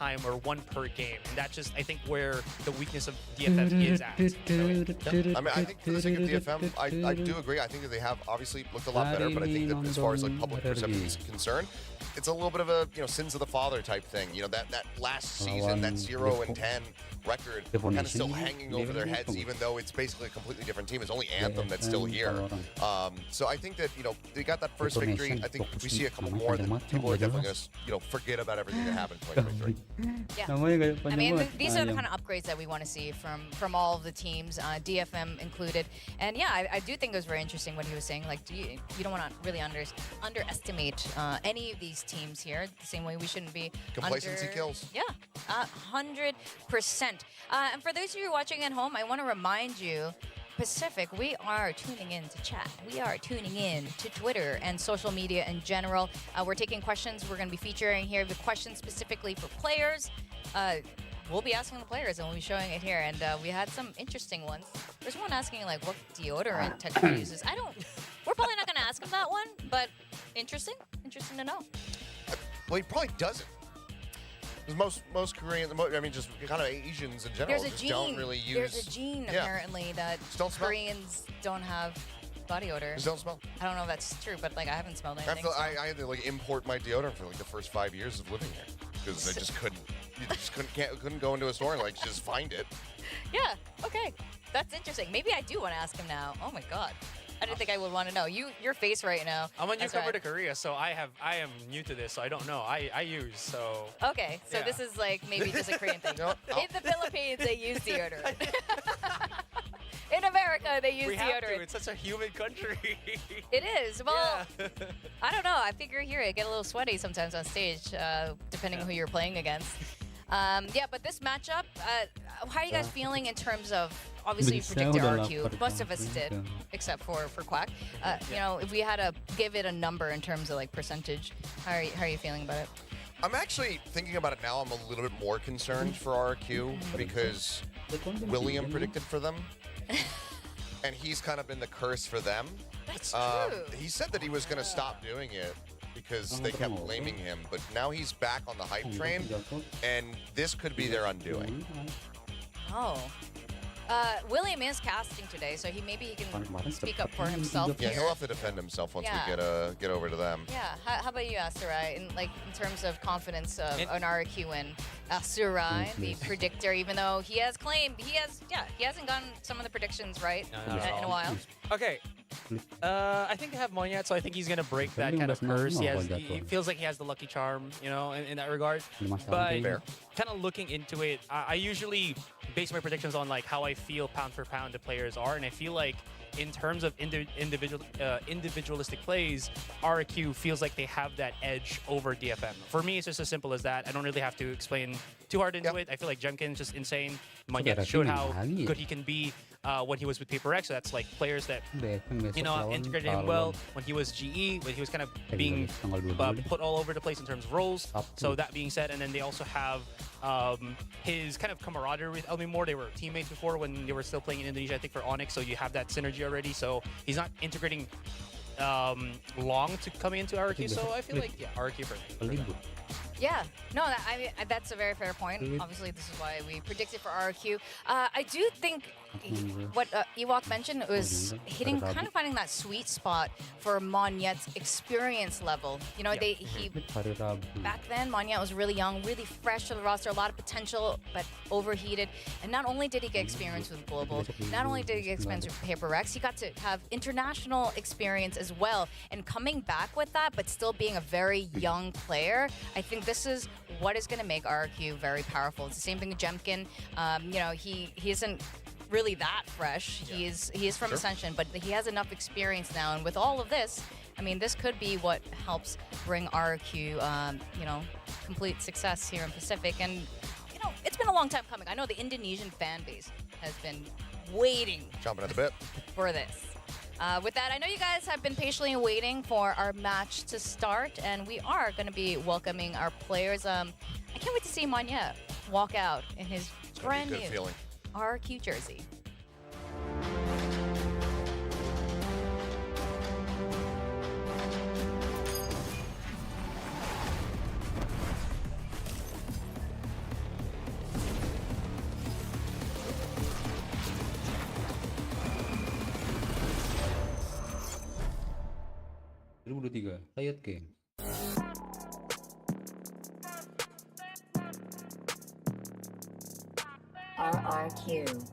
time or one per game, and that's just I think where the weakness of DFM is at. I mean, I think for the sake of DFM, I do agree. I think that they have obviously looked a lot better, but I think that as far as like public perception is concerned, it's a little bit of a sins of the father type thing. That last season, that 0-10 record, kind of still hanging over their heads, even though it's basically a completely different team. It's only Anthem that's still here. So I think that they got that first victory. I think if we see a couple more, then people are definitely going to forget about everything that happened in 2023. Yeah, I mean these are the kind of upgrades that we want to see from all of the teams, DFM included. And yeah, I do think it was very interesting what he was saying. Like, you don't want to really underestimate any of these teams here. The same way we shouldn't be Complacency kills. Yeah, 100%. And for those of you watching at home, I want to remind you, Pacific, we are tuning in to chat. We are tuning in to Twitter and social media in general. We're taking questions. We're going to be featuring here the questions specifically for players. We'll be asking the players and we'll be showing it here. And we had some interesting ones. There's one asking like what deodorant Tetra uses. We're probably not going to ask him that one, but interesting to know. Well, he probably doesn't. Because most Koreans, I mean, just kind of Asians in general, just don't really use. There's a gene apparently that Koreans don't have body odor. Just don't smell. I don't know if that's true, but like I haven't smelled anything. I had to like import my deodorant for like the first 5 years of living here because I just couldn't. You just couldn't go into a store and like just find it. Yeah. Okay. That's interesting. Maybe I do want to ask him now. Oh my God. I didn't think I would want to know. Your face right now. I'm a newcomer to Korea, so I am new to this, so I don't know. I use, so. Okay, so this is like maybe just a Korean thing. In the Philippines, they use deodorant. In America, they use deodorant. It's such a humid country. It is. Well, I don't know. I figure here it get a little sweaty sometimes on stage, depending on who you're playing against. Yeah, but this matchup, how are you guys feeling in terms of, obviously you predicted RRQ, most of us did, except for Quack. If we had to give it a number in terms of like percentage, how are you feeling about it? I'm actually thinking about it now. I'm a little bit more concerned for RRQ because William predicted for them. And he's kind of been the curse for them. That's true. He said that he was going to stop doing it because they kept blaming him, but now he's back on the hype train, and this could be their undoing. Oh. William is casting today, so maybe he can speak up for himself. Yeah, he'll have to defend himself once we get over to them. Yeah. How about you, Asurai? In terms of confidence of an RRQ and Asurai, the predictor, even though he has claimed he hasn't gotten some of the predictions right in a while. Okay. I think I have Monyet, so I think he's gonna break that kind of curse. He feels like he has the lucky charm, in that regard. But kind of looking into it, I usually base my predictions on like how I feel pound for pound the players are, and I feel like in terms of individualistic plays, RRQ feels like they have that edge over DFM. For me, it's just as simple as that. I don't really have to explain too hard into it. I feel like Jemkin's just insane. Monyet showed how good he can be when he was with Paper X. So that's like players that integrated him well when he was GE, when he was kind of being put all over the place in terms of roles. So that being said, and then they also have his kind of camaraderie with Elmi Moore. They were teammates before when they were still playing in Indonesia, I think, for Onyx. So you have that synergy already. So he's not integrating long to come into RRQ. So I feel like, RRQ for me. Yeah, no, that's a very fair point. Obviously, this is why we predicted for RRQ. I do think what Ewok mentioned was kind of finding that sweet spot for Monyet's experience level. Back then, Monyet was really young, really fresh to the roster, a lot of potential, but overheated. And not only did he get experience with Global, not only did he get experience with Paper X, he got to have international experience as well. And coming back with that, but still being a very young player, I think this is what is going to make RRQ very powerful. It's the same thing with Jemkin. He isn't really that fresh. He is from Ascension, but he has enough experience now. And with all of this, I mean, this could be what helps bring RRQ, complete success here in Pacific. And it's been a long time coming. I know the Indonesian fan base has been waiting, chomping at the bit, for this. With that, I know you guys have been patiently waiting for our match to start, and we are going to be welcoming our players. I can't wait to see Monyet walk out in his brand new RRQ jersey. 23. Riot Game. RRQ.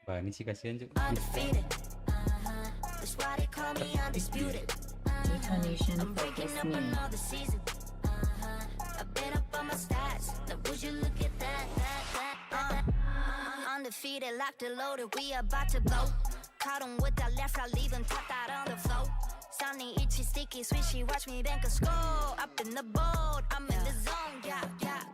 Wah, ini sih kasihan juga. Undefeated. That's why they call me undisputed. Detonation focus me. I've been up on my stats. Now would you look at that? Undefeated, locked and loaded. We about to blow. Caught 'em with that left, I leave 'em tapped out on the floor. Sounding itchy, sticky, swishy. Watch me bank a score. Up in the boat, I'm in the zone. Yeah.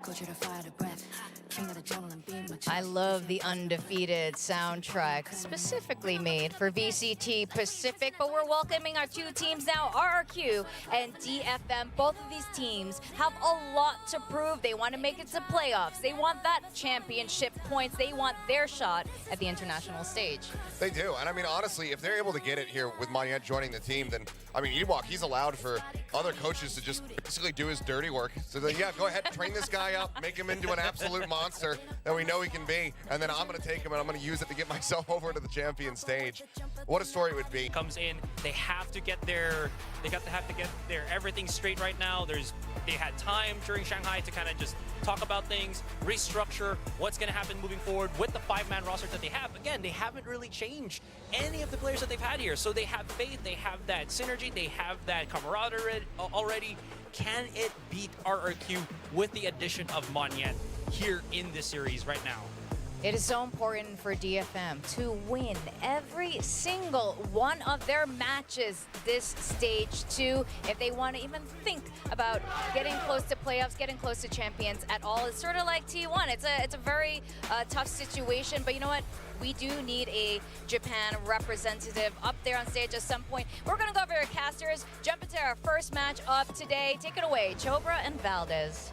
Go to the fire, the breath. King of the jungle and beam my I love the Undefeated soundtrack, specifically made for VCT Pacific. But we're welcoming our two teams now, RRQ and DFM. Both of these teams have a lot to prove. They want to make it to playoffs. They want that championship points. They want their shot at the international stage. They do. And I mean, honestly, if they're able to get it here with Monyet joining the team, then, I mean, Ewok, he's allowed for other coaches to just basically do his dirty work. So, then, yeah, go ahead, train this guy up, make him into an absolute monster that we know he can be. And then I'm going to take him and I'm going to use it to get myself over to the champion stage. What a story it would be. Comes in, they have to get their everything straight right now. They had time during Shanghai to kind of just talk about things, restructure what's going to happen moving forward with the 5-man roster that they have. Again, they haven't really changed any of the players that they've had here. So they have faith, they have that synergy, they have that camaraderie already. Can it beat RRQ with the addition of Monyet here in this series right now? It is so important for DFM to win every single one of their matches this stage 2 if they want to even think about getting close to playoffs, getting close to champions at all. It's sort of like T1. It's a very tough situation, but you know what? We do need a Japan representative up there on stage at some point. We're going to go over our casters, jump into our first match of today. Take it away, Chobra and Valdez.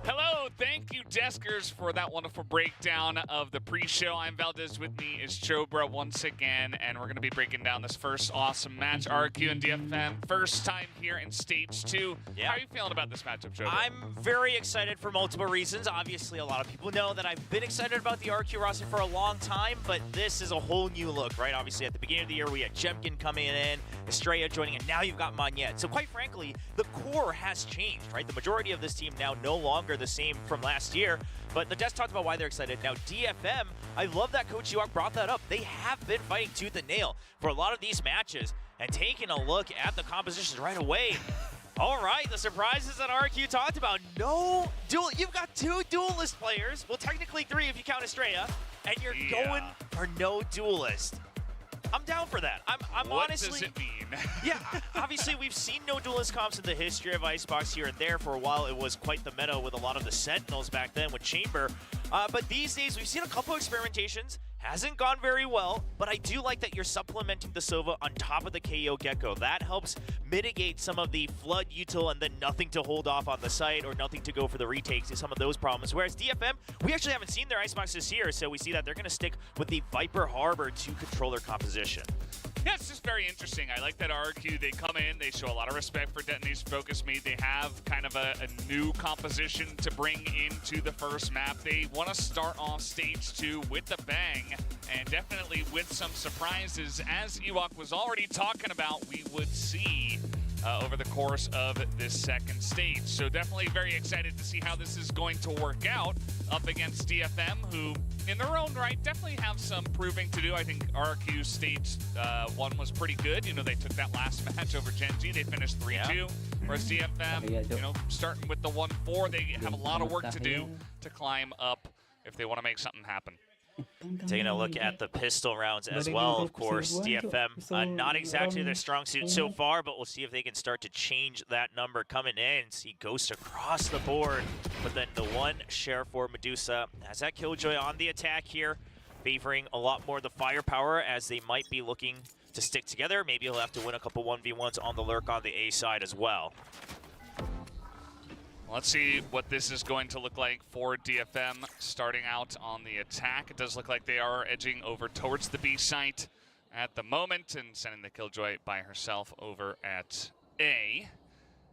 Hello, thank you, Deskers, for that wonderful breakdown of the pre-show. I'm Valdez, with me is Chobra once again, and we're going to be breaking down this first awesome match, RRQ and DFM, first time here in Stage 2. Yeah. How are you feeling about this matchup, Chobra? I'm very excited for multiple reasons. Obviously, a lot of people know that I've been excited about the RRQ roster for a long time, but this is a whole new look, right? Obviously, at the beginning of the year, we had Jemkin coming in, Estrella joining in, now you've got Monyet. So quite frankly, the core has changed, right? The majority of this team now no longer the same from last year, but the desk talked about why they're excited. Now DFM, I love that Coach Ewok brought that up. They have been fighting tooth and nail for a lot of these matches, and taking a look at the compositions right away. All right, the surprises that RRQ talked about. No dual, you've got 2 duelist players, well technically 3 if you count Estrella, and you're going for no duelist. I'm down for that. I'm what honestly. What does it mean? Yeah, obviously we've seen no duelist comps in the history of Icebox here and there. For a while, it was quite the meta with a lot of the Sentinels back then with Chamber. But these days, we've seen a couple experimentations. Hasn't gone very well, but I do like that you're supplementing the Sova on top of the KO Gecko. That helps mitigate some of the flood util and then nothing to hold off on the site or nothing to go for the retakes and some of those problems. Whereas DFM, we actually haven't seen their Icebox this year, so we see that they're going to stick with the Viper Harbor to control their composition. Yeah, it's just very interesting. I like that RRQ, they come in, they show a lot of respect for Detonate's Focus Me. They have kind of a new composition to bring into the first map. They want to start off Stage 2 with a bang, and definitely with some surprises, as Ewok was already talking about, we would see over the course of this second stage. So definitely very excited to see how this is going to work out up against DFM, who in their own right definitely have some proving to do. I think RRQ Stage 1 was pretty good. You know, they took that last match over Genji. They finished 3-2. Whereas DFM, you know, starting with the 1-4, they have a lot of work to do to climb up if they want to make something happen. Taking a look at the pistol rounds as well, of course. DFM, not exactly their strong suit so far, but we'll see if they can start to change that number coming in. See Ghost across the board, but then the one share for Medusa has that Killjoy on the attack here, favoring a lot more the firepower as they might be looking to stick together. Maybe he'll have to win a couple 1v1s on the lurk on the A side as well. Let's see what this is going to look like for DFM starting out on the attack. It does look like they are edging over towards the B site at the moment and sending the Killjoy by herself over at A.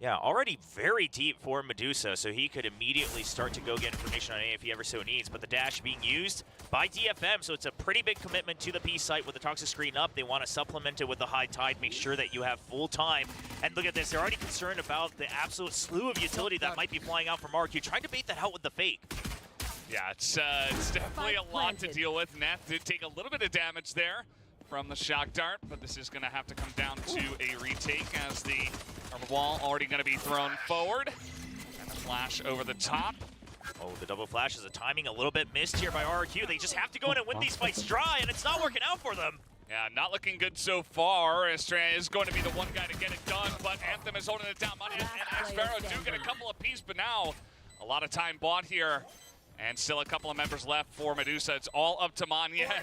Yeah, already very deep for Medusa, so he could immediately start to go get information on A if he ever so needs. But the dash being used by DFM, so it's a pretty big commitment to the B site with the toxic screen up. They want to supplement it with the high tide, make sure that you have full time. And look at this, they're already concerned about the absolute slew of utility that might be flying out from RRQ, trying to bait that out with the fake. Yeah, it's definitely a lot to deal with. Neth did take a little bit of damage there from the shock dart, but this is going to have to come down to a retake as the rubber ball already going to be thrown forward. And a flash over the top. Oh, the double flash is a timing a little bit missed here by RRQ. They just have to go in and win these fights dry, and it's not working out for them. Yeah, not looking good so far. Estrella is going to be the one guy to get it done, but Anthem is holding it down. Money and Asphero do get a couple of pieces, but now a lot of time bought here. And still a couple of members left for Medusa. It's all up to Monyet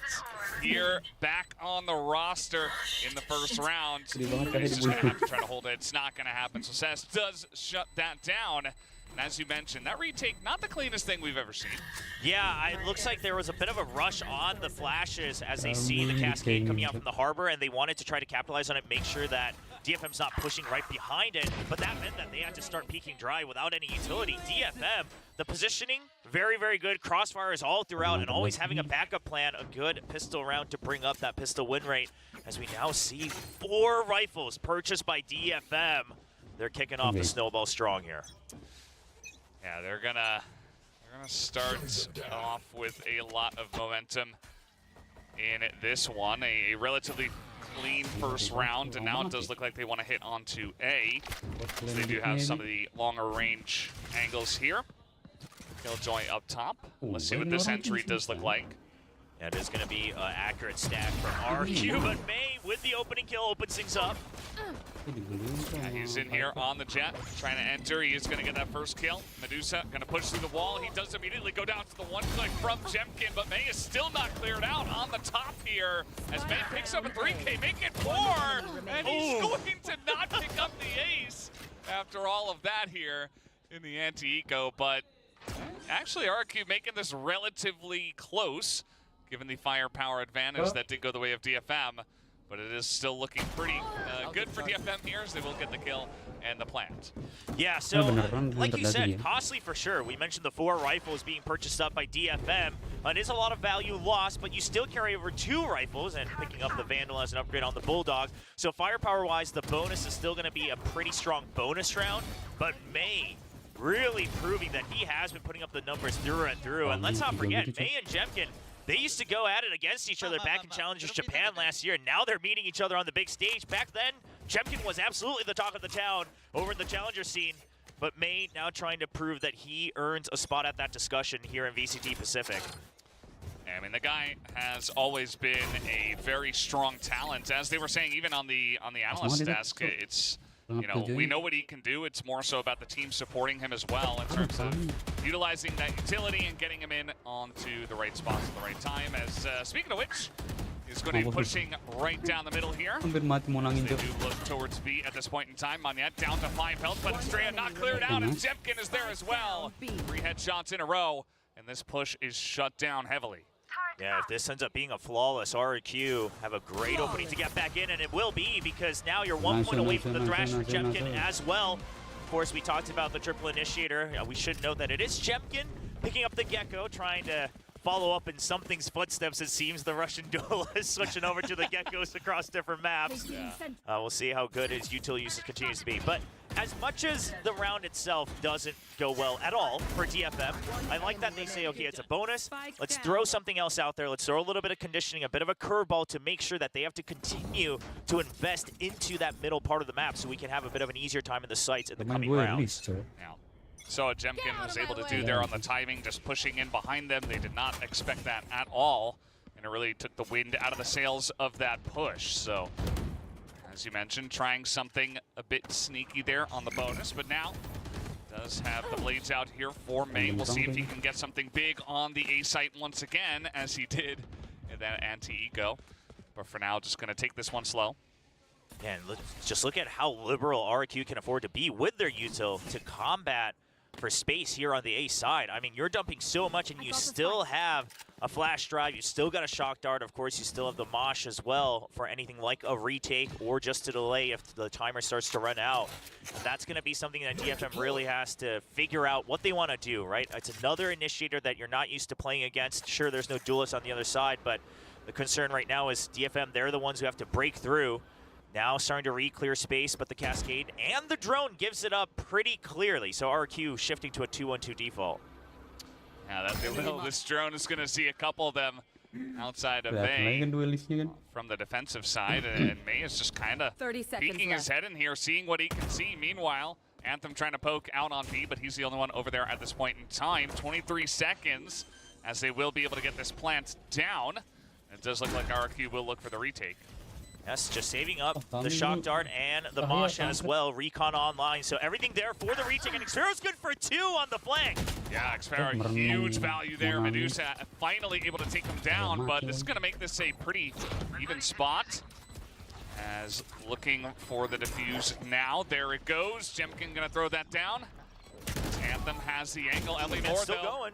here, back on the roster in the first round. He's just going to have to try to hold it. It's not going to happen. So Sess does shut that down. And as you mentioned, that retake, not the cleanest thing we've ever seen. Yeah, it looks like there was a bit of a rush on the flashes as they see the cascade coming out from the harbor, and they wanted to try to capitalize on it, make sure that DFM's not pushing right behind it, but that meant that they had to start peeking dry without any utility. DFM, the positioning, very, very good. Crossfires all throughout, and always having a backup plan, a good pistol round to bring up that pistol win rate, as we now see 4 rifles purchased by DFM. They're kicking off the snowball strong here. Yeah, they're gonna start off with a lot of momentum in this one. A relatively clean first round, and now it does look like they want to hit onto A. So they do have some of the longer range angles here. Killjoy up top. Let's see what this entry does look like. Yeah, it is going to be an accurate stack from RRQ, but May with the opening kill opens things up. Yeah, he's in here on the jet, trying to enter. He is going to get that first kill. Medusa going to push through the wall. He does immediately go down to the one click from Jemkin, but May is still not cleared out on the top here as May picks up a 3K, make it 4, and he's going to not pick up the ace after all of that here in the anti-eco, but actually RRQ making this relatively close, given the firepower advantage that did go the way of DFM, but it is still looking pretty good for DFM here as they will get the kill and the plant. Yeah, so like you said, costly for sure. We mentioned the 4 rifles being purchased up by DFM. It is a lot of value lost, but you still carry over 2 rifles and picking up the Vandal as an upgrade on the Bulldog. So firepower-wise, the bonus is still going to be a pretty strong bonus round, but May really proving that he has been putting up the numbers through and through. And let's not forget, May and Jemkin, they used to go at it against each other back in Challengers Japan last year. Now they're meeting each other on the big stage. Back then, Jemkin was absolutely the talk of the town over in the Challenger scene. But May now trying to prove that he earns a spot at that discussion here in VCT Pacific. I mean, the guy has always been a very strong talent. As they were saying, even on the analyst desk, it's, you know, we know what he can do. It's more so about the team supporting him as well in terms of utilizing that utility and getting him in onto the right spots at the right time. As speaking of which, he's going to be pushing right down the middle here. They do look towards B at this point in time. Monyet down to 5 health, but Estrella not cleared out, and Jemkin is there as well. 3 headshots in a row, and this push is shut down heavily. Yeah, if this ends up being a flawless, RRQ have a great opening to get back in, and it will be because now you're 1 point away from the Thrash for Jemkin as well. Of course, we talked about the triple initiator. We should note that it is Jemkin picking up the Gecko, trying to follow up in something's footsteps. It seems the Russian duelist switching over to the Geckos across different maps. We'll see how good his util usage continues to be. But as much as the round itself doesn't go well at all for DFM, I like that they say, okay, it's a bonus. Let's throw something else out there. Let's throw a little bit of conditioning, a bit of a curveball to make sure that they have to continue to invest into that middle part of the map so we can have a bit of an easier time in the sites in the coming rounds. Now, so what Jemkin was able to do there on the timing, just pushing in behind them. They did not expect that at all, and it really took the wind out of the sails of that push. So, as you mentioned, trying something a bit sneaky there on the bonus, but now does have the blades out here for May. We'll see if he can get something big on the A site once again, as he did in that anti-eco. But for now, just going to take this one slow. Yeah, and just look at how liberal RRQ can afford to be with their util to combat for space here on the A side. I mean, you're dumping so much, and you still have a flash drive. You still got a shock dart. Of course, you still have the mosh as well for anything like a retake or just to delay if the timer starts to run out. And that's going to be something that DFM really has to figure out what they want to do, right? It's another initiator that you're not used to playing against. Sure, there's no duelist on the other side, but the concern right now is DFM, they're the ones who have to break through. Now starting to re-clear space, but the Cascade and the drone gives it up pretty clearly. So RRQ shifting to a 2-1-2 default. Yeah, that they will. This drone is going to see a couple of them outside of May from the defensive side, and May is just kind of peeking his head in here, seeing what he can see. Meanwhile, Anthem trying to poke out on B, but he's the only one over there at this point in time. 23 seconds as they will be able to get this plant down. It does look like RRQ will look for the retake. Yes, just saving up the shock dart and the mosh as well. Recon online, so everything there for the retake. And Xfero's good for 2 on the flank. Yeah, Xfero, huge value there. Medusa finally able to take him down, but this is going to make this a pretty even spot. As looking for the defuse now. There it goes. Jemkin going to throw that down. Anthem has the angle. Eleanor, though,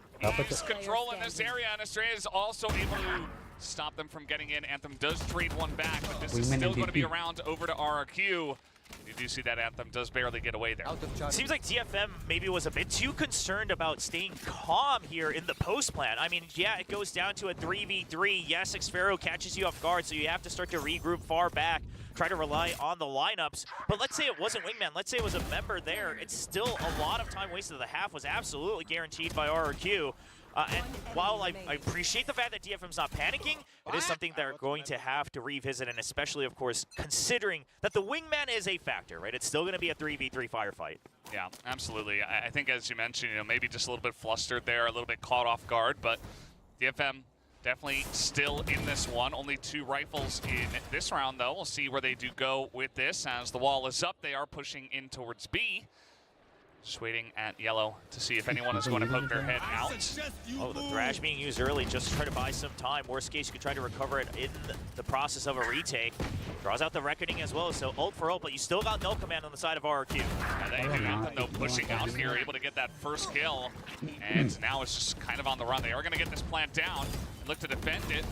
he's controlling this area, and Estrella is also able to stop them from getting in. Anthem does trade one back, but this is still going to be around over to RRQ. You do see that Anthem does barely get away there. Seems like DFM maybe was a bit too concerned about staying calm here in the post plan. I mean, yeah, it goes down to a 3v3. Yes, Xfero catches you off guard, so you have to start to regroup far back, try to rely on the lineups. But let's say it wasn't Wingman, let's say it was a member there. It's still a lot of time wasted. The half was absolutely guaranteed by RRQ. And while I appreciate the fact that DFM's not panicking, it is something they're going to have to revisit, and especially, of course, considering that the Wingman is a factor, right? It's still going to be a 3v3 firefight. Yeah, absolutely. I think, as you mentioned, maybe just a little bit flustered there, a little bit caught off guard, but DFM definitely still in this one. Only 2 rifles in this round, though. We'll see where they do go with this. As the wall is up, they are pushing in towards B. Just waiting at yellow to see if anyone is going to poke their head out. Oh, the Thrash being used early just to try to buy some time. Worst case, you could try to recover it in the process of a retake. Draws out the Reckoning as well, so ult for ult, but you still got no command on the side of RRQ. And they do Anthem, though, pushing out here, able to get that first kill. And now it's just kind of on the run. They are going to get this plant down and look to defend it.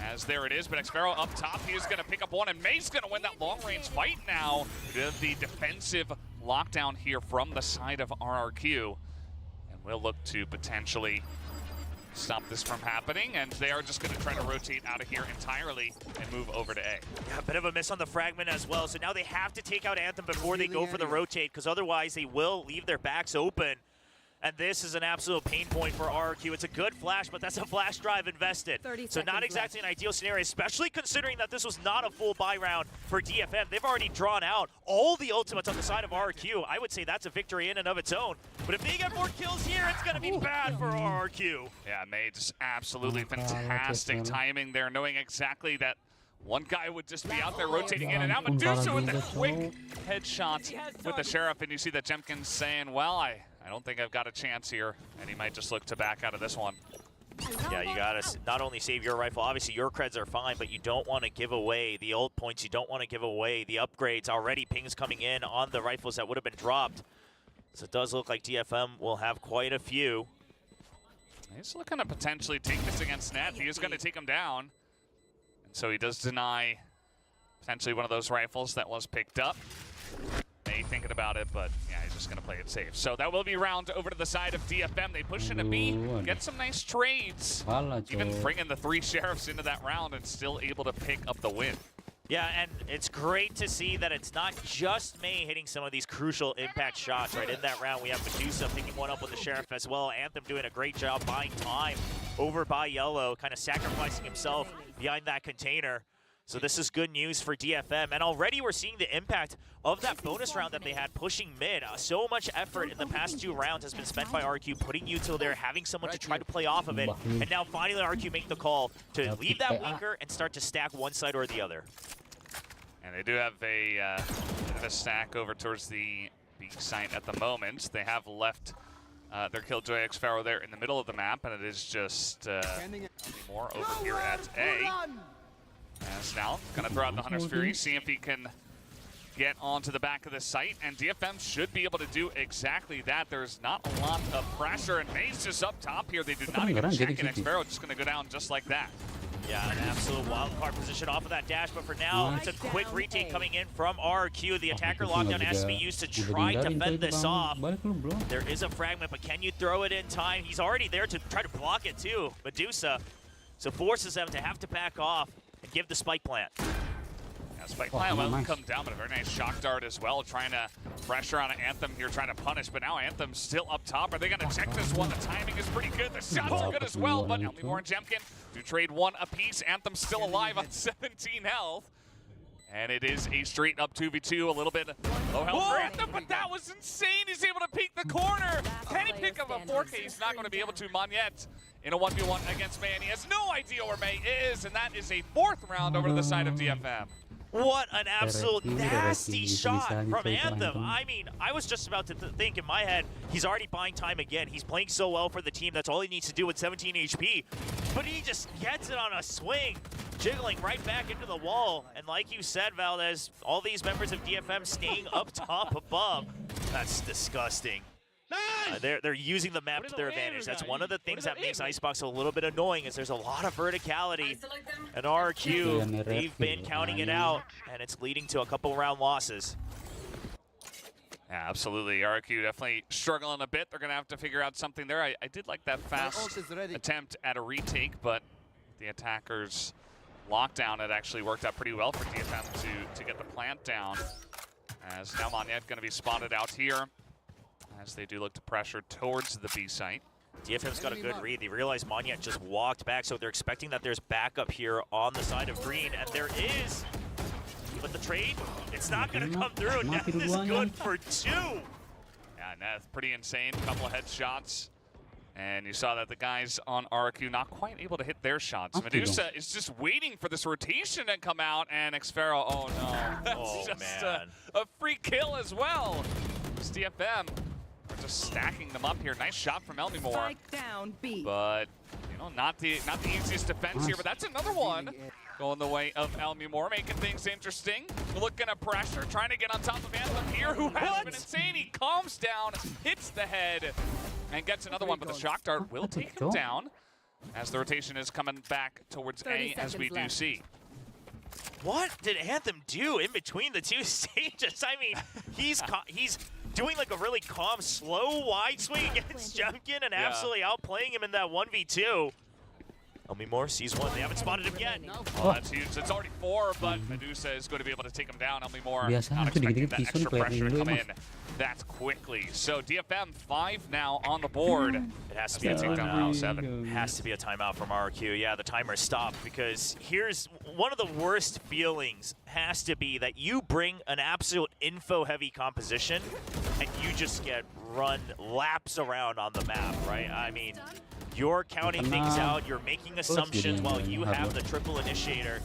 As there it is, but Xfero up top, he is going to pick up one, and May's going to win that long-range fight now. The defensive lockdown here from the side of RRQ, and we'll look to potentially stop this from happening, and they are just going to try to rotate out of here entirely and move over to A. Yeah, a bit of a miss on the fragment as well, so now they have to take out Anthem before they go for the rotate, because otherwise they will leave their backs open. And this is an absolute pain point for RRQ. It's a good flash, but that's a flash drive invested. So not exactly an ideal scenario, especially considering that this was not a full buy round for DFM. They've already drawn out all the ultimates on the side of RRQ. I would say that's a victory in and of its own. But if they get more kills here, it's going to be bad for RRQ. Yeah, May just absolutely fantastic timing there, knowing exactly that one guy would just be out there rotating in and out. Medusa with a quick headshot with the Sheriff, and you see that Jemkin's saying, well, I don't think I've got a chance here, and he might just look to back out of this one. Yeah, you gotta not only save your rifle, obviously your creds are fine, but you don't want to give away the ult points, you don't want to give away the upgrades. Already pings coming in on the rifles that would have been dropped. So it does look like DFM will have quite a few. He's looking to potentially take this against Net. He is going to take him down. And so he does deny potentially one of those rifles that was picked up. May thinking about it, but yeah, he's just going to play it safe. So that will be round over to the side of DFM. They push into B, get some nice trades. Even bringing the 3 Sheriffs into that round and still able to pick up the win. Yeah, and it's great to see that it's not just May hitting some of these crucial impact shots, right? In that round, we have Medusa picking one up with the Sheriff as well. Anthem doing a great job buying time over by Yellow, kind of sacrificing himself behind that container. So this is good news for DFM, and already we're seeing the impact of that bonus round that they had pushing mid. So much effort in the past 2 rounds has been spent by RRQ, putting util there, having someone to try to play off of it, and now finally RRQ making the call to leave that weaker and start to stack one side or the other. And they do have a bit of a stack over towards the B site at the moment. They have left their Killjoy Xfero there in the middle of the map, and it is just more over here at A. As now, gonna throw out the Hunter's Fury, see if he can get onto the back of the site, and DFM should be able to do exactly that. There's not a lot of pressure, and Maze just up top here. They did not even check it. Xfero just going to go down just like that. Yeah, an absolute wild card position off of that dash, but for now, it's a quick retake coming in from RRQ. The attacker lockdown has to be used to try to fend this off. There is a fragment, but can you throw it in time? He's already there to try to block it too, Medusa. So forces them to have to back off and give the spike plant. Yeah, spike plant will come down, but a very nice shock dart as well, trying to pressure on Anthem here, trying to punish, but now Anthem's still up top. Are they going to check this one? The timing is pretty good. The shots are good as well, but Elmimore and Jemkin do trade one apiece. Anthem's still alive on 17 health. And it is a straight up 2v2, a little bit low health for Anthem, but that was insane. He's able to peek the corner. Can he pick up a 4K? He's not going to be able to. Monyet in a 1v1 against May, and he has no idea where May is, and that is a 4th round over to the side of DFM. What an absolute nasty shot from Anthem. I mean, I was just about to think in my head, he's already buying time again. He's playing so well for the team. That's all he needs to do with 17 HP. But he just gets it on a swing, jiggling right back into the wall. And like you said, Valdez, all these members of DFM staying up top above. That's disgusting. They're using the map to their advantage. That's one of the things that makes Icebox a little bit annoying, is there's a lot of verticality. And RRQ, they've been counting it out, and it's leading to a couple round losses. Yeah, absolutely. RRQ definitely struggling a bit. They're going to have to figure out something there. I did like that fast attempt at a retake, but the attackers' lockdown had actually worked out pretty well for DFM to get the plant down. As now Monyet going to be spotted out here, as they do look to pressure towards the B site. DFM's got a good read. They realize Monyet just walked back, so they're expecting that there's backup here on the side of green, and there is. But the trade, it's not going to come through. Neth is good for 2. Yeah, Neth, pretty insane. Couple of headshots. And you saw that the guys on RRQ not quite able to hit their shots. Medusa is just waiting for this rotation to come out, and Xfero, oh no. That's just a free kill as well. It's DFM. We're just stacking them up here. Nice shot from Elmimore. But, you know, not the easiest defense here, but that's another one. Going the way of Elmimore, making things interesting. Looking at pressure, trying to get on top of Anthem here, who has been insane. He calms down, hits the head, and gets another one, but the shock dart will take him down as the rotation is coming back towards A, as we do see. What did Anthem do in between the two stages? I mean, he's doing like a really calm, slow, wide swing against Jemkin and absolutely outplaying him in that 1v2. Elmimore sees one. They haven't spotted him yet. Oh, that's huge. It's already 4, but Medusa is going to be able to take him down. Elmimore not expecting that extra pressure to come in that quickly. So DFM 5 now on the board. It has to be a timeout. 7. Has to be a timeout from RRQ. Yeah, the timer stopped, because here's one of the worst feelings has to be that you bring an absolute info-heavy composition and you just get run laps around on the map, right? I mean, you're counting things out, you're making assumptions while you have the triple initiator.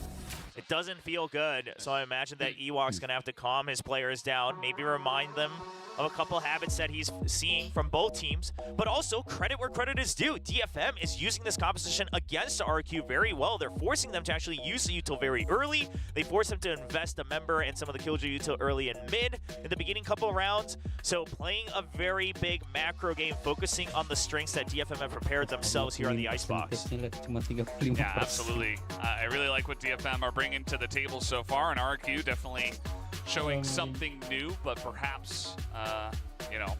It doesn't feel good, so I imagine that Ewok's going to have to calm his players down, maybe remind them of a couple habits that he's seeing from both teams, but also credit where credit is due. DFM is using this composition against RRQ very well. They're forcing them to actually use the util very early. They force them to invest a member and some of the killjoy util early and mid in the beginning couple of rounds. So playing a very big macro game, focusing on the strengths that DFM have prepared themselves here on the Icebox. Yeah, absolutely. I really like what DFM are bringing to the table so far, and RRQ definitely showing something new, but perhaps, you know,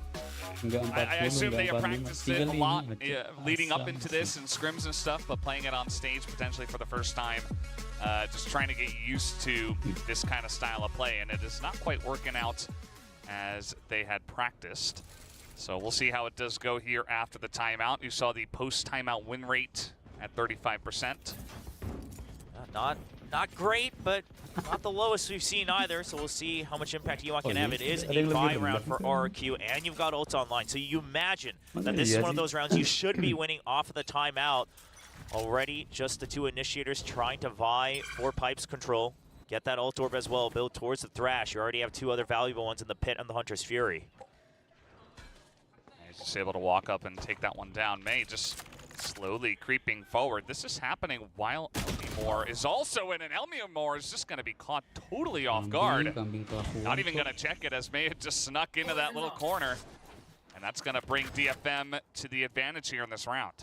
I assume they have practiced it a lot leading up into this and scrims and stuff, but playing it on stage potentially for the first time, just trying to get used to this kind of style of play, and it is not quite working out as they had practiced. So we'll see how it does go here after the timeout. You saw the post-timeout win rate at 35%. Not great, but not the lowest we've seen either, so we'll see how much impact Ewok can have. It is a bye round for RRQ, and you've got ults online, so you imagine that this is one of those rounds you should be winning off of the timeout. Already, just the 2 initiators trying to vie for Pipes control. Get that ult orb as well, build towards the Thrash. You already have 2 other valuable ones in the Pit and the Hunter's Fury. He's just able to walk up and take that one down. May just slowly creeping forward. This is happening while Elmimore is also in, and Elmimore is just going to be caught totally off guard. Not even going to check it, as May had just snuck into that little corner. And that's going to bring DFM to the advantage here in this round.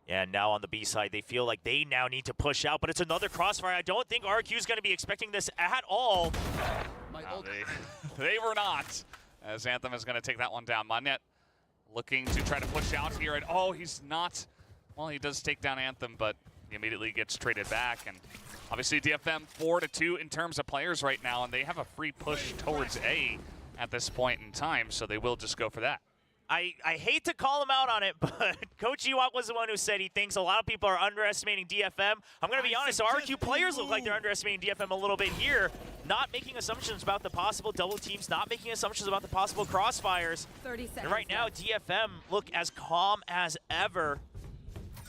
Yeah, now on the B side, they feel like they now need to push out, but it's another crossfire. I don't think RRQ is going to be expecting this at all. No, they were not, as Anthem is going to take that one down. Monette looking to try to push out here, and oh, he's not. Well, he does take down Anthem, but he immediately gets traded back. And obviously DFM 4-2 in terms of players right now, and they have a free push towards A at this point in time, so they will just go for that. I hate to call him out on it, but Coach Ewok was the one who said he thinks a lot of people are underestimating DFM. I'm going to be honest, RRQ players look like they're underestimating DFM a little bit here, not making assumptions about the possible double teams, not making assumptions about the possible crossfires. 30 seconds. And right now, DFM look as calm as ever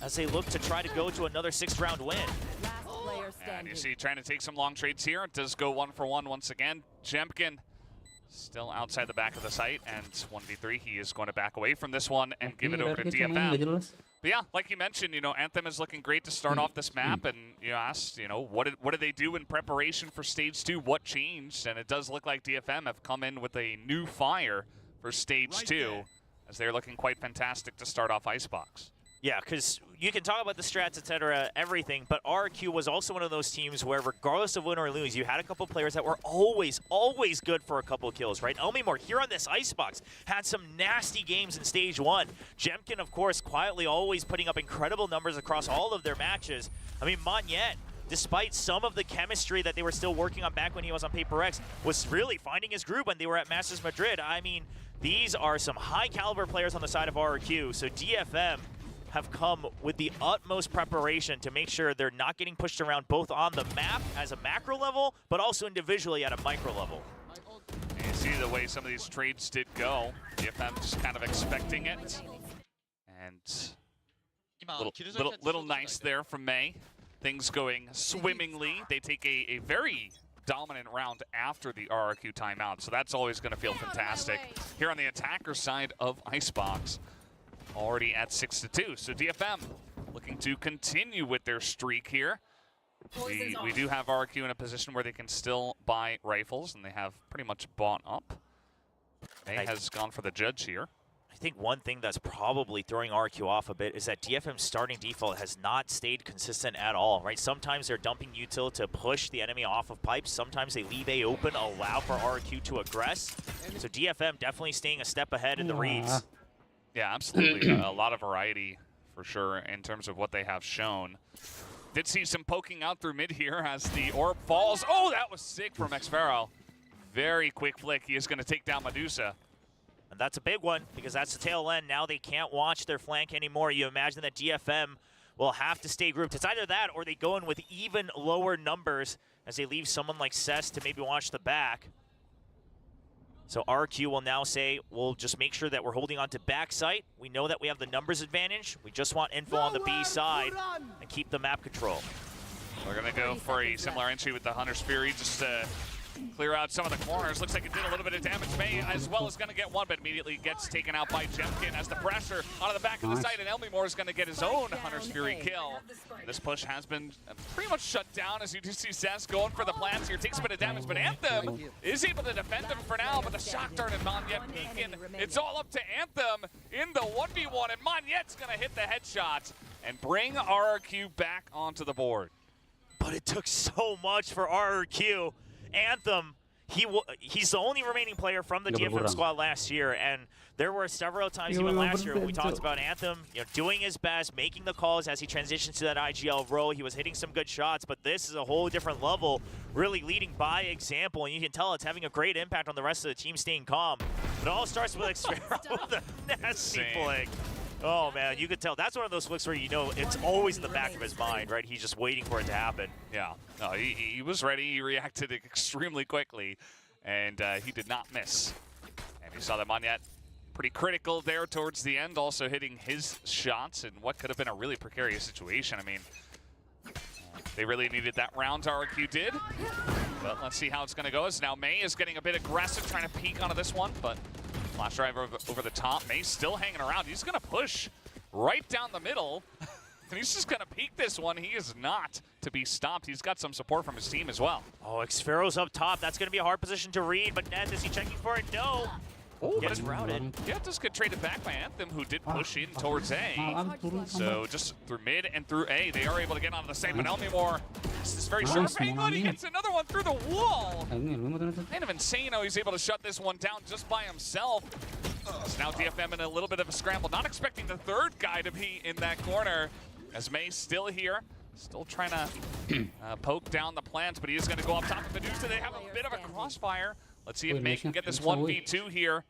as they look to try to go to another 6th round win. Last player standing. And you see trying to take some long trades here. It does go 1-for-1 once again. Jemkin still outside the back of the site, and 1v3, he is going to back away from this one and give it over to DFM. But yeah, like you mentioned, Anthem is looking great to start off this map, and you asked, what did they do in preparation for Stage 2? What changed? And it does look like DFM have come in with a new fire for Stage 2, as they're looking quite fantastic to start off Icebox. Yeah, because you can talk about the strats, etc., everything, but RRQ was also one of those teams where, regardless of win or lose, you had a couple players that were always good for a couple kills, right? Elmimore here on this Icebox had some nasty games in Stage 1. Jemkin, of course, quietly always putting up incredible numbers across all of their matches. I mean, Monette, despite some of the chemistry that they were still working on back when he was on Paper X, was really finding his groove when they were at Masters Madrid. I mean, these are some high-caliber players on the side of RRQ, so DFM have come with the utmost preparation to make sure they're not getting pushed around both on the map as a macro level, but also individually at a micro level. And you see the way some of these trades did go. DFM just kind of expecting it. And little nice there from May. Things going swimmingly. They take a very dominant round after the RRQ timeout, so that's always going to feel fantastic. Here on the attacker side of Icebox, already at 6-2. So DFM looking to continue with their streak here. We do have RRQ in a position where they can still buy rifles, and they have pretty much bought up. May has gone for the judge here. I think one thing that's probably throwing RRQ off a bit is that DFM's starting default has not stayed consistent at all, right? Sometimes they're dumping util to push the enemy off of pipes. Sometimes they leave A open, allow for RRQ to aggress. So DFM definitely staying a step ahead in the reads. Yeah, absolutely. A lot of variety for sure in terms of what they have shown. Did see some poking out through mid here as the orb falls. Oh, that was sick from Xfaro. Very quick flick. He is going to take down Medusa. And that's a big one because that's the tail end. Now they can't watch their flank anymore. You imagine that DFM will have to stay grouped. It's either that or they go in with even lower numbers as they leave someone like Cess to maybe watch the back. So RRQ will now say, we'll just make sure that we're holding on to backside. We know that we have the numbers advantage. We just want info on the B side and keep the map control. We're going to go for a similar entry with the Hunter's Fury just to clear out some of the corners. Looks like it did a little bit of damage. May as well is going to get one, but immediately gets taken out by Jemkin as the pressure out of the back of the site, and Elmimore is going to get his own Hunter's Fury kill. This push has been pretty much shut down as you do see Zest going for the plants here. Takes a bit of damage, but Anthem is able to defend him for now, but the shock dart and Monette peeking. It's all up to Anthem in the 1v1, and Monette's going to hit the headshot and bring RRQ back onto the board. But it took so much for RRQ. Anthem, he's the only remaining player from the DFM squad last year, and there were several times even last year when we talked about Anthem, doing his best, making the calls as he transitions to that IGL role. He was hitting some good shots, but this is a whole different level, really leading by example, and you can tell it's having a great impact on the rest of the team staying calm. But it all starts with Xfaro with a nasty flick. Oh, man, you could tell. That's one of those flicks where it's always in the back of his mind, right? He's just waiting for it to happen. Yeah, no, he was ready. He reacted extremely quickly, and he did not miss. And you saw that Monette pretty critical there towards the end, also hitting his shots in what could have been a really precarious situation. I mean, they really needed that round, RRQ did. But let's see how it's going to go, as now May is getting a bit aggressive, trying to peek onto this one, but flash drive over the top. May's still hanging around. He's going to push right down the middle. and he's just going to peek this one. He is not to be stopped. He's got some support from his team as well. Oh, Xfero's up top. That's going to be a hard position to read, but Ned, is he checking for it? No. Oh, gets routed. Yeah, it does get traded back by Anthem, who did push in towards A. So just through mid and through A, they are able to get onto the site, but Elmimor, this is very sharp angle, and he gets another one through the wall. Kind of insane how he's able to shut this one down just by himself. So now DFM in a little bit of a scramble, not expecting the third guy to be in that corner, as May's still here. Still trying to poke down the plants, but he is going to go up top of Medusa. They have a bit of a crossfire. Let's see if May can get this 1v2 here.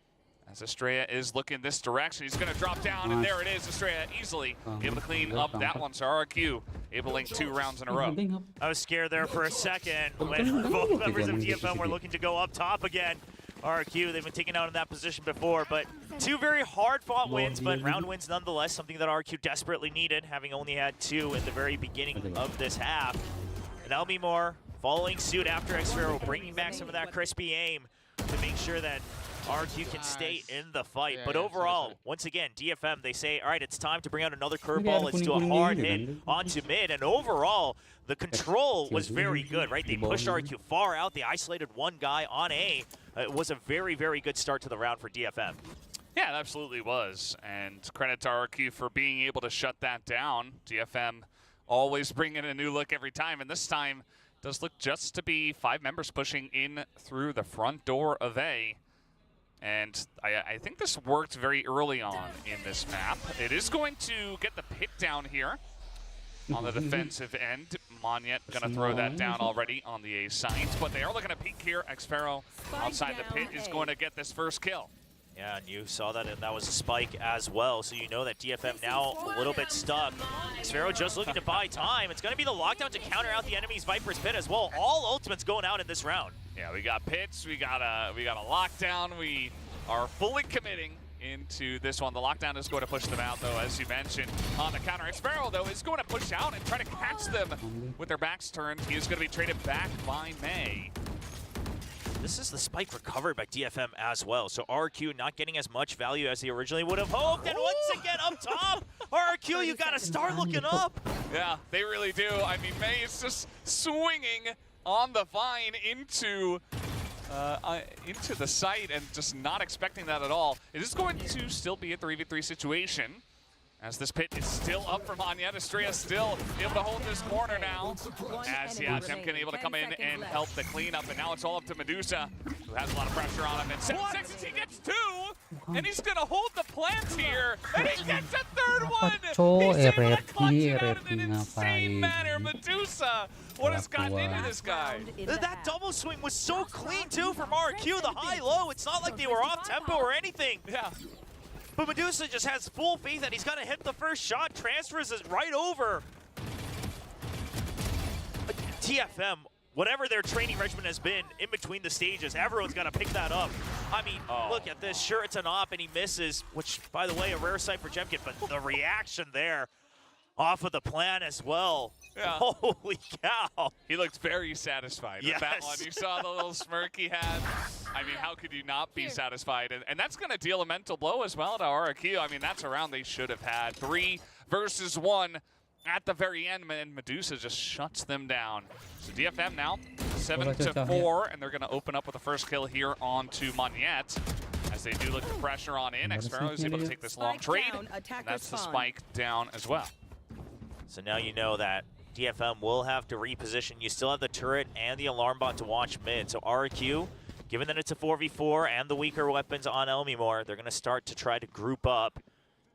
As Estrella is looking this direction, he's going to drop down, and there it is. Estrella easily able to clean up that one. So RRQ able to link 2 rounds in a row. I was scared there for a second when both members of DFM were looking to go up top again. RRQ, they've been taken out in that position before, but 2 very hard-fought wins, but round wins nonetheless, something that RRQ desperately needed, having only had 2 in the very beginning of this half. And Elmimor following suit after Xfero, bringing back some of that crispy aim to make sure that RRQ can stay in the fight. But overall, once again, DFM, they say, all right, it's time to bring out another curveball. Let's do a hard hit onto mid. And overall, the control was very good, right? They pushed RRQ far out. They isolated one guy on A. It was a very, very good start to the round for DFM. Yeah, it absolutely was. And credit to RRQ for being able to shut that down. DFM always bringing a new look every time. And this time does look just to be 5 members pushing in through the front door of A. And I think this worked very early on in this map. It is going to get the pit down here on the defensive end. Monyet going to throw that down already on the A site. But they are looking to peek here. Xfero outside the pit is going to get this first kill. Yeah, and you saw that, and that was a spike as well. So you know that DFM now a little bit stuck. Xfero just looking to buy time. It's going to be the lockdown to counter out the enemy's Viper's pit as well. All ultimates going out in this round. Yeah, we got pits, we got a lockdown. We are fully committing into this one. The lockdown is going to push them out, though, as you mentioned. On the counter, Xfero, though, is going to push out and try to catch them with their backs turned. He is going to be traded back by May. This is the spike recovered by DFM as well. So RRQ not getting as much value as he originally would have hoped. And once again up top, RRQ, you got to start looking up. Yeah, they really do. I mean, May is just swinging on the vine into the site and just not expecting that at all. It is going to still be a 3v3 situation, as this pit is still up for Monyet. Estrella still able to hold this corner now, as Temkin able to come in and help the cleanup, and now it's all up to Medusa, who has a lot of pressure on him. And 7 seconds, he gets 2, and he's gonna hold the plant here, and he gets a third one! He's able to clutch it out in an insane manner. Medusa, what has gotten into this guy? That double swing was so clean too from RRQ, the high-low. It's not like they were off tempo or anything. Yeah. But Medusa just has full faith that he's going to hit the first shot, transfers it right over. TFM, whatever their training regimen has been in between the stages, everyone's got to pick that up. I mean, look at this. Sure, it's an op, and he misses, which, by the way, a rare sight for Jemkin, but the reaction there off of the plan as well. Yeah. Holy cow. He looked very satisfied with that one. You saw the little smirk he had. I mean, how could you not be satisfied? And that's going to deal a mental blow as well to RRQ. I mean, that's a round they should have had. 3 versus 1 at the very end, and Medusa just shuts them down. So DFM now 7-4, and they're going to open up with the first kill here onto Monyet, as they do look to pressure on in. Xfero is able to take this long trade, and that's the spike down as well. So now you know that DFM will have to reposition. You still have the turret and the alarm bot to watch mid. So RRQ, given that it's a 4v4 and the weaker weapons on Elmimor, they're going to start to try to group up.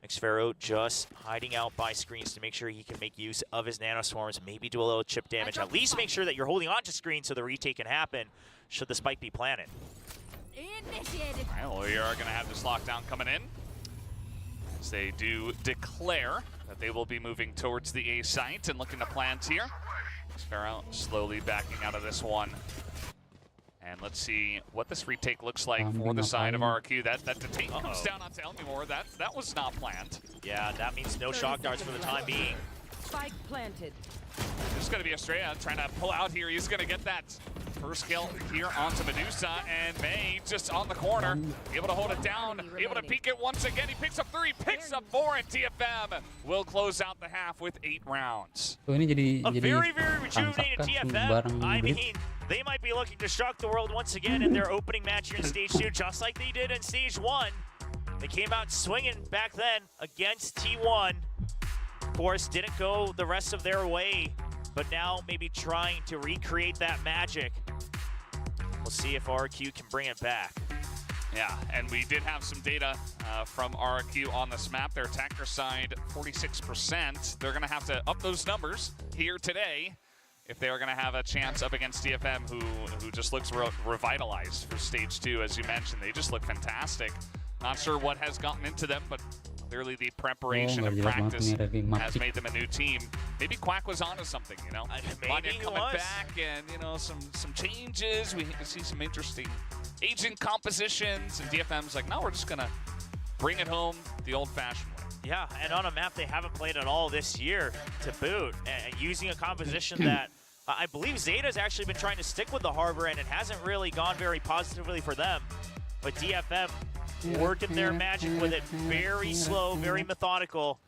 Xfero just hiding out by screens to make sure he can make use of his nanoswarms, maybe do a little chip damage. At least make sure that you're holding on to screens so the retake can happen should the spike be planted. Initiated. All right, well, we are going to have this lockdown coming in, as they do declare that they will be moving towards the A site and looking to plant here. Xfero slowly backing out of this one. And let's see what this retake looks like for the side of RRQ. That detake comes down onto Elmimor. That was not planned. Yeah, that means no shock darts for the time being. Spike planted. There's going to be Estrella trying to pull out here. He's going to get that First kill here onto Medusa, and May just on the corner, able to hold it down, able to peek it once again. He picks up 3, picks up 4, and DFM will close out the half with 8 rounds. So ini A jadi very, very rejuvenated tangsakan DFM. bareng I Brit. mean, they might be looking to shock the world once again in their opening match here in Stage 2, just like they did in Stage 1. They came out swinging back then against T1. Of course, didn't go the rest of their way, but now maybe trying to recreate that magic. We'll see if RRQ can bring it back. Yeah, and we did have some data from RRQ on this map. Their attacker side, 46%. They're going to have to up those numbers here today if they are going to have a chance up against DFM, who just looks revitalized for Stage 2, as you mentioned. They just look fantastic. Not sure what has gotten into them, but clearly the preparation and practice has made them a new team. Maybe Quack was onto something, you know? Maybe he coming was. back and, you know, some changes. We see some interesting agent compositions, and DFM's like, no, we're just going to bring it home the old-fashioned way. Yeah, and on a map they haven't played at all this year to boot, and using a composition that I believe Zeta's actually been trying to stick with the Harbor, and it hasn't really gone very positively for them. But DFM working their magic with it, very slow, very methodical.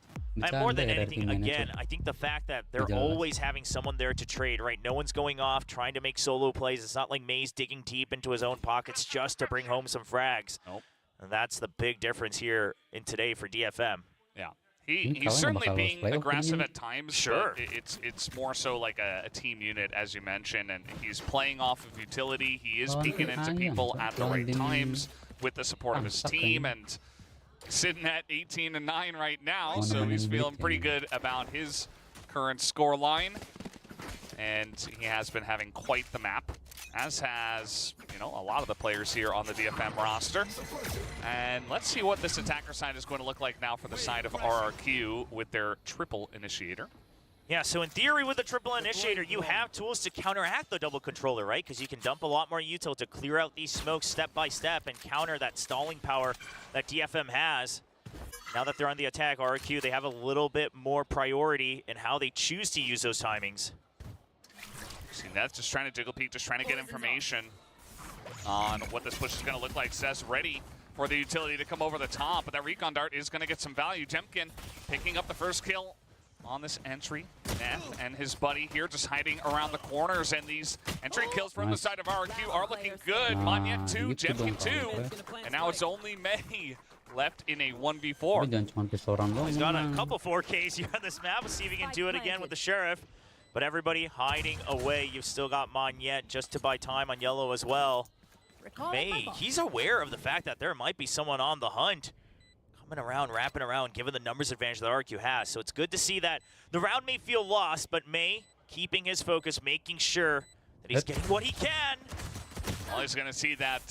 And more than anything, again, I think the fact that they're always having someone there to trade, right? No one's going off trying to make solo plays. It's not like May's digging deep into his own pockets just to bring home some frags. Nope. And that's the big difference here in today for DFM. Yeah. He's certainly being aggressive at times. Sure. But it's more so like a team unit, as you mentioned, and he's playing off of utility. He is peeking into people at the right times with the support of his team, and sitting at 18-9 right now, so he's feeling pretty good about his current score line. And he has been having quite the map, as has, you know, a lot of the players here on the DFM roster. And let's see what this attacker side is going to look like now for the side of RRQ with their triple initiator. Yeah, so in theory with the triple initiator, you have tools to counteract the double controller, right? Because you can dump a lot more util to clear out these smokes step by step and counter that stalling power that DFM has. Now that they're on the attack, RRQ, they have a little bit more priority in how they choose to use those timings. See, that's just trying to jiggle peek, just trying to get information on what this push is going to look like. Seth's ready for the utility to come over the top, but that recon dart is going to get some value. Jemkin picking up the first kill on this entry. Neth and his buddy here just hiding around the corners, and these entry kills from the side of RRQ are looking good. Monyet 2, Jemkin 2, and now it's only May left in a 1v4. He's got a couple 4Ks here on this map. We'll see if he can do it again with the Sheriff. But everybody hiding away. You've still got Monyet just to buy time on yellow as well. May, he's aware of the fact that there might be someone on the hunt. Coming around, wrapping around, given the numbers advantage that RRQ has. So it's good to see that the round may feel lost, but May keeping his focus, making sure that he's getting what he can. Well, he's going to see that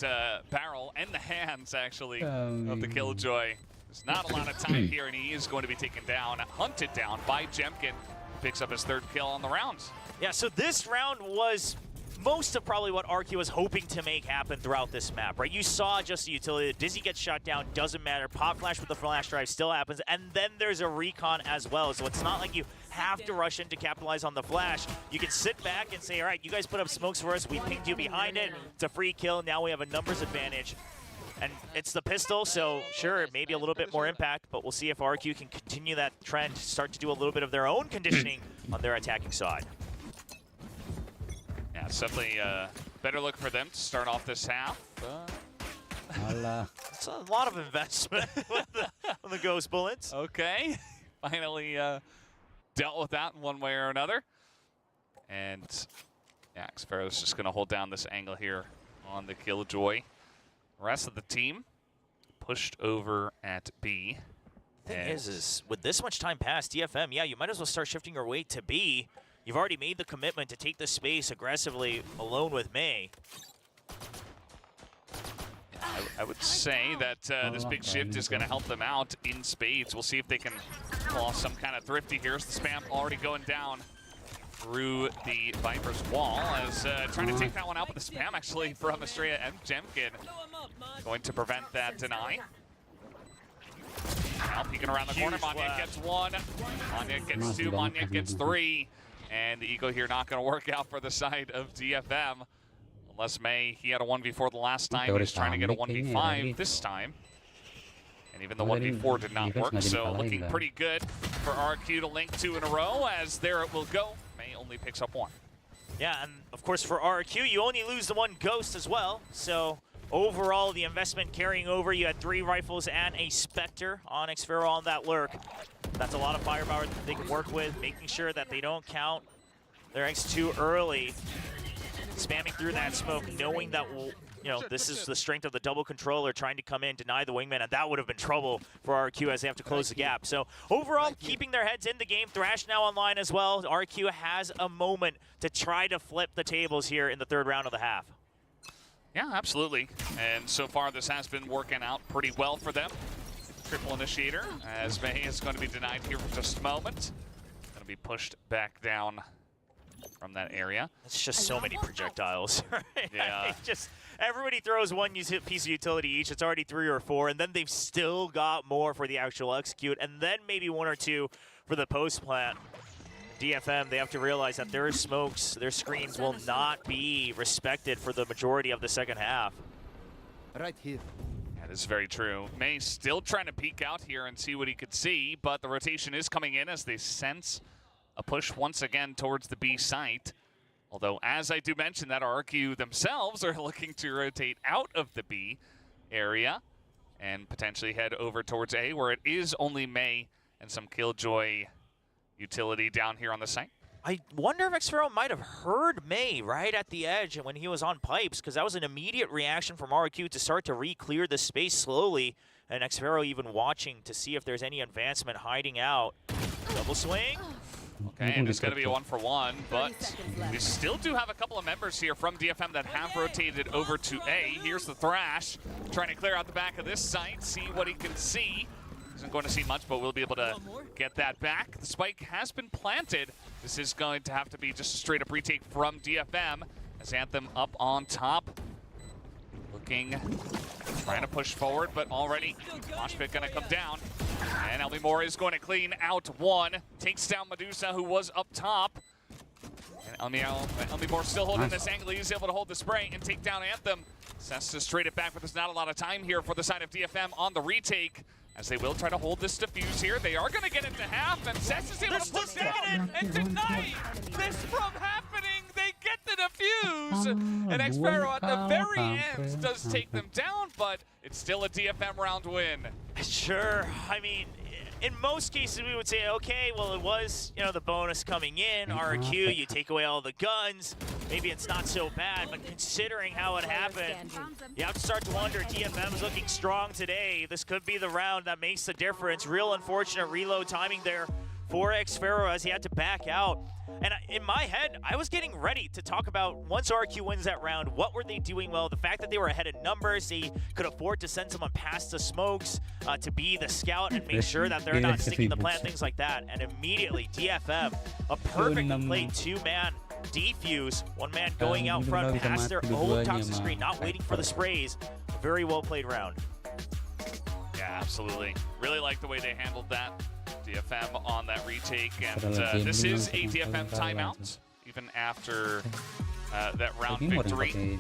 barrel and the hands, actually, of the Killjoy. There's not a lot of time here, and he is going to be taken down, hunted down by Jemkin. Picks up his 3rd kill on the round. Yeah, so this round was most of probably what RQ was hoping to make happen throughout this map, right? You saw just the utility. Dizzy gets shot down, doesn't matter. Pop flash with the flash drive still happens, and then there's a recon as well. So it's not like you have to rush in to capitalize on the flash. You can sit back and say, all right, you guys put up smokes for us. We pinged you behind it. It's a free kill. Now we have a numbers advantage. And it's the pistol, so sure, maybe a little bit more impact, but we'll see if RQ can continue that trend, start to do a little bit of their own conditioning on their attacking side. Yeah, it's definitely a better look for them to start off this half. It's a lot of investment with the Ghost Bullets. Okay, finally dealt with that in one way or another. And yeah, Xfero's just going to hold down this angle here on the Killjoy. Rest of the team pushed over at B. Thing is with this much time past, DFM, yeah, you might as well start shifting your weight to B. You've already made the commitment to take the space aggressively alone with May. I would say that this big shift is going to help them out in spades. We'll see if they can pull off some kind of thrifty. Here's the spam already going down through the Viper's wall, as trying to take that one out, but the spam actually from Estrella and Jemkin going to prevent that deny. Now peeking around the corner, Monyet gets 1, Monyet gets 2, Monyet gets 3, and the eco here not going to work out for the side of DFM. Unless May, he had a 1v4 the last time. He's trying to get a 1v5 this time. And even the 1v4 did not work, so looking pretty good for RRQ to link 2 in a row, as there it will go. May only picks up 1. Yeah, and of course for RRQ, you only lose the 1 Ghost as well. So overall, the investment carrying over, you had 3 rifles and a Spectre on Xfero on that lurk. That's a lot of firepower that they can work with, making sure that they don't count their eggs too early. Spamming through that smoke, knowing that this is the strength of the double controller trying to come in, deny the wingman, and that would have been trouble for RRQ as they have to close the gap. So overall, keeping their heads in the game. Thrash now online as well. RRQ has a moment to try to flip the tables here in the 3rd round of the half. Yeah, absolutely. And so far, this has been working out pretty well for them. Triple initiator, as May is going to be denied here for just a moment. Going to be pushed back down from that area. It's just so many projectiles. Right? Yeah. It's just everybody throws 1 piece of utility each. It's already 3 or 4, and then they've still got more for the actual execute, and then maybe 1 or 2 for the post plant. DFM, they have to realize that their smokes, their screens will not be respected for the majority of the second half. Right here. That is very true. May still trying to peek out here and see what he could see, but the rotation is coming in as they sense a push once again towards the B site. Although, as I do mention, that RRQ themselves are looking to rotate out of the B area and potentially head over towards A, where it is only May and some Killjoy utility down here on the site. I wonder if Xfero might have heard May right at the edge when he was on pipes, because that was an immediate reaction from RRQ to start to re-clear the space slowly, and Xfero even watching to see if there's any advancement hiding out. Double swing. Okay, and it's going to be a 1-for-1, but we still do have a couple of members here from DFM that have rotated over to A. Here's the Thrash, trying to clear out the back of this site, see what he can see. Isn't going to see much, but we'll be able to get that back. The spike has been planted. This is going to have to be just a straight-up retake from DFM as Anthem up on top. Looking, trying to push forward, but already Moshpit going to come down. And Elmimore is going to clean out 1. Takes down Medusa, who was up top. And Elmimore still holding this angle. He's able to hold the spray and take down Anthem. Sess to straight it back, but there's not a lot of time here for the side of DFM on the retake, as they will try to hold this defuse here. They are going to get into half, and Sess is able to push down and deny this from happening. They get the defuse, and Xfero at the very end does take them down, but it's still a DFM round win. Sure. I mean, in most cases, we would say, okay, well, it was, the bonus coming in, RRQ, you take away all the guns, maybe it's not so bad, but considering how it happened, you have to start to wonder, DFM's looking strong today. This could be the round that makes the difference. Real unfortunate reload timing there for Xfero as he had to back out. And in my head, I was getting ready to talk about, once RRQ wins that round, what were they doing well? The fact that they were ahead in numbers, they could afford to send someone past the smokes to be the scout and make sure that they're not sticking the plant, things like that. And immediately, DFM, a perfectly played 2-man defuse, 1 man going out front past their own toxic screen, not waiting for the sprays. Very well played round. Yeah, absolutely. Really like the way they handled that. DFM on that retake, and this is a DFM timeout, even after that round victory.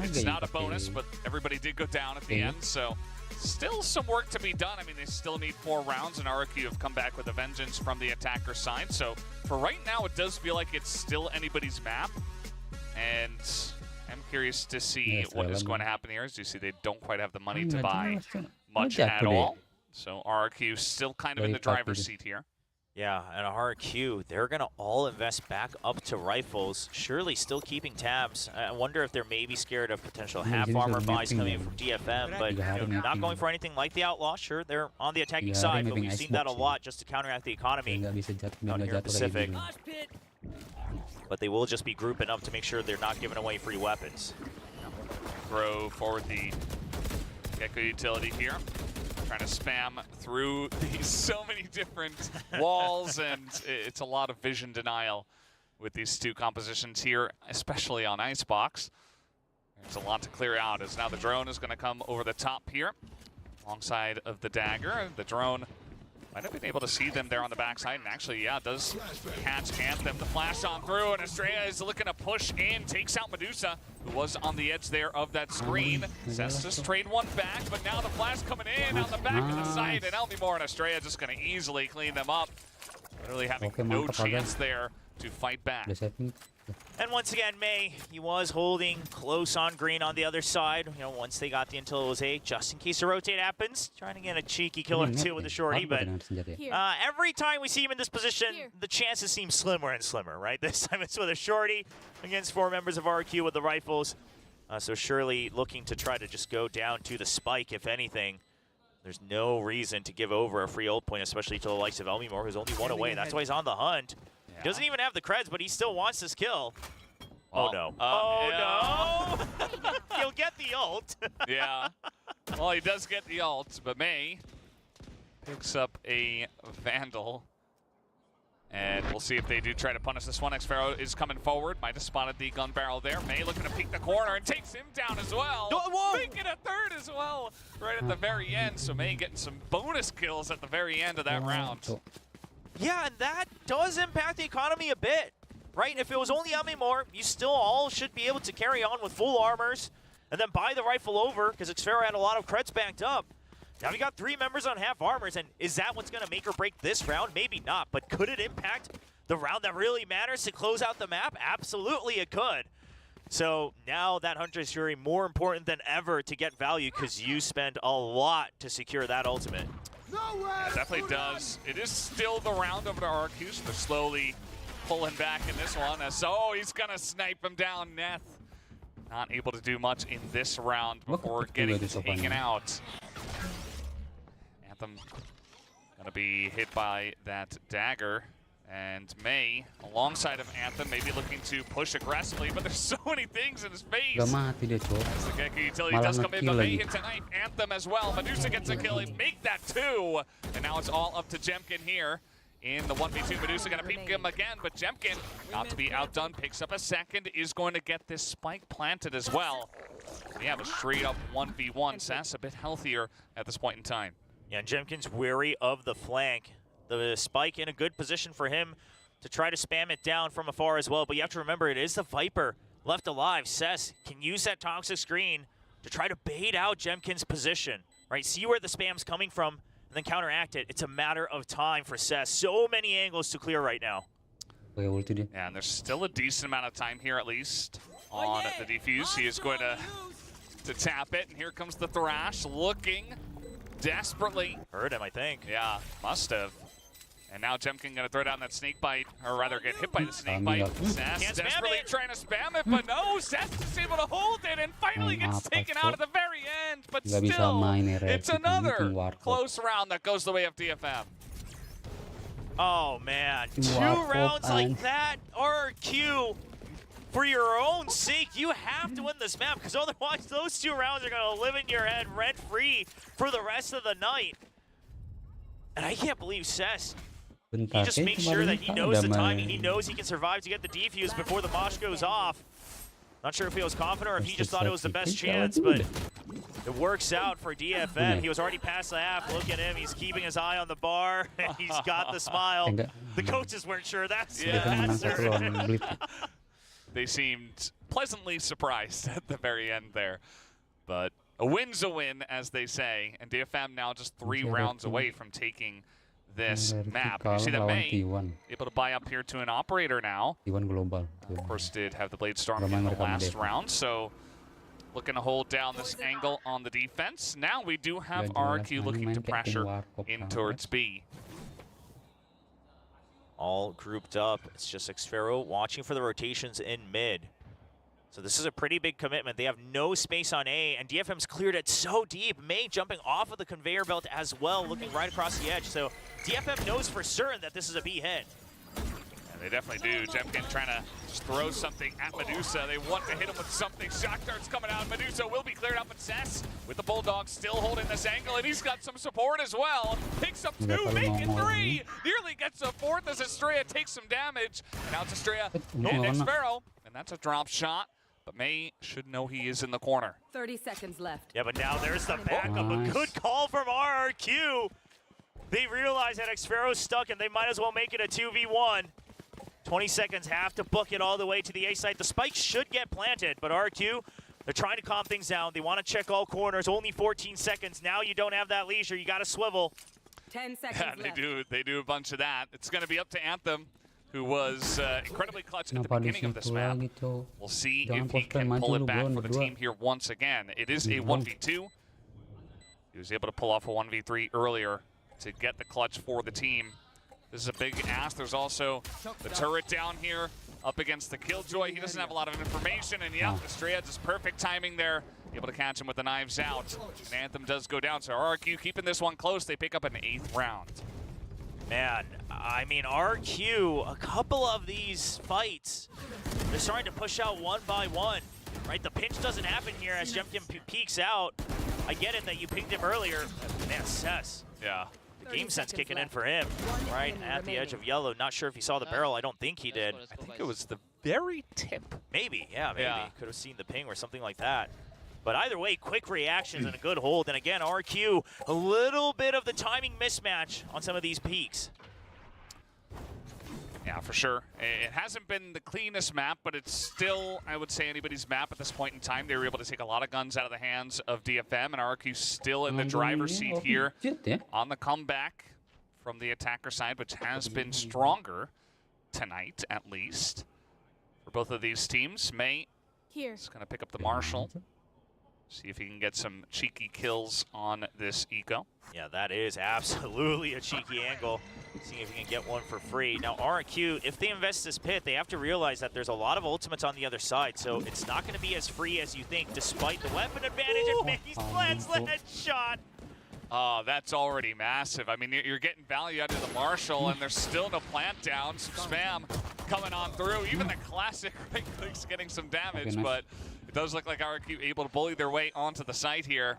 It's not a bonus, but everybody did go down at the end, so still some work to be done. I mean, they still need 4 rounds, and RRQ have come back with a vengeance from the attacker side. So for right now, it does feel like it's still anybody's map, and I'm curious to see what is going to happen here. As you see, they don't quite have the money to buy much at all. So RRQ still kind of in the driver's seat here. Yeah, and RRQ, they're going to all invest back up to rifles, surely still keeping tabs. I wonder if they're maybe scared of potential half armor buys coming in from DFM, but not going for anything like the Outlaw. Sure, they're on the attacking side, but we've seen that a lot just to counteract the economy out here in Pacific. But they will just be grouping up to make sure they're not giving away free weapons. Throw forward the Gecko utility here. Trying to spam through these so many different walls, and it's a lot of vision denial with these 2 compositions here, especially on Icebox. There's a lot to clear out, as now the drone is going to come over the top here alongside of the dagger. The drone might have been able to see them there on the backside, and actually, yeah, does catch Anthem. The flash on through, and Estrella is looking to push in, takes out Medusa. who was on the edge there of that screen. Cess just trade one back, but now the flash coming in on the back of the site, and Elmimore and Estrella just going to easily clean them up. Literally having no chance there to fight back. And once again, May, he was holding close on green on the other side. You know, once they got the intel, it was A, just in case a rotate happens. Trying to get a cheeky kill or two with the shorty, but every time we see him in this position, the chances seem slimmer and slimmer, right? This time it's with a shorty against 4 members of RRQ with the rifles. So surely looking to try to just go down to the spike, if anything. There's no reason to give over a free ult point, especially to the likes of Elmimore, who's only 1 away. That's why he's on the hunt. He doesn't even have the creds, but he still wants this kill. Oh, no. Oh, no. He'll get the ult. Yeah. Well, he does get the ult, but May picks up a Vandal. And we'll see if they do try to punish this one. Xpharaoh is coming forward. Might have spotted the gun barrel there. May looking to peek the corner and takes him down as well. Making a third as well right at the very end. So May getting some bonus kills at the very end of that round. Yeah, and that does impact the economy a bit, right? If it was only Elmimore, you still all should be able to carry on with full armors and then buy the rifle over because Xpharaoh had a lot of creds backed up. Now we got 3 members on half armors, and is that what's going to make or break this round? Maybe not, but could it impact the round that really matters to close out the map? Absolutely it could. So now that Hunter's Fury more important than ever to get value because you spend a lot to secure that ultimate. Yeah, it definitely does. It is still the round over to RRQ, so they're slowly pulling back in this one. Oh, he's going to snipe him down. Neth not able to do much in this round before getting taken out. Anthem going to be hit by that dagger. And May, alongside of Anthem, maybe looking to push aggressively, but there's so many things in his face. As the Gekko utility does come in, but May hits a knife. Anthem as well. Medusa gets a kill. He make that 2. And now it's all up to Jemkin here in the 1v2. Medusa going to peek him again, but Jemkin, not to be outdone, picks up a second, is going to get this spike planted as well. We have a straight up 1v1. Sass a bit healthier at this point in time. Yeah, and Jemkin's wary of the flank. The spike in a good position for him to try to spam it down from afar as well. But you have to remember, it is the Viper left alive. Cess can use that toxic screen to try to bait out Jemkin's position, right? See where the spam's coming from and then counteract it. It's a matter of time for Cess. So many angles to clear right now. Yeah, and there's still a decent amount of time here at least on the defuse. He is going to tap it, and here comes the Thrash looking desperately. Heard him, I think. Yeah, must have. And now Jemkin going to throw down that snake bite, or rather get hit by the snake bite. Sass desperately trying to spam it, but no, Sass is able to hold it and finally gets taken out at the very end. But still, it's another close round that goes the way of DFM. Oh man, 2 rounds like that, RRQ. For your own sake, you have to win this map, because otherwise those 2 rounds are going to live in your head rent-free for the rest of the night. And I can't believe Cess. He just makes sure that he knows the timing. He knows he can survive to get the defuse before the Mosh goes off. Not sure if he was confident or if he just thought it was the best chance, but it works out for DFM. He was already past the half. Look at him. He's keeping his eye on the bar. He's got the smile. The coaches weren't sure. That's certain. They seemed pleasantly surprised at the very end there. But a win's a win, as they say. And DFM now just 3 rounds away from taking this map. You see that May able to buy up here to an operator now. Of course, did have the Blade Storm in the last round. So looking to hold down this angle on the defense. Now we do have RRQ looking to pressure in towards B. All grouped up. It's just Xpharaoh watching for the rotations in mid. So this is a pretty big commitment. They have no space on A, and DFM's cleared it so deep. May jumping off of the conveyor belt as well, looking right across the edge. So DFM knows for certain that this is a B hit. Yeah, they definitely do. Jemkin trying to just throw something at Medusa. They want to hit him with something. Shock darts coming out. Medusa will be cleared up, but Cess with the Bulldog still holding this angle, and he's got some support as well. Picks up 2, making 3. Nearly gets a 4th as Estrella takes some damage. And now it's Estrella and Xpharaoh, and that's a drop shot. But May should know he is in the corner. 30 seconds left. Yeah, but now there's the backup. A good call from RRQ. They realize that Xpharaoh's stuck and they might as well make it a 2v1. 20 seconds, have to book it all the way to the A site. The spikes should get planted, but RRQ, they're trying to calm things down. They want to check all corners. Only 14 seconds. Now you don't have that leisure. You got to swivel. 10 seconds Yeah, left. they do a bunch of that. It's going to be up to Anthem, who was incredibly clutch at the beginning of this map. We'll see if he can pull it back for the team here once again. It is a 1v2. He was able to pull off a 1v3 earlier to get the clutch for the team. This is a big ask. There's also the turret down here up against the Killjoy. He doesn't have a lot of information, and yeah, Estrella just perfect timing there, able to catch him with the knives out. And Anthem does go down, so RRQ keeping this one close. They pick up an 8th round. Man, I mean, RRQ, a couple of these fights, they're starting to push out one by one, right? The pinch doesn't happen here as Jemkin peeks out. I get it that you pinged him earlier. Man, Cess. Yeah. The game sense kicking in for him, right at the edge of yellow. Not sure if he saw the barrel. I don't think he did. I think it was the very tip. Maybe, yeah, maybe. Yeah. Could have seen the ping or something like that. But either way, quick reactions and a good hold. And again, RQ, a little bit of the timing mismatch on some of these peaks. Yeah, for sure. It hasn't been the cleanest map, but it's still, I would say, anybody's map at this point in time. They were able to take a lot of guns out of the hands of DFM, and RRQ still in the driver's seat here on the comeback from the attacker side, which has been stronger tonight, at least, for both of these teams. May is going to pick up the Marshal. See if he can get some cheeky kills on this eco. Yeah, that is absolutely a cheeky angle. Seeing if he can get one for free. Now, RRQ, if they invest this pit, they have to realize that there's a lot of ultimates on the other side, so it's not going to be as free as you think, despite the weapon advantage. And Maze lands that shot. Oh, that's already massive. I mean, you're getting value out of the Marshal, and there's still no plant down. Some spam coming on through. Even the classic right click's getting some damage, but it does look like RRQ able to bully their way onto the site here.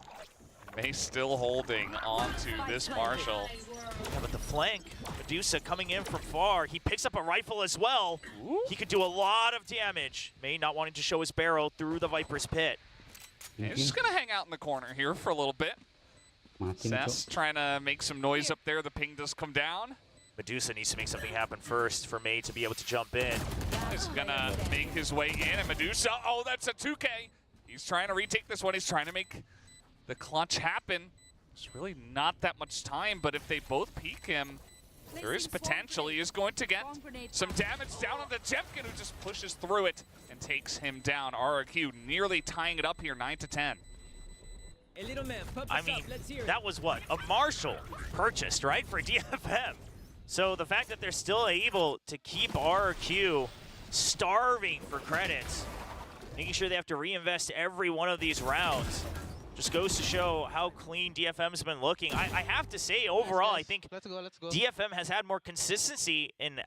May still holding onto this Marshal. Yeah, but the flank, Medusa coming in from far. He picks up a rifle as well. Ooh. He could do a lot of damage. May not wanting to show his barrel through the Viper's pit. He's just going to hang out in the corner here for a little bit. Sass trying to make some noise up there. The ping does come down. Medusa needs to make something happen first for May to be able to jump in. He's going to make his way in, and Medusa, oh, that's a 2K. He's trying to retake this one. He's trying to make the clutch happen. There's really not that much time, but if they both peek him, there is potential. He is going to get some damage down on the Jemkin, who just pushes through it and takes him down. RRQ nearly tying it up here, 9-10. I mean, that was what? A Marshal purchased, right, for DFM. So the fact that they're still able to keep RRQ starving for credits, making sure they have to reinvest every one of these rounds, just goes to show how clean DFM's been looking. I have to say, overall, I think DFM has had more consistency in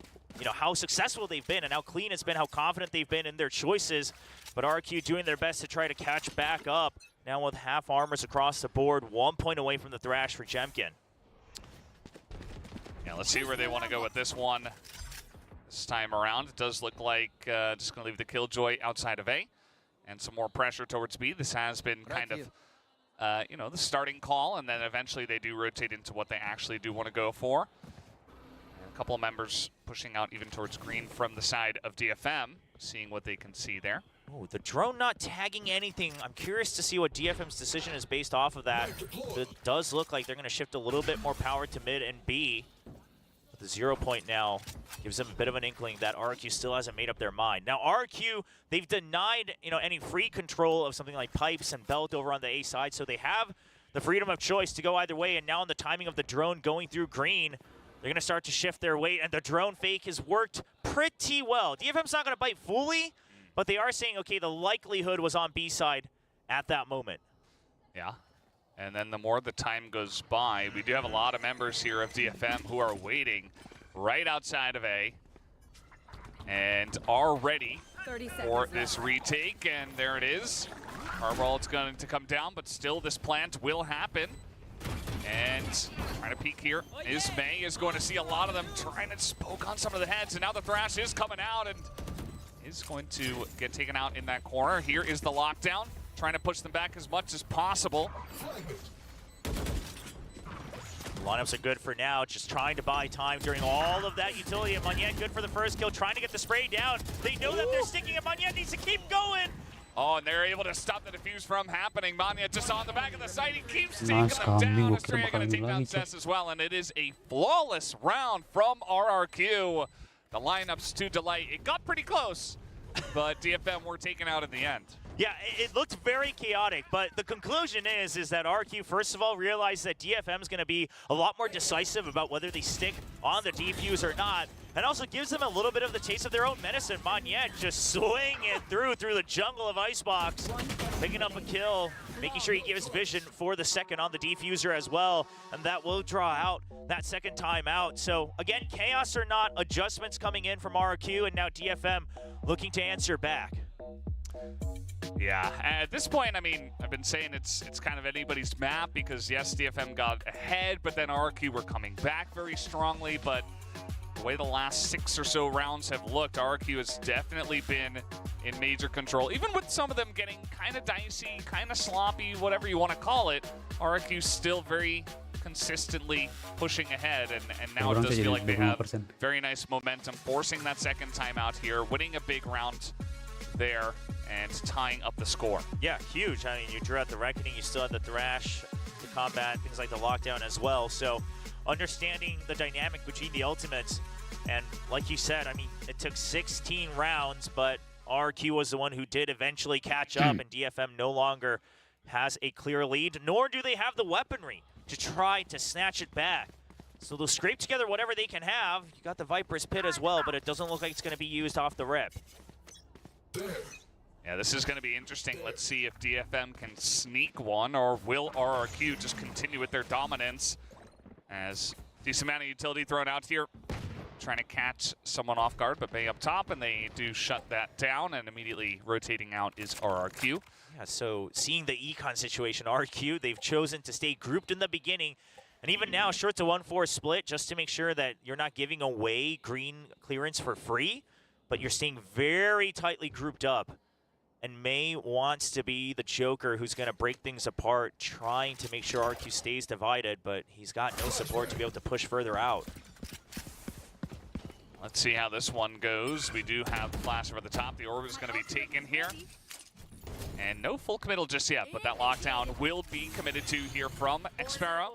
how successful they've been and how clean it's been, how confident they've been in their choices. But RRQ doing their best to try to catch back up. Now with half armors across the board, 1 point away from the Thrash for Jemkin. Yeah, let's see where they want to go with this one this time around. It does look like just going to leave the Killjoy outside of A. And some more pressure towards B. This has been kind of, the starting call, and then eventually they do rotate into what they actually do want to go for. And a couple of members pushing out even towards green from the side of DFM, seeing what they can see there. Oh, the drone not tagging anything. I'm curious to see what DFM's decision is based off of that. It does look like they're going to shift a little bit more power to mid and B. But the 0 point now gives them a bit of an inkling that RRQ still hasn't made up their mind. Now RRQ, they've denied any free control of something like pipes and belt over on the A side, so they have the freedom of choice to go either way. And now on the timing of the drone going through green, they're going to start to shift their weight, and the drone fake has worked pretty well. DFM's not going to bite fully, but they are saying, okay, the likelihood was on B side at that moment. Yeah. And then the more the time goes by, we do have a lot of members here of DFM who are waiting right outside of A and are ready for this retake. And there it is. Arball's going to come down, but still this plant will happen. And trying to peek here is May, is going to see a lot of them trying to poke on some of the heads. And now the Thrash is coming out and is going to get taken out in that corner. Here is the lockdown, trying to push them back as much as possible. Lineups are good for now, just trying to buy time during all of that utility. And Monette good for the first kill, trying to get the spray down. They know that they're sticking, and Monette needs to keep going. Oh, and they're able to stop the defuse from happening. Manya just on the back of the site. He keeps taking them down. Estrella going to take down Cess as well, and it is a flawless round from RRQ. The lineups to delight. It got pretty close, but DFM were taken out in the end. Yeah, it looked very chaotic, but the conclusion is that RRQ, first of all, realized that DFM is going to be a lot more decisive about whether they stick on the defuse or not, and also gives them a little bit of the taste of their own medicine. Monette just swinging through the jungle of Icebox, picking up a kill, making sure he gives vision for the second on the defuser as well, and that will draw out that second time out. So again, chaos or not, adjustments coming in from RRQ, and now DFM looking to answer back. Yeah, at this point, I mean, I've been saying it's kind of anybody's map because, yes, DFM got ahead, but then RRQ were coming back very strongly. But the way the last 6 or so rounds have looked, RRQ has definitely been in major control. Even with some of them getting kind of dicey, kind of sloppy, whatever you want to call it, RRQ's still very consistently pushing ahead, and now it does feel like they have very nice momentum, forcing that second timeout here, winning a big round there, and tying up the score. Yeah, huge. I mean, you drew out the Reckoning, you still had the Thrash, the combat, things like the lockdown as well. So understanding the dynamic between the ultimates, and like you said, I mean, it took 16 rounds, but RRQ was the one who did eventually catch up, and DFM no longer has a clear lead, nor do they have the weaponry to try to snatch it back. So they'll scrape together whatever they can have. You got the Viper's Pit as well, but it doesn't look like it's going to be used off the rip. Yeah, this is going to be interesting. Let's see if DFM can sneak one, or will RRQ just continue with their dominance. As decent amount of utility thrown out here, trying to catch someone off guard, but Bay up top, and they do shut that down, and immediately rotating out is RRQ. Yeah, so seeing the econ situation, RRQ, they've chosen to stay grouped in the beginning, and even now, short to 1-4 split, just to make sure that you're not giving away green clearance for free, but you're staying very tightly grouped up. And May wants to be the Joker who's going to break things apart, trying to make sure RQ stays divided, but he's got no support to be able to push further out. Let's see how this one goes. We do have the flash over the top. The orb is going to be taken here. And no full committal just yet, but that lockdown will be committed to here from Xpero.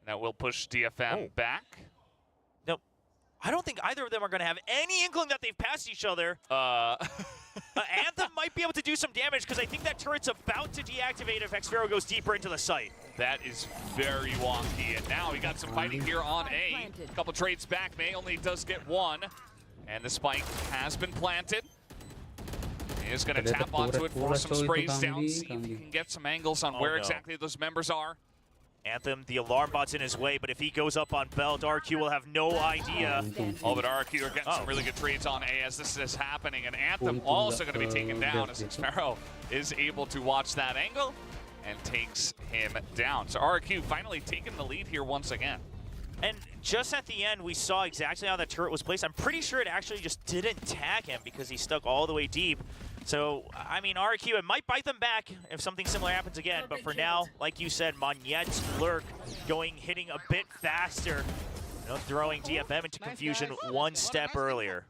That will push DFM back. Nope. I don't think either of them are going to have any inkling that they've passed each other. Anthem might be able to do some damage because I think that turret's about to deactivate if Xpero goes deeper into the site. That is very wonky, and now we got some fighting here on A. A couple trades back. May only does get one, and the spike has been planted. He is going to tap onto it, force some sprays down, see if he can get some angles on where exactly those members are. Anthem, the alarm bot's in his way, but if he goes up on Belt, RQ will have no idea. Oh, but RQ are getting some really good trades on A as this is happening, and Anthem also going to be taken down as Xpero is able to watch that angle and takes him down. So RRQ finally taking the lead here once again. And just at the end, we saw exactly how that turret was placed. I'm pretty sure it actually just didn't tag him because he stuck all the way deep. So, I mean, RRQ, it might bite them back if something similar happens again. But for now, like you said, Monette's lurk hitting a bit faster, throwing DFM into confusion one step earlier.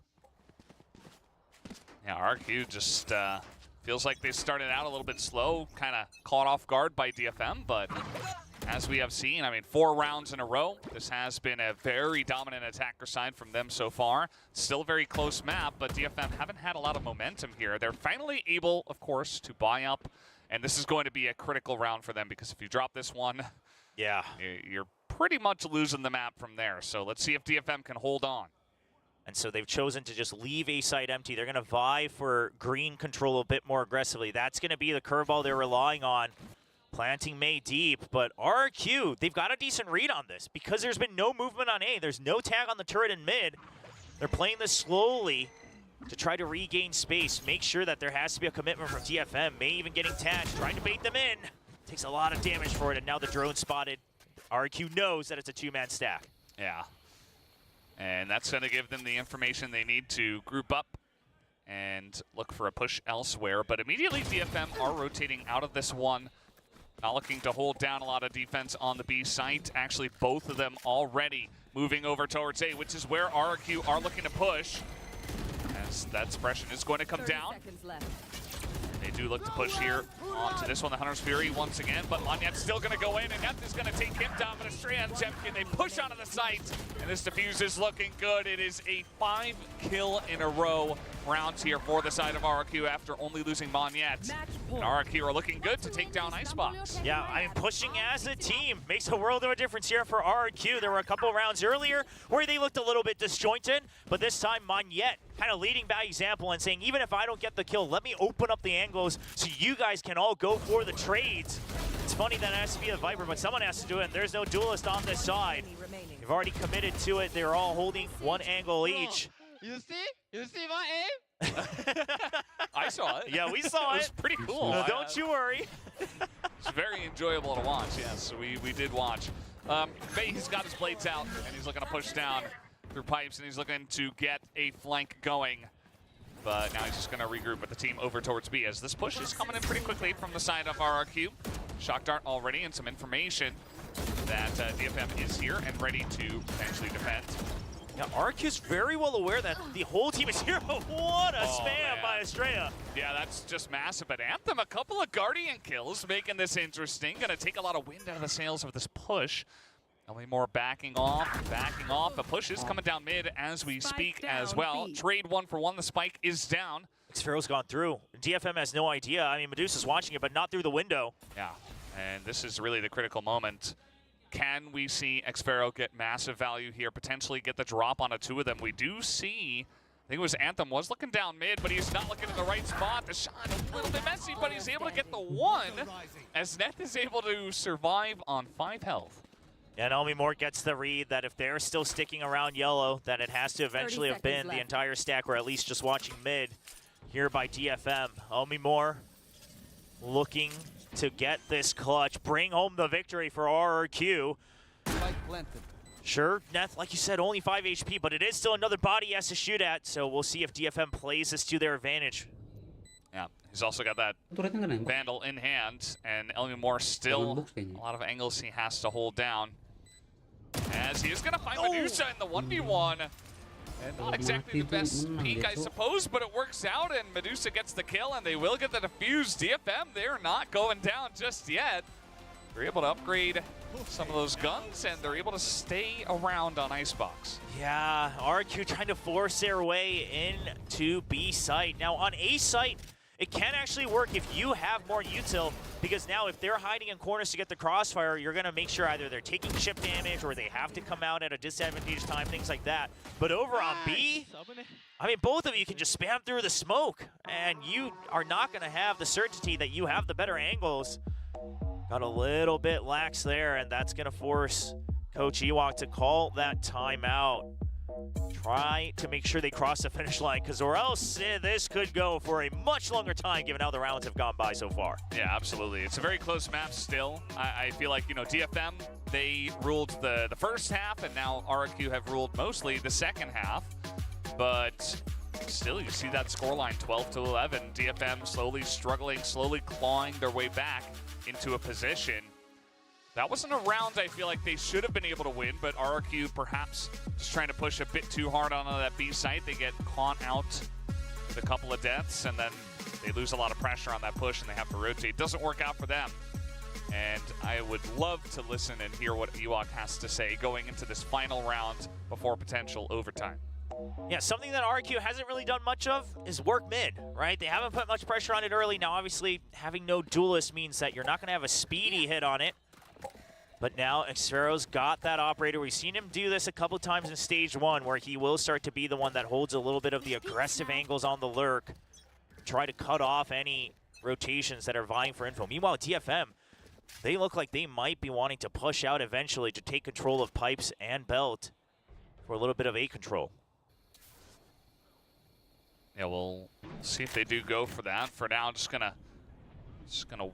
Yeah, RRQ just feels like they started out a little bit slow, kind of caught off guard by DFM, but as we have seen, I mean, 4 rounds in a row. This has been a very dominant attacker side from them so far. Still a very close map, but DFM haven't had a lot of momentum here. They're finally able, of course, to buy up, and this is going to be a critical round for them because if you drop this one, yeah, you're pretty much losing the map from there. So let's see if DFM can hold on. And so they've chosen to just leave A site empty. They're going to vie for green control a bit more aggressively. That's going to be the curveball they're relying on. Planting May deep, but RRQ, they've got a decent read on this because there's been no movement on A. There's no tag on the turret in mid. They're playing this slowly to try to regain space, make sure that there has to be a commitment from DFM. May even getting tagged, trying to bait them in. Takes a lot of damage for it, and now the drone spotted. RRQ knows that it's a 2-man stack. Yeah. And that's going to give them the information they need to group up and look for a push elsewhere. But immediately DFM are rotating out of this one. Not looking to hold down a lot of defense on the B site. Actually, both of them already moving over towards A, which is where RRQ are looking to push. As that suppression is going to come down. They do look to push here onto this one, the Hunter's Fury once again, but Monyet's still going to go in, and Neth is going to take him down, but Estrella and Zemkin, they push onto the site, and this defuse is looking good. It is a 5-kill-in-a-row rounds here for the side of RRQ after only losing Monyet. And RRQ are looking good to take down Icebox. Yeah, I mean, pushing as a team makes a world of a difference here for RRQ. There were a couple rounds earlier where they looked a little bit disjointed, but this time Monyet kind of leading by example and saying, even if I don't get the kill, let me open up the angles so you guys can all go for the trades. It's funny that it has to be a Viper, but someone has to do it, and there's no duelist on this side. They've already committed to it. They're all holding one angle each. You see? You see my aim? I saw it. Yeah, we saw it. It was pretty cool. No, don't you worry. It's very enjoyable to watch, yes. We did watch. Faye, he's got his blades out, and he's looking to push down through pipes, and he's looking to get a flank going. But now he's just going to regroup with the team over towards B, as this push is coming in pretty quickly from the side of RRQ. Shock Dart already, and some information that DFM is here and ready to potentially defend. Yeah, RRQ's very well aware that the whole team is here. What a spam by Estrella. Yeah, that's just massive. But Anthem, a couple of Guardian kills, making this interesting. Going to take a lot of wind out of the sails of this push. Only more backing off. The push is coming down mid as we speak as well. Trade 1-for-1, the spike is down. Xfero's gone through. DFM has no idea. I mean, Medusa's watching it, but not through the window. Yeah, and this is really the critical moment. Can we see Xfero get massive value here, potentially get the drop on a two of them? We do see, I think it was Anthem was looking down mid, but he's not looking in the right spot. The shot a little bit messy, but he's able to get the one as Neth is able to survive on 5 health. And Omi Moore gets the read that if they're still sticking around yellow, that it has to eventually have been the entire stack, or at least just watching mid here by DFM. Omi Moore looking to get this clutch, bring home the victory for RRQ. Sure, Neth, like you said, only 5 HP, but it is still another body he has to shoot at, so we'll see if DFM plays this to their advantage. Yeah, he's also got that Vandal in hand, and Elmi Moore still a lot of angles he has to hold down. As he is going to find Medusa in the 1v1. And not exactly the best peak, I suppose, but it works out, and Medusa gets the kill, and they will get the defuse. DFM, they're not going down just yet. They're able to upgrade some of those guns, and they're able to stay around on Icebox. Yeah, RRQ trying to force their way into B site. Now, on A site, it can actually work if you have more util, because now if they're hiding in corners to get the crossfire, you're going to make sure either they're taking chip damage or they have to come out at a disadvantageous time, things like that. But over on B, I mean, both of you can just spam through the smoke, and you are not going to have the certainty that you have the better angles. Got a little bit lax there, and that's going to force Coach Ewok to call that timeout. Try to make sure they cross the finish line, because or else this could go for a much longer time given how the rounds have gone by so far. Yeah, absolutely. It's a very close map still. I feel like, you know, DFM, they ruled the first half, and now RRQ have ruled mostly the second half. But still, you see that scoreline, 12-11. DFM slowly struggling, slowly clawing their way back into a position. That wasn't a round I feel like they should have been able to win, but RRQ perhaps just trying to push a bit too hard onto that B site. They get caught out with a couple of deaths, and then they lose a lot of pressure on that push, and they have to rotate. Doesn't work out for them. And I would love to listen and hear what Ewok has to say going into this final round before potential overtime. Yeah, something that RRQ hasn't really done much of is work mid, right? They haven't put much pressure on it early. Now, obviously, having no duelist means that you're not going to have a speedy hit on it. But now Xfero's got that operator. We've seen him do this a couple times in stage 1, where he will start to be the one that holds a little bit of the aggressive angles on the lurk, try to cut off any rotations that are vying for info. Meanwhile, DFM, they look like they might be wanting to push out eventually to take control of pipes and belt for a little bit of A control. Yeah, we'll see if they do go for that. For now, just gonna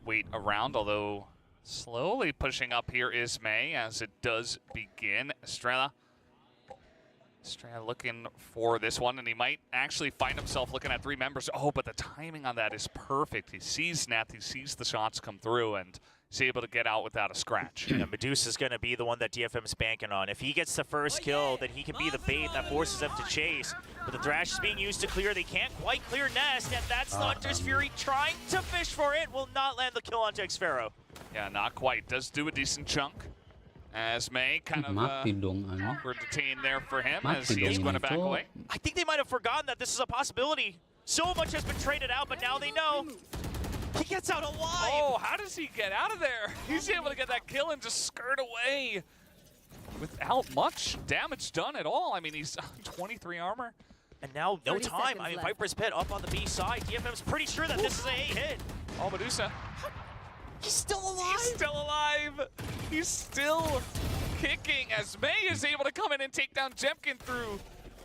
wait around, although slowly pushing up here is May as it does begin. Estrella looking for this one, and he might actually find himself looking at 3 members. Oh, but the timing on that is perfect. He sees Neth, he sees the shots come through, and is able to get out without a scratch. Yeah, Medusa's going to be the one that DFM's banking on. If he gets the first kill, then he can be the bait that forces them to chase. But the Thrash is being used to clear. They can't quite clear Nest, and that's Hunter's Fury trying to fish for it. Will not land the kill onto Xfero. Yeah, not quite. Does do a decent chunk. As May kind of we're detained there for him as he is going to back away. I think they might have forgotten that this is a possibility. So much has been traded out, but now they know. He gets out alive. Oh, how does he get out of there? He's able to get that kill and just skirt away without much damage done at all. I mean, he's 23 armor. And now no time. I mean, Viper's Pit up on the B side. DFM's pretty sure that this is a hit. Oh, Medusa. He's still alive. He's still alive. He's still kicking as May is able to come in and take down Jemkin through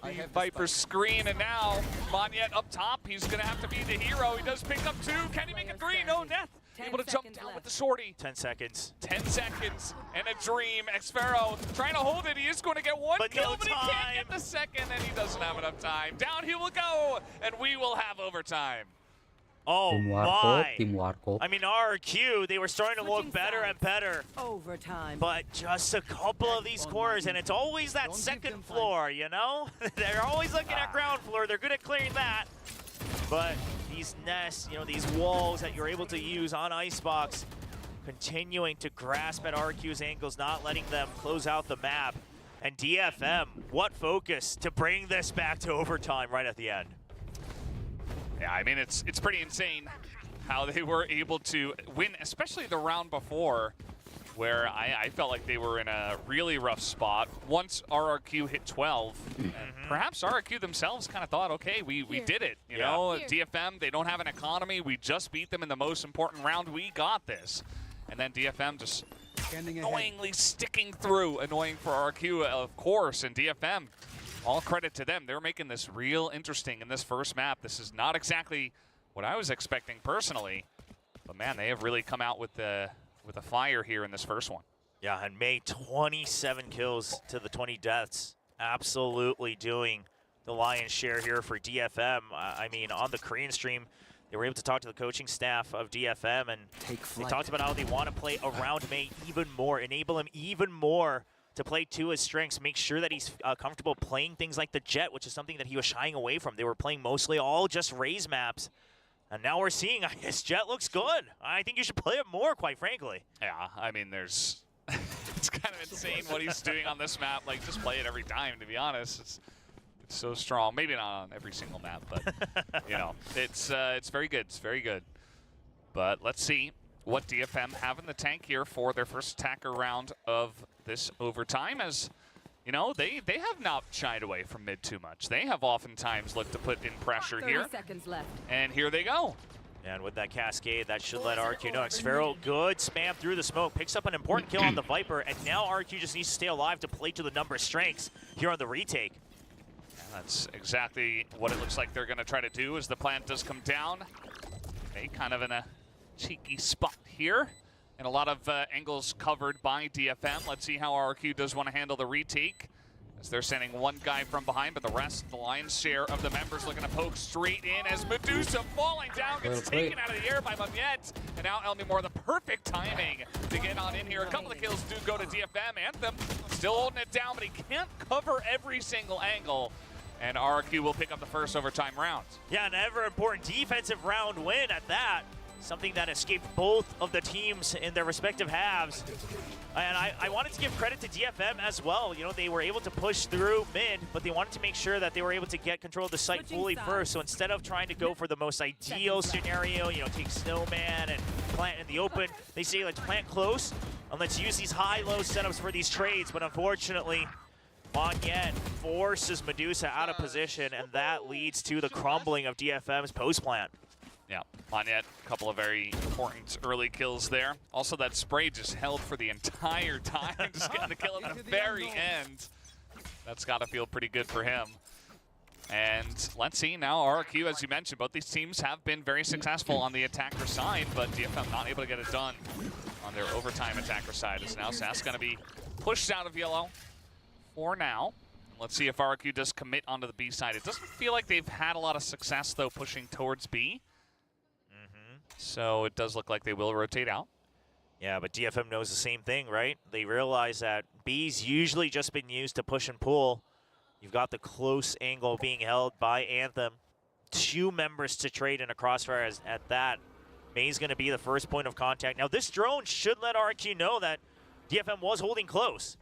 the Viper's screen. And now Monyet up top. He's going to have to be the hero. He does pick up 2. Can he make a 3? No, Neth able to jump down with the shorty. 10 seconds. 10 seconds and a dream. Xfero trying to hold it. He is going to get 1 kill, but he can't get the second, and he doesn't have enough time. Down he will go, and we will have overtime. Oh my! I mean, RRQ, they were starting to look better and better. Overtime. But just a couple of these corners, and it's always that second floor, you know? They're always looking at ground floor. They're good at clearing that. But these nests, you know, these walls that you're able to use on Icebox, continuing to grasp at RRQ's ankles, not letting them close out the map. And DFM, what focus to bring this back to overtime right at the end. Yeah, I mean, it's pretty insane how they were able to win, especially the round before, where I felt like they were in a really rough spot. Once RRQ hit 12, and perhaps RRQ themselves kind of thought, okay, we did it. You know, DFM, they don't have an economy. We just beat them in the most important round. We got this. And then DFM just annoyingly sticking through. Annoying for RRQ, of course, and DFM. All credit to them. They're making this real interesting in this first map. This is not exactly what I was expecting personally, but man, they have really come out with a fire here in this first one. Yeah, and May 27 kills to the 20 deaths. Absolutely doing the lion's share here for DFM. I mean, on the Korean stream, they were able to talk to the coaching staff of DFM, and they talked about how they want to play around May even more, enable him even more to play to his strengths, make sure that he's comfortable playing things like the Jet, which is something that he was shying away from. They were playing mostly all just Raze maps. And now we're seeing his Jet looks good. I think you should play it more, quite frankly. Yeah, I mean, there's... it's kind of insane what he's doing on this map. Like, just play it every time, to be honest. It's so strong. Maybe not on every single map, but, you know, it's very good. It's very good. But let's see what DFM have in the tank here for their first attacker round of this overtime, as you know, they have not shied away from mid too much. They have oftentimes looked to put in pressure here. 30 seconds left. And here they go. And with that cascade, that should let RRQ know. Xfero, good spam through the smoke, picks up an important kill on the Viper, and now RRQ just needs to stay alive to play to the number of strengths here on the retake. And that's exactly what it looks like they're going to try to do as the plant does come down. They kind of in a cheeky spot here. And a lot of angles covered by DFM. Let's see how RRQ does want to handle the retake, as they're sending one guy from behind, but the rest, the lion's share of the members looking to poke straight in as Medusa falling down, gets taken out of the air by Monyet. And now Elmimore, the perfect timing to get on in here. A couple of kills do go to DFM. Anthem still holding it down, but he can't cover every single angle. And RRQ will pick up the first overtime round. Yeah, an ever-important defensive round win at that. Something that escaped both of the teams in their respective halves. And I wanted to give credit to DFM as well. You know, they were able to push through mid, but they wanted to make sure that they were able to get control of the site fully first. So instead of trying to go for the most ideal scenario, you know, take Snowman and plant in the open, they say let's plant close and let's use these high-low setups for these trades. But unfortunately, Monyet forces Medusa out of position, and that leads to the crumbling of DFM's post-plant. Yeah, Monyet, a couple of very important early kills there. Also, that spray just held for the entire time, just getting the kill at the very end. That's got to feel pretty good for him. And let's see now, RRQ, as you mentioned, both these teams have been very successful on the attacker side, but DFM not able to get it done on their overtime attacker side. As now Sass going to be pushed out of yellow for now. Let's see if RRQ does commit onto the B side. It doesn't feel like they've had a lot of success, though, pushing towards B. So it does look like they will rotate out. Yeah, but DFM knows the same thing, right? They realize that B's usually just been used to push and pull. You've got the close angle being held by Anthem. 2 members to trade in a crossfire at that. May's going to be the first point of contact. Now, this drone should let RRQ know that DFM was holding close.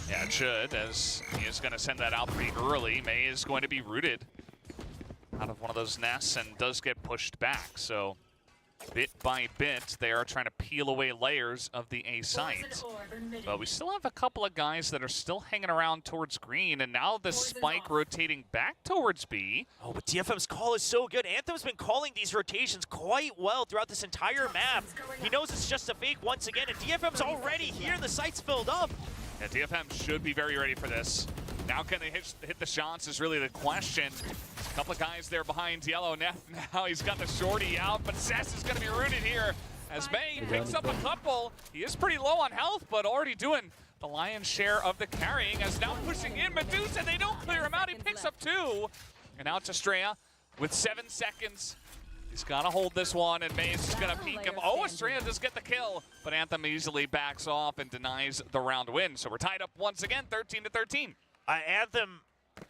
Yeah, it should, as he is going to send that out pretty early. May is going to be rooted out of one of those nests and does get pushed back. So bit by bit, they are trying to peel away layers of the A site. But we still have a couple of guys that are still hanging around towards green, and now the spike rotating back towards B. Oh, but DFM's call is so good. Anthem's been calling these rotations quite well throughout this entire map. He knows it's just a fake once again, and DFM's already here. The site's filled up. Yeah, DFM should be very ready for this. Now can they hit the shots is really the question. A couple of guys there behind Yellow. Now he's got the shorty out, but Cess is going to be rooted here as May picks up a couple. He is pretty low on health, but already doing the lion's share of the carrying as now pushing in Medusa. They don't clear him out. He picks up 2. And out to Estrella with 7 seconds. He's got to hold this one, and Maze is going to peek him. Oh, Estrella does get the kill, but Anthem easily backs off and denies the round win. So we're tied up once again, 13-13. Anthem,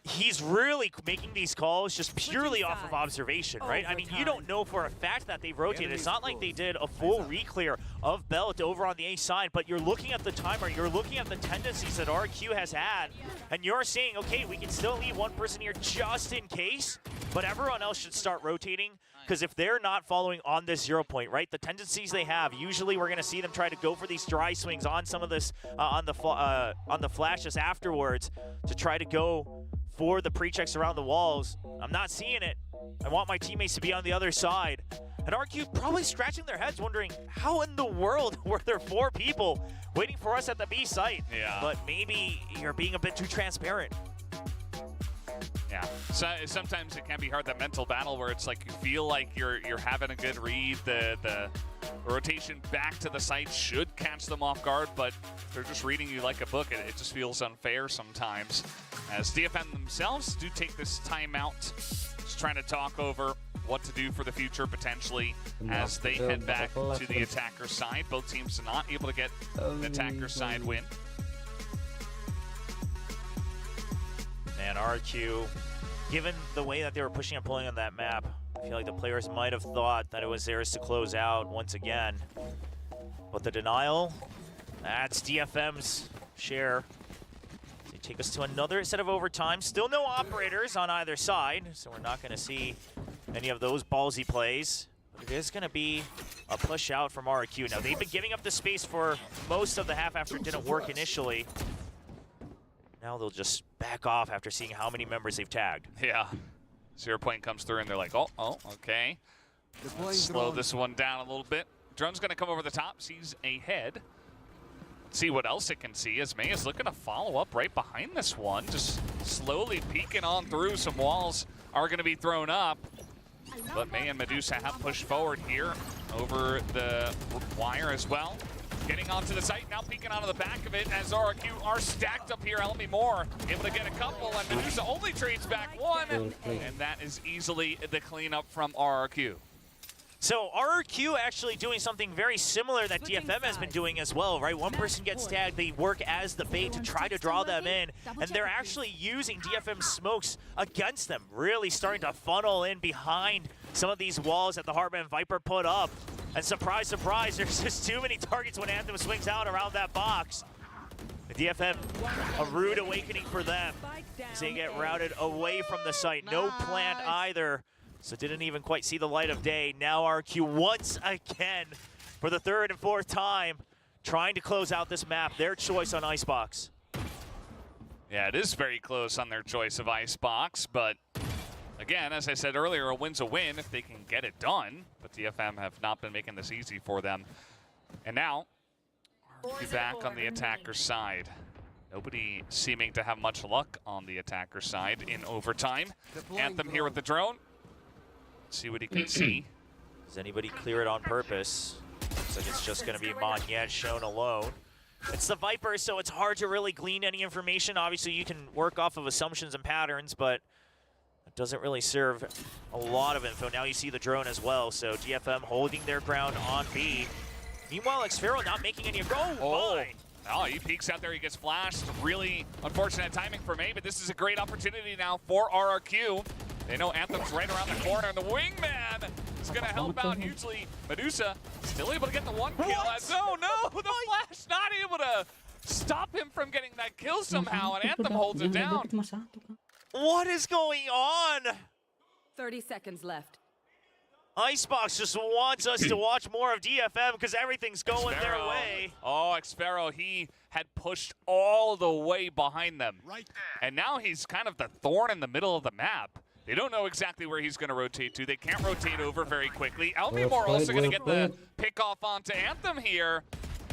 he's really making these calls just purely off of observation, right? I mean, you don't know for a fact that they've rotated. It's not like they did a full reclear of Belt over on the A side, but you're looking at the timer, you're looking at the tendencies that RQ has had, and you're saying, okay, we can still leave one person here just in case, but everyone else should start rotating, because if they're not following on this 0 point, right, the tendencies they have, usually we're going to see them try to go for these dry swings on some of this, on the flashes afterwards to try to go for the pre-checks around the walls. I'm not seeing it. I want my teammates to be on the other side. And RQ probably scratching their heads wondering, how in the world were there 4 people waiting for us at the B site? Yeah. But maybe you're being a bit too transparent. Yeah, so sometimes it can be hard, that mental battle where it's like you feel like you're having a good read. The rotation back to the site should catch them off guard, but they're just reading you like a book. It just feels unfair sometimes. As DFM themselves do take this timeout, just trying to talk over what to do for the future potentially as they head back to the attacker side. Both teams not able to get an attacker side win. And RQ, given the way that they were pushing and pulling on that map, I feel like the players might have thought that it was theirs to close out once again. But the denial, that's DFM's share. They take us to another set of overtime. Still no operators on either side, so we're not going to see any of those ballsy plays. But it is going to be a push out from RQ. Now, they've been giving up the space for most of the half after it didn't work initially. Now they'll just back off after seeing how many members they've tagged. Yeah. 0 point comes through and they're like, oh, okay. Let's slow this one down a little bit. Drone's going to come over the top, sees a head. Let's see what else it can see as May is looking to follow up right behind this one. Just slowly peeking on through. Some walls are going to be thrown up. But May and Medusa have pushed forward here over the wire as well. Getting onto the site, now peeking onto the back of it as RRQ are stacked up here. Elmi Moore able to get a couple, and Medusa only trades back 1, and that is easily the cleanup from RRQ. So RRQ actually doing something very similar that DFM has been doing as well, right? One person gets tagged, they work as the bait to try to draw them in, and they're actually using DFM smokes against them, really starting to funnel in behind some of these walls that the Heartman Viper put up. And surprise, surprise, there's just too many targets when Anthem swings out around that box. The DFM, a rude awakening for them as they get routed away from the site. No plant either, so didn't even quite see the light of day. Now RQ once again, for the 3rd and 4th time, trying to close out this map. Their choice on Icebox. Yeah, it is very close on their choice of Icebox, but again, as I said earlier, a win's a win if they can get it done. But DFM have not been making this easy for them. And now, RRQ back on the attacker side. Nobody seeming to have much luck on the attacker side in overtime. Anthem here with the drone. See what he can see. Does anybody clear it on purpose? Looks like it's just going to be Monyet shown alone. It's the Viper, so it's hard to really glean any information. Obviously, you can work off of assumptions and patterns, but doesn't really serve a lot of info. Now you see the drone as well, so DFM holding their ground on B. Meanwhile, Xfero not making any go. Oh, he peeks out there, he gets flashed. Really unfortunate timing for May, but this is a great opportunity now for RRQ. They know Anthem's right around the corner, and the wingman is going to help out hugely. Medusa still able to get the one kill. Oh no, the flash not able to stop him from getting that kill somehow, and Anthem holds it down. What is going on? 30 seconds left. Icebox just wants us to watch more of DFM because everything's going their Xfero. way. Oh, Xfero, he had pushed all the way behind them. Right there. And now he's kind of the thorn in the middle of the map. They don't know exactly where he's going to rotate to. They can't rotate over very quickly. Alvimore also going to get the pick off onto Anthem here.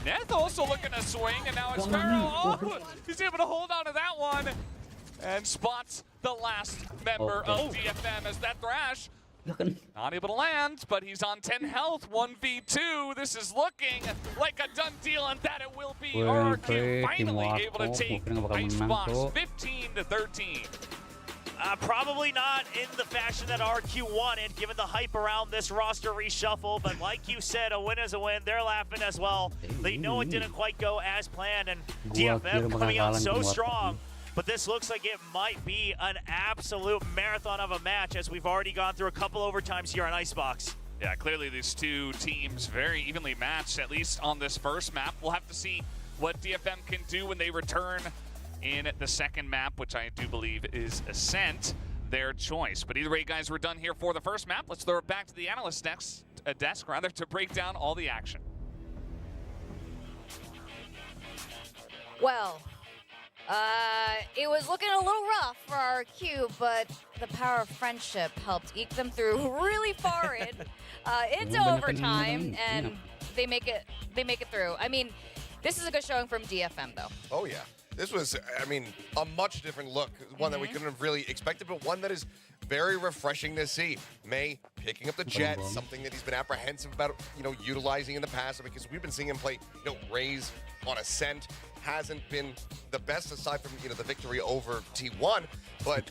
Neth also looking to swing, and now Xfero, oh, he's able to hold on to that one and spots the last member of DFM as that Thrash not able to land, but he's on 10 health, 1v2. This is looking like a done deal, and that it will be. RRQ finally able to take Icebox 15-13. Probably not in the fashion that RQ wanted, given the hype around this roster reshuffle. But like you said, a win is a win. They're laughing as well. They know it didn't quite go as planned, and DFM coming out so strong. But this looks like it might be an absolute marathon of a match, as we've already gone through a couple overtimes here on Icebox. Yeah, clearly these two teams very evenly matched, at least on this first map. We'll have to see what DFM can do when they return in the second map, which I do believe is Ascent, their choice. But either way, guys, we're done here for the first map. Let's throw it back to the analyst desk to break down all the action. Well, it was looking a little rough for RRQ, but the power of friendship helped eke them through really far into overtime, and they make it through. I mean, this is a good showing from DFM, though. Oh, yeah. This was, I mean, a much different look. One that we couldn't have really expected, but one that is very refreshing to see. May picking up the jet, something that he's been apprehensive about, utilizing in the past, because we've been seeing him play, Raze on Ascent. Hasn't been the best aside from, the victory over T1, but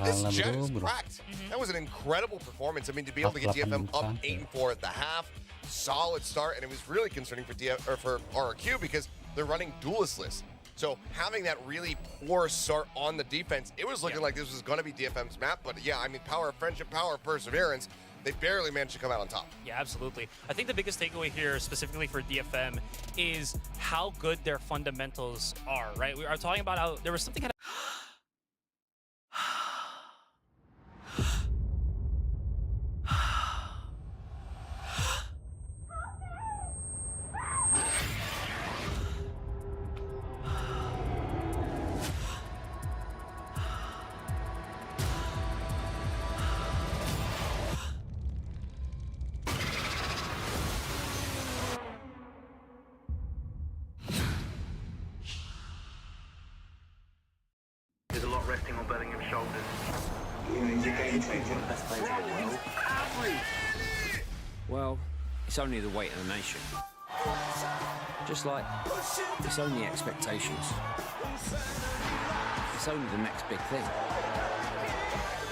this jet is cracked. That was an incredible performance. I mean, to be able to get DFM up 8-4 at the half, solid start, and it was really concerning for RRQ because they're running duelistless. So having that really poor start on the defense, it was looking like this was going to be DFM's map. But yeah, I mean, power of friendship, power of perseverance. They barely managed to come out on top. Yeah, absolutely. I think the biggest takeaway here, specifically for DFM, is how good their fundamentals are, right? We are talking about how there was something kind of... resting on Bellingham's shoulders. Well, it's only the weight of the nation. Just like it's only expectations. It's only the next big thing.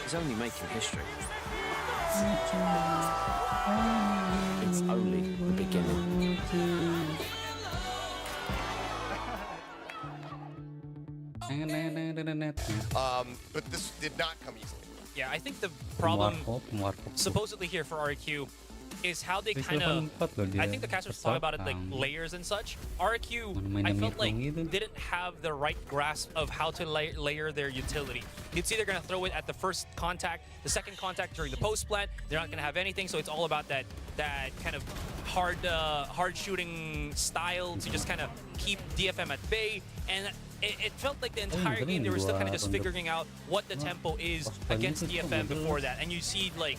It's only making history. It's only the beginning. But this did not come easily. Yeah, I think the problem supposedly here for RRQ is how they kind of, I think the cast was talking about it like layers and such. RRQ, I felt like didn't have the right grasp of how to layer their utility. You'd see they're going to throw it at the first contact, the second contact during the post plant. They're not going to have anything, so it's all about that kind of hard shooting style to just kind of keep DFM at bay. And it felt like the entire game they were still kind of just figuring out what the tempo is against DFM before that. And you see like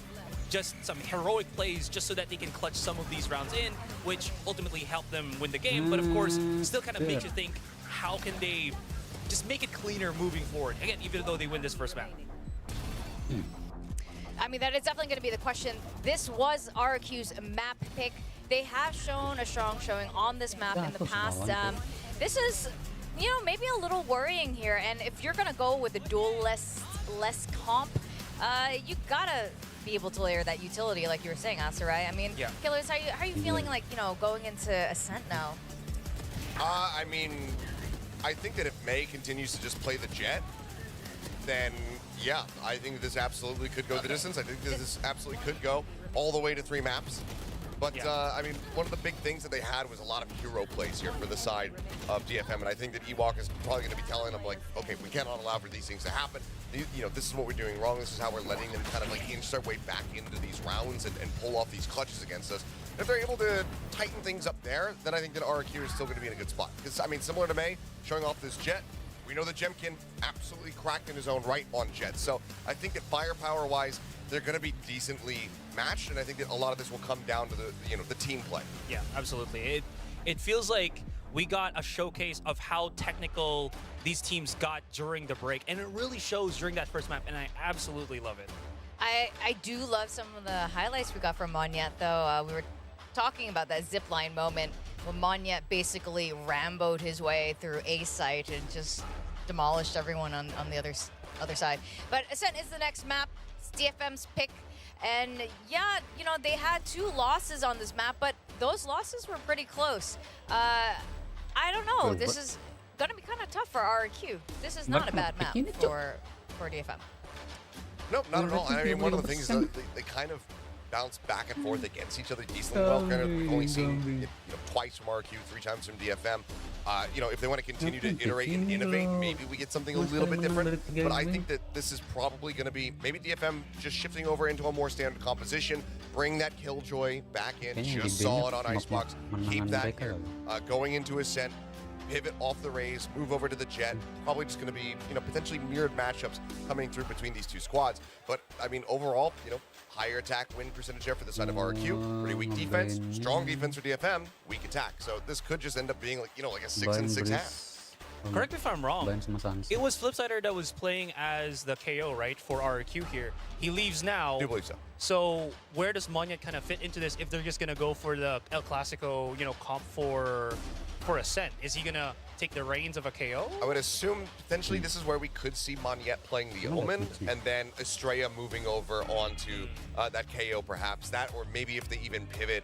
just some heroic plays just so that they can clutch some of these rounds in, which ultimately helped them win the game. But of course, still kind of makes you think, how can they just make it cleaner moving forward? Again, even though they win this first map. I mean, that is definitely going to be the question. This was RRQ's map pick. They have shown a strong showing on this map in the past. This is, maybe a little worrying here. And if you're going to go with a duel less comp, you gotta be able to layer that utility, like you were saying, Asarai. I mean, Killers, how are you feeling like, going into Ascent now? I mean, I think that if May continues to just play the Jet, then yeah, I think this absolutely could go the distance. I think this absolutely could go all the way to 3 maps. But, I mean, one of the big things that they had was a lot of hero plays here for the side of DFM, and I think that Ewok is probably going to be telling them, like, okay, we cannot allow for these things to happen. This is what we're doing wrong. This is how we're letting them kind of, like, inch their way back into these rounds and pull off these clutches against us. If they're able to tighten things up there, then I think that RRQ is still going to be in a good spot. Because, I mean, similar to May, showing off this Jet, we know that Jemkin absolutely cracked in his own right on Jet. So I think that firepower-wise, they're going to be decently matched, and I think that a lot of this will come down to the team play. Yeah, absolutely. It feels like we got a showcase of how technical these teams got during the break, and it really shows during that first map, and I absolutely love it. I do love some of the highlights we got from Monyet, though. We were talking about that zipline moment when Monyet basically Rambo'd his way through A site and just demolished everyone on the other side. But Ascent is the next map. It's DFM's pick. And yeah, they had 2 losses on this map, but those losses were pretty close. I don't know. This is going to be kind of tough for RRQ. This is not a bad map for DFM. Nope, not at all. I mean, one of the things is that they kind of bounce back and forth against each other decently well. Kind of, we've only seen twice from RRQ, 3 times from DFM. If they want to continue to iterate and innovate, maybe we get something a little bit different. But I think that this is probably going to be maybe DFM just shifting over into a more standard composition, bring that Killjoy back in, just saw it on Icebox, keep that here, going into Ascent, pivot off the Rays, move over to the Jet. Probably just going to be, potentially mirrored matchups coming through between these 2 squads. But, I mean, overall, higher attack win percentage there for the side of RRQ. Pretty weak defense. Strong defense for DFM. Weak attack. So this could just end up being like, like a 6-6 half. Correct me if I'm wrong. It was Flipsider that was playing as the KO, right, for RRQ here. He leaves now. I do believe so. So where does Monyet kind of fit into this if they're just going to go for the El Clasico, comp for Ascent? Is he going to take the reins of a KO? I would assume potentially this is where we could see Monyet playing the Omen, and then Estrella moving over onto that KO perhaps. That, or maybe if they even pivot,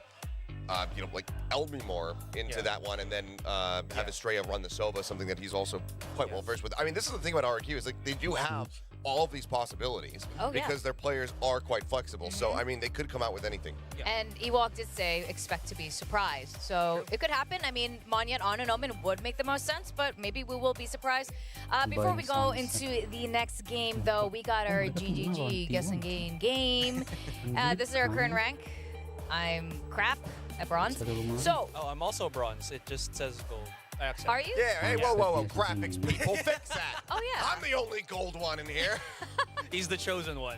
like Elmimore into that one, and then have Estrella run the Sova, something that he's also quite well versed with. I mean, this is the thing about RRQ, is like they do have all of these possibilities because their players are quite flexible. So, I mean, they could come out with anything. And Ewok did say expect to be surprised. So it could happen. I mean, Monyet on an Omen would make the most sense, but maybe we will be surprised. Before we go into the next game, though, we got our GGG Guess and Gain game. This is our current rank. I'm crap at bronze. So. Oh, I'm also bronze. It just says gold. Are you? Yeah, hey, whoa. Graphics people, fix that. Oh, yeah. I'm the only gold one in here. He's the chosen one.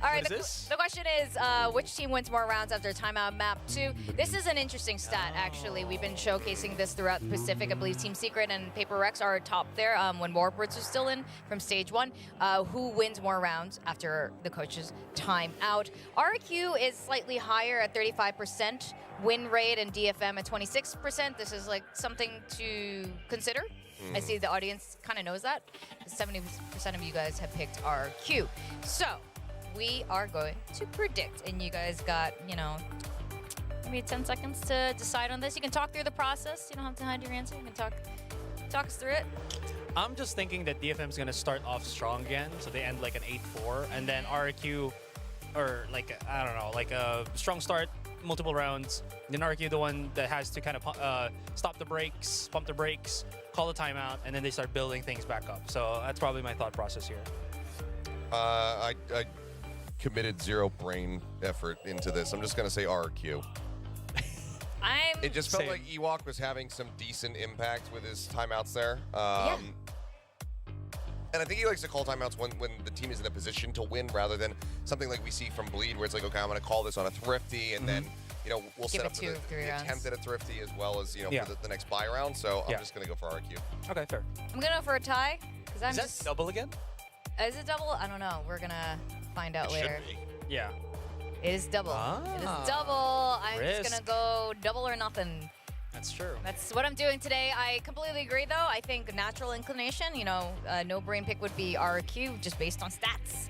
All right, the question is, which team wins more rounds after timeout map 2? This is an interesting stat, actually. We've been showcasing this throughout the Pacific. I believe Team Secret and Paper Rex are top there when Warports are still in from stage 1. Who wins more rounds after the coach's timeout? RRQ is slightly higher at 35% win rate, and DFM at 26%. This is like something to consider. I see the audience kind of knows that. 70% of you guys have picked RRQ. So we are going to predict, and you guys got, maybe 10 seconds to decide on this. You can talk through the process. You don't have to hide your answer. You can talk us through it. I'm just thinking that DFM is going to start off strong again, so they end like an 8-4, and then RRQ, or like, I don't know, like a strong start, multiple rounds, then RRQ the one that has to kind of stop the brakes, pump the brakes, call the timeout, and then they start building things back up. So that's probably my thought process here. I committed 0 brain effort into this. I'm just going to say RRQ. It just felt like Ewok was having some decent impact with his timeouts there. And I think he likes to call timeouts when the team is in a position to win, rather than something like we see from Bleed, where it's like, okay, I'm going to call this on a Thrifty, and then we'll set up the attempt at a Thrifty as well as for the next buy round. So I'm just going to go for RRQ. Okay, fair. I'm going to go for a tie. Is that double again? Is it double? I don't know. We're going to find out later. Yeah. It is double. It is double. I'm just going to go double or nothing. That's true. That's what I'm doing today. I completely agree, though. I think natural inclination, no brain pick would be RRQ just based on stats.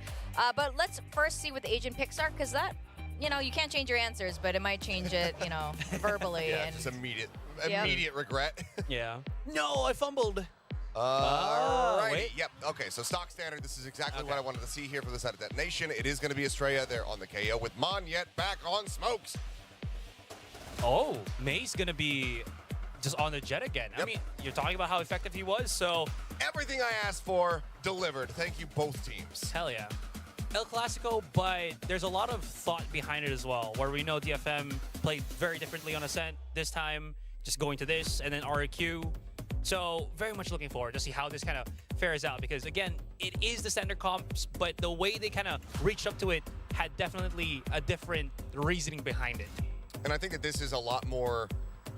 But let's first see what the agent picks are, because that, you know, you can't change your answers, but it might change it, you know, verbally. Yeah, and just immediate regret. Yeah. No, I fumbled. Alrighty. Wait. Yep. Okay, so stock standard. This is exactly what I wanted to see here for the side of Detonation. It is going to be Estrella there on the KO with Monyet back on smokes. Oh, May's going to be just on the jet again. Yep. I mean, you're talking about how effective he was, so... Everything I asked for, delivered. Thank you, both teams. Hell yeah. El Clasico, but there's a lot of thought behind it as well, where we know DFM played very differently on Ascent this time, just going to this, and then RRQ. So very much looking forward to see how this kind of fares out, because again, it is the standard comps, but the way they kind of reached up to it had definitely a different reasoning behind it. And I think that this is a lot more...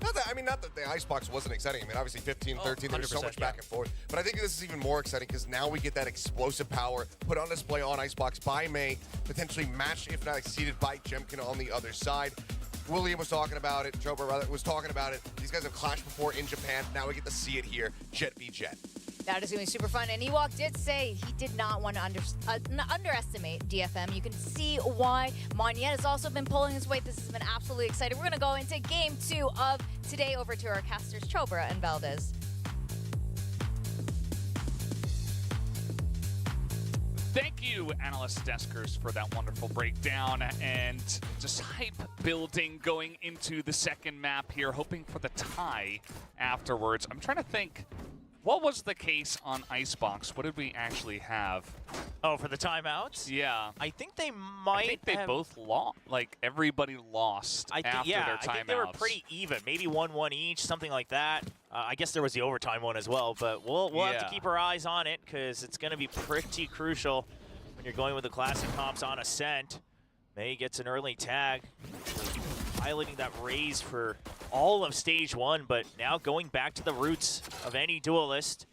Not that the Icebox wasn't exciting. I mean, obviously 15, 13, there's so much back and forth. But I think this is even more exciting because now we get that explosive power put on display on Icebox by May, potentially matched, if not exceeded, by Jemkin on the other side. William was talking about it. Joba rather was talking about it. These guys have clashed before in Japan. Now we get to see it here. Jet v Jet. That is going to be super fun. And Ewok did say he did not want to underestimate DFM. You can see why. Monyet has also been pulling his weight. This has been absolutely exciting. We're going to go into game 2 of today. Over to our casters, Chobra and Valdez. Thank you, analyst deskers, for that wonderful breakdown and just hype building going into the second map here, hoping for the tie afterwards. I'm trying to think, what was the case on Icebox? What did we actually have? Oh, for the timeouts? Yeah. I think they might I think they both lost. Like, everybody lost after their timeouts. I think they were pretty even. Maybe 1-1 each, something like that. I guess there was the overtime one as well, but we'll have to keep our eyes on it because it's going to be pretty crucial when you're going with the classic comps on Ascent. May gets an early tag, highlighting that raise for all of stage 1, but now going back to the roots of any duelist.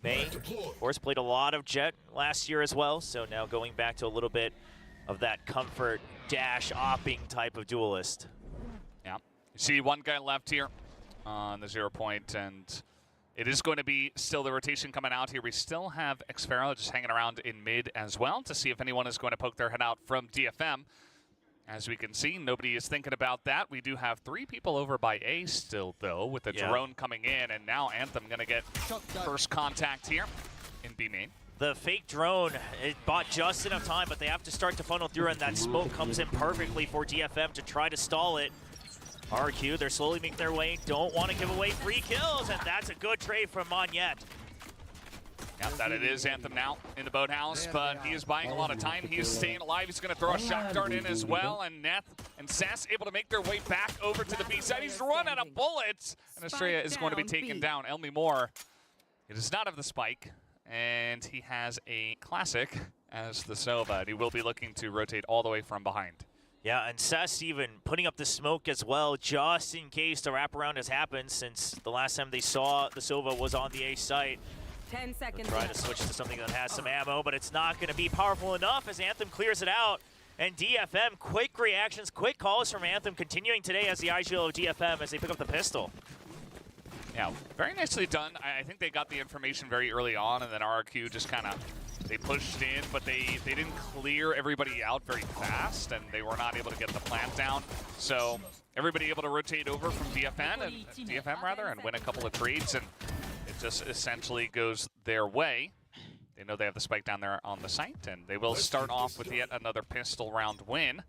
May, of course, played a lot of Jet last year as well, so now going back to a little bit of that comfort dash opping type of duelist. Yeah. You see one guy left here on the 0 point, and it is going to be still the rotation coming out here. We still have Xfero just hanging around in mid as well to see if anyone is going to poke their head out from DFM. As we can see, nobody is thinking about that. We do have 3 people over by A still, though, with the drone coming in, and now Anthem going to get first contact here in B main. The fake drone, it bought just enough time, but they have to start to funnel through, and that smoke comes in perfectly for DFM to try to stall it. RRQ, they're slowly making their way, don't want to give away free kills, and that's a good trade from Monyet. Yeah, that it is Anthem now in the boathouse, but he is buying a lot of time. He is staying alive. He's going to throw a shock dart in as well, and Neth and Sass able to make their way back over to the B side. He's run out of bullets, and Estrella is going to be taken down. Elmi Moore, he does not have the spike, and he has a classic as the Sova. He will be looking to rotate all the way from behind. Yeah, and Sass even putting up the smoke as well, just in case the wraparound has happened, since the last time they saw the Sova was on the A site. 10 seconds. Try to switch to something that has some ammo, but it's not going to be powerful enough as Anthem clears it out. And DFM, quick reactions, quick calls from Anthem, continuing today as the IGL of DFM as they pick up the pistol. Yeah, very nicely done. I think they got the information very early on, and then RRQ just kind of, they pushed in, but they didn't clear everybody out very fast, and they were not able to get the plant down. So everybody able to rotate over from DFM and win a couple of trades, and it just essentially goes their way. They know they have the spike down there on the site, and they will start off with yet another pistol round win.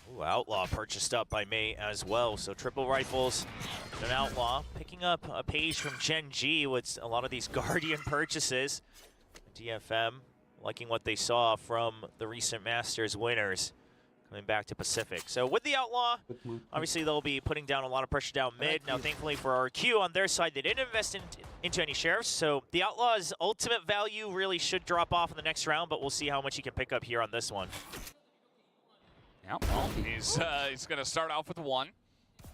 Ooh, Outlaw purchased up by May as well, so triple rifles and an Outlaw. Picking up a page from Gen G with a lot of these Guardian purchases. DFM liking what they saw from the recent Masters winners coming back to Pacific. So with the Outlaw, obviously they'll be putting down a lot of pressure down mid. Now thankfully for RRQ on their side, they didn't invest into any sheriffs, so the Outlaw's ultimate value really should drop off in the next round, but we'll see how much he can pick up here on this one. Yeah, well, he's going to start off with 1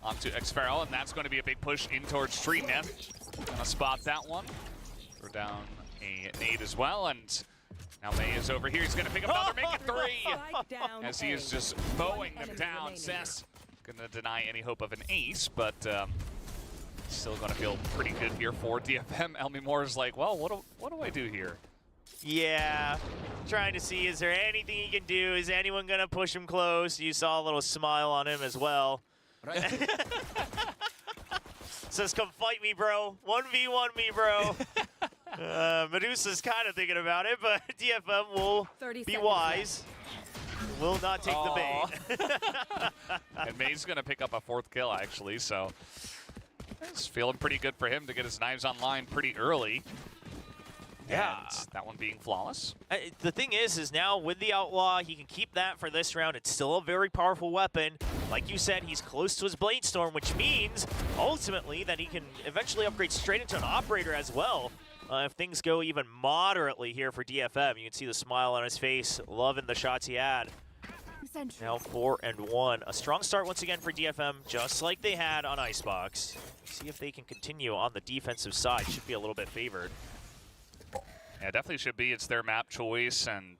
onto Xfero, and that's going to be a big push in towards Street Neth. Going to spot that one. Throw down a nade as well, and now May is over here. He's going to pick up another, make it 3! As he is just mowing them down. Sess going to deny any hope of an ace, but still going to feel pretty good here for DFM. Elmi Moore is like, well, what do I do here? Yeah, trying to see, is there anything he can do? Is anyone going to push him close? You saw a little smile on him as well. Says, come fight me, bro. 1v1 me, bro. Medusa's kind of thinking about it, but DFM will be wise. Will not take the bait. And May's going to pick up a 4th kill, actually, so it's feeling pretty good for him to get his knives online pretty early. Yeah. And that one being flawless. The thing is now with the Outlaw, he can keep that for this round. It's still a very powerful weapon. Like you said, he's close to his Blade Storm, which means ultimately that he can eventually upgrade straight into an Operator as well. If things go even moderately here for DFM, you can see the smile on his face, loving the shots he had. Now 4-1. A strong start once again for DFM, just like they had on Icebox. See if they can continue on the defensive side. Should be a little bit favored. Yeah, definitely should be. It's their map choice, and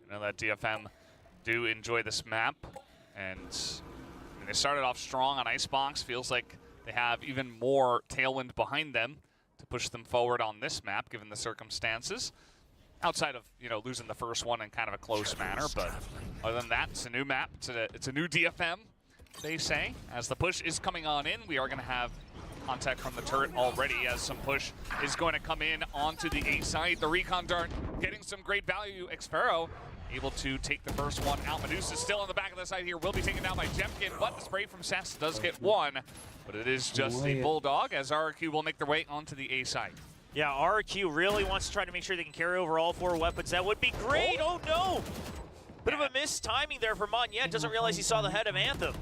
you know that DFM do enjoy this map. And I mean, they started off strong on Icebox. Feels like they have even more tailwind behind them to push them forward on this map, given the circumstances. Outside of, you know, losing the first one in kind of a close manner, but other than that, it's a new map. It's a new DFM, they say. As the push is coming on in, we are going to have contact from the turret already as some push is going to come in onto the A side. The recon dart getting some great value. Xfero able to take the first one out. Medusa still on the back of the side here. Will be taken down by Jemkin, but the spray from Sess does get one. But it is just a Bulldog as RRQ will make their way onto the A side. Yeah, RRQ really wants to try to make sure they can carry over all 4 weapons. That would be great. Oh, no. Bit of a missed timing there for Monyet. Doesn't realize he saw the head of Anthem.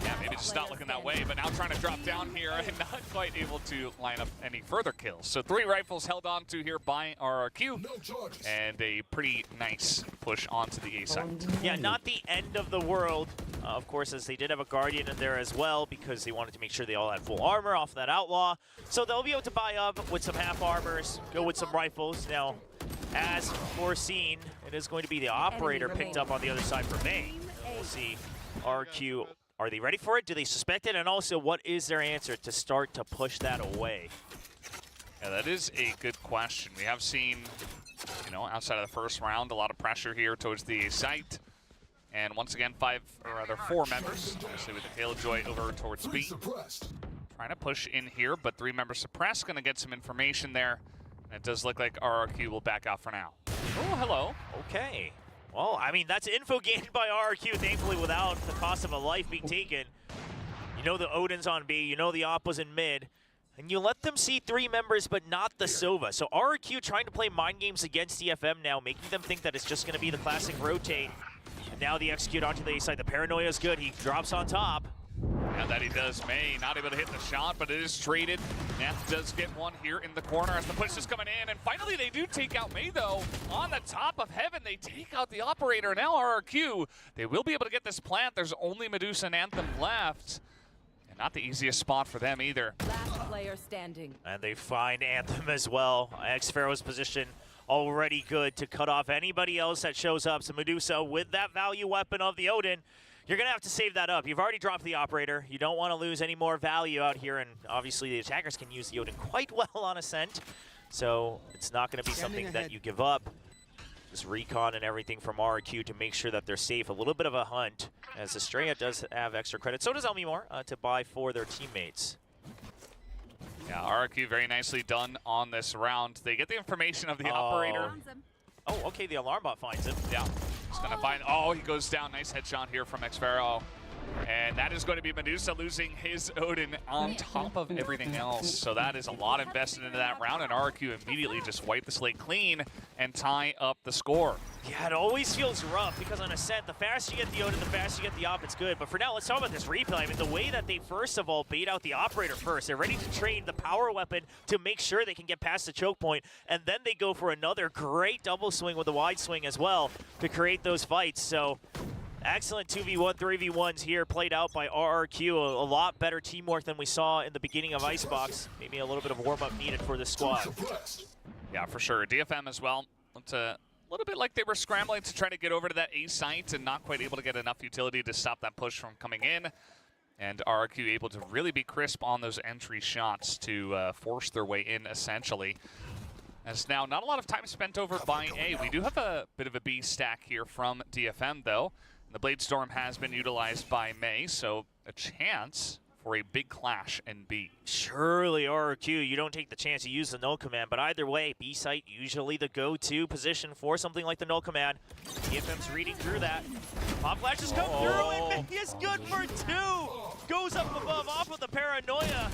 Yeah, maybe just not looking that way, but now trying to drop down here and not quite able to line up any further kills. So 3 rifles held on to here by RRQ, and a pretty nice push onto the A side. Yeah, not the end of the world, of course, as they did have a Guardian in there as well, because they wanted to make sure they all had full armor off that Outlaw. So they'll be able to buy up with some half armors, go with some rifles. Now, as foreseen, it is going to be the Operator picked up on the other side for May. We'll see RRQ. Are they ready for it? Do they suspect it? And also, what is their answer to start to push that away? Yeah, that is a good question. We have seen, you know, outside of the first round, a lot of pressure here towards the site. And once again, 4 members, obviously with the Tailjoy over towards B. Trying to push in here, but 3 members suppressed. Going to get some information there. And it does look like RRQ will back out for now. Oh, hello. Okay. Well, I mean, that's info gained by RRQ, thankfully, without the cost of a life being taken. You know the Odin's on B, you know the Op was in mid, and you let them see 3 members, but not the Sova. So RRQ trying to play mind games against DFM now, making them think that it's just going to be the classic rotate. And now the execute onto the A side. The paranoia is good. He drops on top. And that he does. May not able to hit the shot, but it is traded. Nath does get one here in the corner as the push is coming in. And finally, they do take out May, though. On the top of heaven, they take out the Operator. Now RRQ, they will be able to get this plant. There's only Medusa and Anthem left. And not the easiest spot for them either. Last player standing. And they find Anthem as well. Xfero's position already good to cut off anybody else that shows up. So Medusa, with that value weapon of the Odin, you're going to have to save that up. You've already dropped the Operator. You don't want to lose any more value out here, and obviously the attackers can use the Odin quite well on Ascent, so it's not going to be something that you give up. Just recon and everything from RRQ to make sure that they're safe. A little bit of a hunt, as Estrella does have extra credit. So does Elmimor to buy for their teammates. Yeah, RRQ very nicely done on this round. They get the information of the Operator. Oh, okay, the alarm bot finds him. Yeah. He's going to find, oh, he goes down. Nice headshot here from Xfero. And that is going to be Medusa losing his Odin on top of everything else. So that is a lot invested into that round, and RRQ immediately just wipe the slate clean and tie up the score. Yeah, it always feels rough because on Ascent, the faster you get the Odin, the faster you get the Op, it's good. But for now, let's talk about this replay. I mean, the way that they first of all bait out the Operator first, they're ready to trade the power weapon to make sure they can get past the choke point, and then they go for another great double swing with a wide swing as well to create those fights. So excellent 2v1, 3v1s here played out by RRQ. A lot better teamwork than we saw in the beginning of Icebox. Maybe a little bit of warm-up needed for this squad. Yeah, for sure. DFM as well. Looked a little bit like they were scrambling to try to get over to that A site and not quite able to get enough utility to stop that push from coming in. And RRQ able to really be crisp on those entry shots to force their way in, essentially. As now, not a lot of time spent over by A. We do have a bit of a B stack here from DFM, though. The Blade Storm has been utilized by May, so a chance for a big clash in B. Surely RRQ, you don't take the chance to use the null command, but either way, B site usually the go-to position for something like the null command. DFM's reading through that. Pop flashes come through, and May is good for 2. Goes up above off of the paranoia.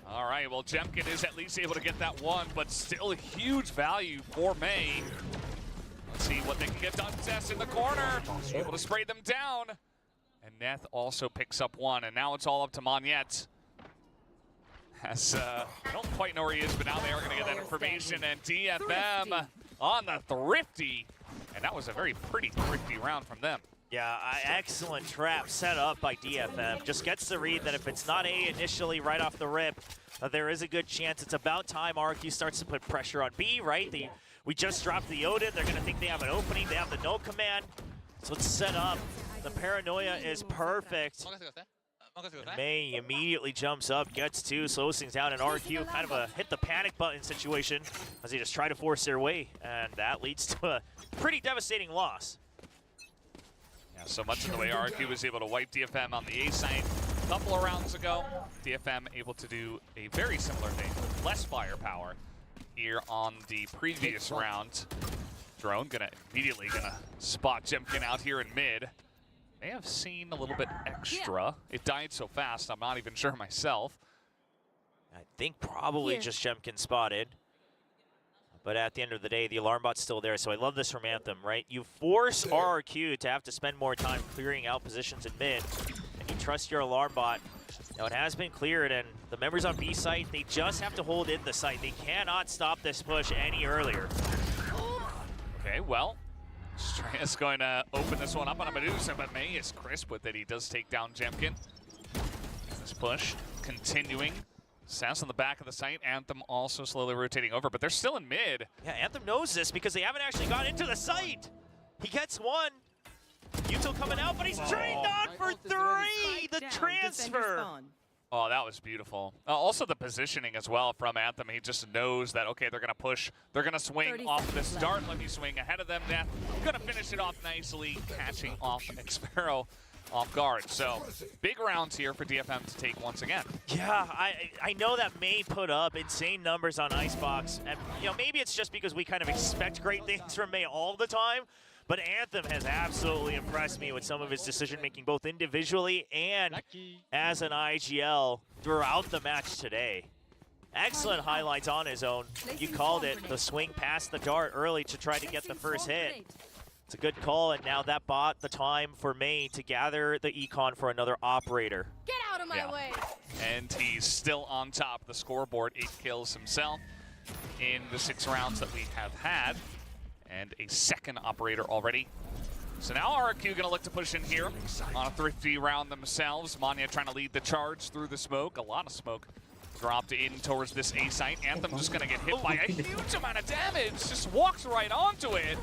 All right, well, Jemkin is at least able to get that one, but still a huge value for May. Let's see what they can get done. Tess in the corner, able to spray them down. And Neth also picks up one, and now it's all up to Monyet. As I don't quite know where he is, but now they are going to get that information. And DFM on the Thrifty. And that was a very pretty thrifty round from them. Yeah, excellent trap set up by DFM. Just gets the read that if it's not A initially right off the rip, there is a good chance. It's about time RRQ starts to put pressure on B, right? We just dropped the Odin. They're going to think they have an opening. They have the null command. So it's set up. The paranoia is perfect. And May immediately jumps up, gets 2, slows things down, and RRQ kind of a hit the panic button situation as they just try to force their way, and that leads to a pretty devastating loss. Yeah, so much of the way RRQ was able to wipe DFM on the A site a couple of rounds ago. DFM able to do a very similar thing with less firepower here on the previous round. Drone immediately gonna spot Jemkin out here in mid. May have seen a little bit extra. It died so fast, I'm not even sure myself. I think probably just Jemkin spotted. But at the end of the day, the alarm bot's still there, so I love this from Anthem, right? You force RRQ to have to spend more time clearing out positions in mid, and you trust your alarm bot. Now, it has been cleared, and the members on B site, they just have to hold in the site. They cannot stop this push any earlier. Okay, well, Streya's going to open this one up on a Medusa, but May is crisp with it. He does take down Jemkin. This push continuing. Sass on the back of the site. Anthem also slowly rotating over, but they're still in mid. Yeah, Anthem knows this because they haven't actually got into the site. He gets one. Yuto coming out, but he's trained on for 3. The transfer. Oh, that was beautiful. Also the positioning as well from Anthem. He just knows that, okay, they're going to push. They're going to swing off the start. Let me swing ahead of them. Neth going to finish it off nicely, catching off Xpero off guard. So big rounds here for DFM to take once again. Yeah, I know that May put up insane numbers on Icebox. And, you know, maybe it's just because we kind of expect great things from May all the time. But Anthem has absolutely impressed me with some of his decision-making, both individually and as an IGL throughout the match today. Excellent highlights on his own. You called it, the swing past the dart early to try to get the first hit. It's a good call, and now that bought the time for May to gather the econ for another operator. Get out of my way! And he's still on top of the scoreboard, 8 kills himself in the 6 rounds that we have had. And a second operator already. So now RRQ going to look to push in here on a thrifty round themselves. Manya trying to lead the charge through the smoke. A lot of smoke dropped in towards this A site. Anthem just going to get hit by a huge amount of damage. Just walks right onto it.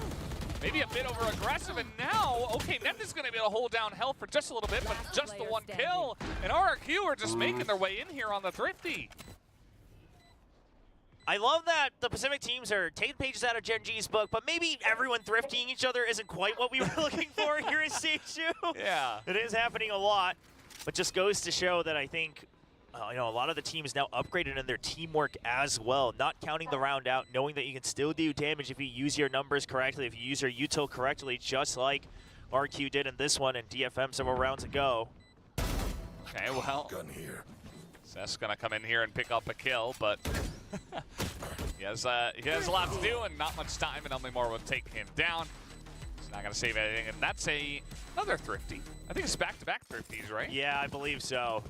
Maybe a bit over aggressive. And now, okay, Neth is going to be able to hold down health for just a little bit, but just the one kill. And RRQ are just making their way in here on the thrifty. I love that the Pacific teams are taking pages out of Gen G's book, but maybe everyone thrifting each other isn't quite what we were looking for here in Stage 2. Yeah. It is happening a lot, but just goes to show that I think you know, a lot of the teams now upgraded in their teamwork as well, not counting the round out, knowing that you can still do damage if you use your numbers correctly, if you use your util correctly, just like RQ did in this one and DFM several rounds ago. Okay, well, Seth's gonna come in here and pick up a kill, but he has a lot to do and not much time, and only more will take him down. He's not gonna save anything, and that's another thrifty. I think it's back-to-back thrifties, right? Yeah, I believe so.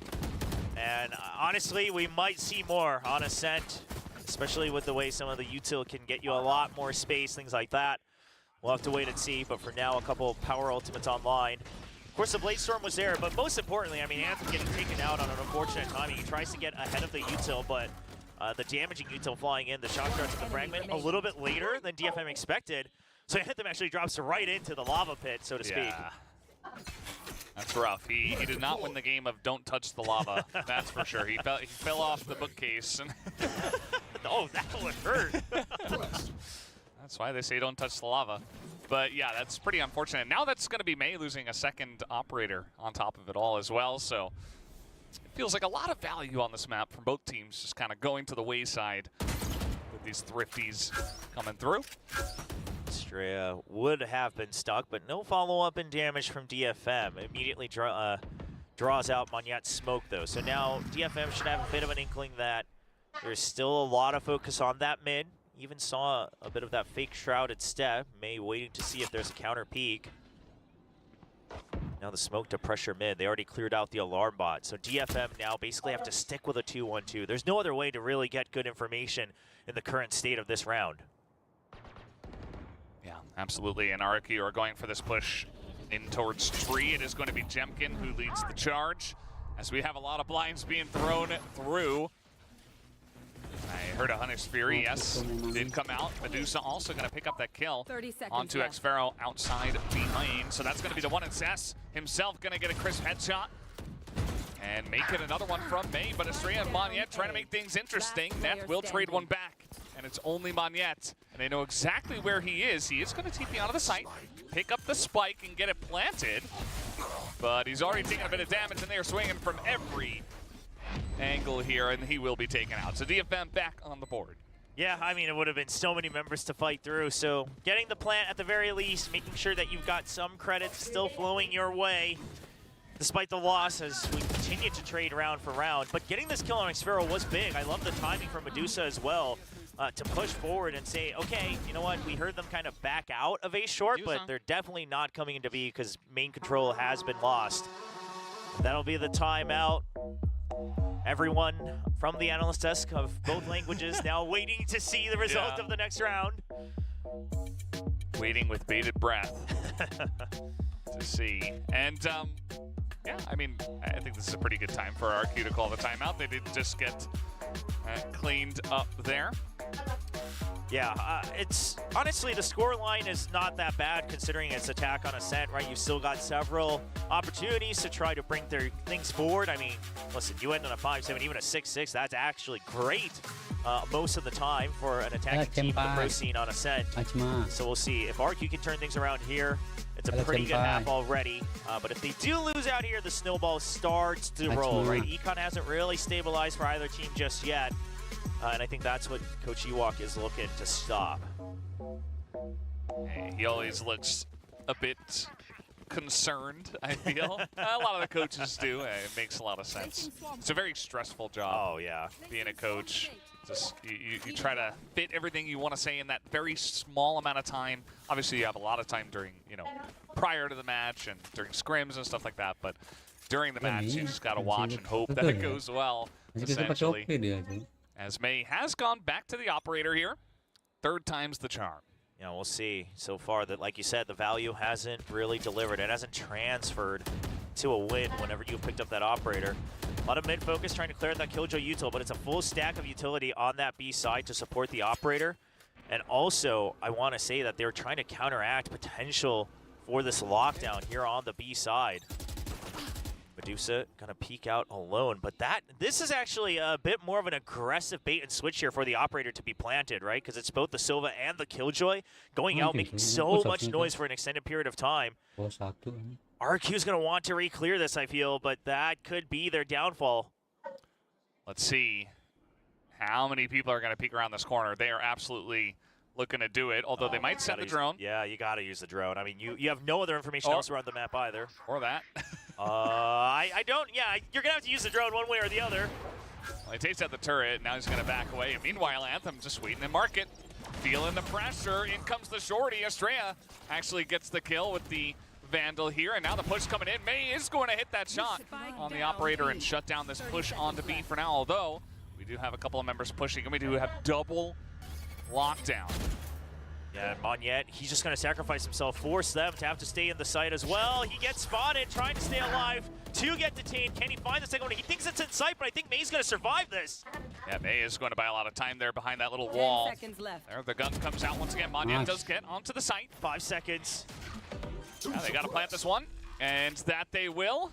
And honestly, we might see more on Ascent, especially with the way some of the util can get you a lot more space, things like that. We'll have to wait and see, but for now, a couple power ultimates online. Of course, the Blade Storm was there, but most importantly, I mean, Anthem getting taken out on an unfortunate timing. He tries to get ahead of the util, but the damaging util flying in, the shock darts and the fragment a little bit later than DFM expected. So Anthem actually drops right into the lava pit, so to speak. Yeah. That's rough. He did not win the game of don't touch the lava. That's for sure. He fell off the bookcase. Oh, that would hurt. That's why they say don't touch the lava. But yeah, that's pretty unfortunate. Now that's going to be Mei losing a second operator on top of it all as well. So it feels like a lot of value on this map from both teams just kind of going to the wayside with these thrifties coming through. Estrella would have been stuck, but no follow-up in damage from DFM. Immediately draws out Monyet's smoke, though. So now DFM should have a bit of an inkling that there's still a lot of focus on that mid. Even saw a bit of that fake shrouded step. Mei waiting to see if there's a counter peek. Now the smoke to pressure mid. They already cleared out the alarm bot. So DFM now basically have to stick with a 2-1-2. There's no other way to really get good information in the current state of this round. Yeah, absolutely. And RRQ are going for this push in towards tree. It is going to be Jemkin who leads the charge, as we have a lot of blinds being thrown through. I heard a Hunter's Fury, yes, did come out. Medusa also going to pick up that kill onto Xfero outside behind. So that's going to be the one. It's S himself going to get a crisp headshot and make it another one from Mei. But Estrella and Monyet trying to make things interesting. Neth will trade one back, and it's only Monyet. And they know exactly where he is. He is going to TP out of the site, pick up the spike, and get it planted. But he's already taken a bit of damage, and they are swinging from every angle here, and he will be taken out. So DFM back on the board. Yeah, I mean, it would have been so many members to fight through. So getting the plant at the very least, making sure that you've got some credits still flowing your way, despite the loss as we continue to trade round for round. But getting this kill on Xfero was big. I love the timing from Medusa as well, to push forward and say, okay, you know what, we heard them kind of back out of A short, but they're definitely not coming into B because main control has been lost. That'll be the timeout. Everyone from the analyst desk of both languages now waiting to see the result of the next round. Waiting with bated breath to see. And yeah, I mean, I think this is a pretty good time for RRQ to call the timeout. They did just get cleaned up there. Yeah, it's honestly, the score line is not that bad considering it's attack on Ascent, right? You've still got several opportunities to try to bring their things forward. I mean, listen, you end on a 5-7, even a 6-6, that's actually great most of the time for an attacking team in the pro scene on Ascent. So we'll see. If RQ can turn things around here, it's a pretty good half already. But if they do lose out here, the snowball starts to roll, right? Econ hasn't really stabilized for either team just yet. And I think that's what Coach Ewok is looking to stop. Hey, he always looks a bit concerned, I feel. A lot of the coaches do. It makes a lot of sense. It's a very stressful job. Oh, yeah. Being a coach. Just you try to fit everything you want to say in that very small amount of time. Obviously, you have a lot of time during, you know, prior to the match and during scrims and stuff like that. But during the match, you just got to watch and hope that it goes well, essentially. As Mei has gone back to the operator here. Third time's the charm. Yeah, we'll see. So far, that, like you said, the value hasn't really delivered. It hasn't transferred to a win whenever you've picked up that operator. A lot of mid-focus trying to clear that Killjoy util, but it's a full stack of utility on that B side to support the operator. And also, I want to say that they're trying to counteract potential for this lockdown here on the B side. Medusa gonna peek out alone, but this is actually a bit more of an aggressive bait and switch here for the operator to be planted, right? Because it's both the Silva and the Killjoy going out, making so much noise for an extended period of time. RQ's gonna want to re-clear this, I feel, but that could be their downfall. Let's see how many people are gonna peek around this corner. They are absolutely looking to do it, although they might send the drone. Yeah, you gotta use the drone. I mean, you have no other information else around the map either. Or that. I don't, yeah, you're gonna have to use the drone one way or the other. Well, he takes out the turret, now he's gonna back away. And meanwhile, Anthem just waiting in market, feeling the pressure. In comes the shorty. Estrella actually gets the kill with the Vandal here, and now the push coming in. Mei is going to hit that shot on the operator and shut down this push onto B for now, although we do have a couple of members pushing, and we do have double lockdown. Yeah, and Monyet, he's just going to sacrifice himself, force them to have to stay in the site as well. He gets spotted, trying to stay alive to get detained. Can he find the second one? He thinks it's in sight, but I think Mei's going to survive this. Yeah, Mei is going to buy a lot of time there behind that little wall. 10 seconds left. There, the gun comes out once again. Monyet does get onto the site. 5 seconds. Yeah, they got to plant this one, and that they will.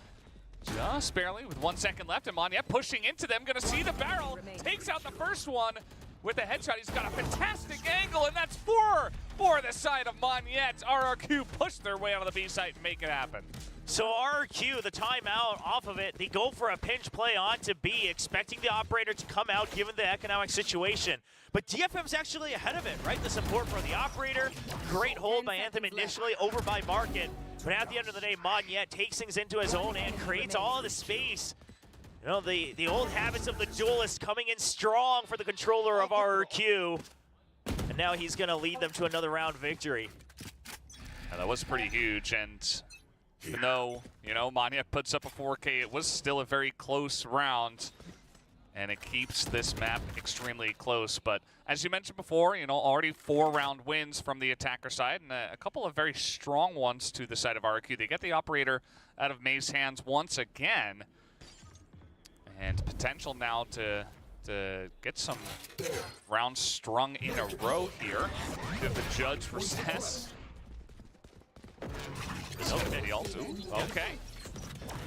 Just barely with 1 second left, and Monyet pushing into them. Going to see the barrel. Takes out the first one with the headshot. He's got a fantastic angle, and that's four for the side of Monette. RRQ pushed their way out of the B site and make it happen. So RRQ, the timeout off of it, they go for a pinch play onto B, expecting the operator to come out given the economic situation. But DFM's actually ahead of it, right? The support for the operator, great hold by Anthem initially, over by Market. But at the end of the day, Monette takes things into his own and creates all the space. You know, the old habits of the duelist coming in strong for the controller of RRQ. And now he's going to lead them to another round victory. And that was pretty huge, and even though, you know, Monette puts up a 4K, it was still a very close round, and it keeps this map extremely close. But as you mentioned before, you know, already 4-round wins from the attacker side, and a couple of very strong ones to the side of RRQ. They get the operator out of May's hands once again, and potential now to get some rounds strung in a row here. We have the judge for Cess. Okay, the ult. Okay.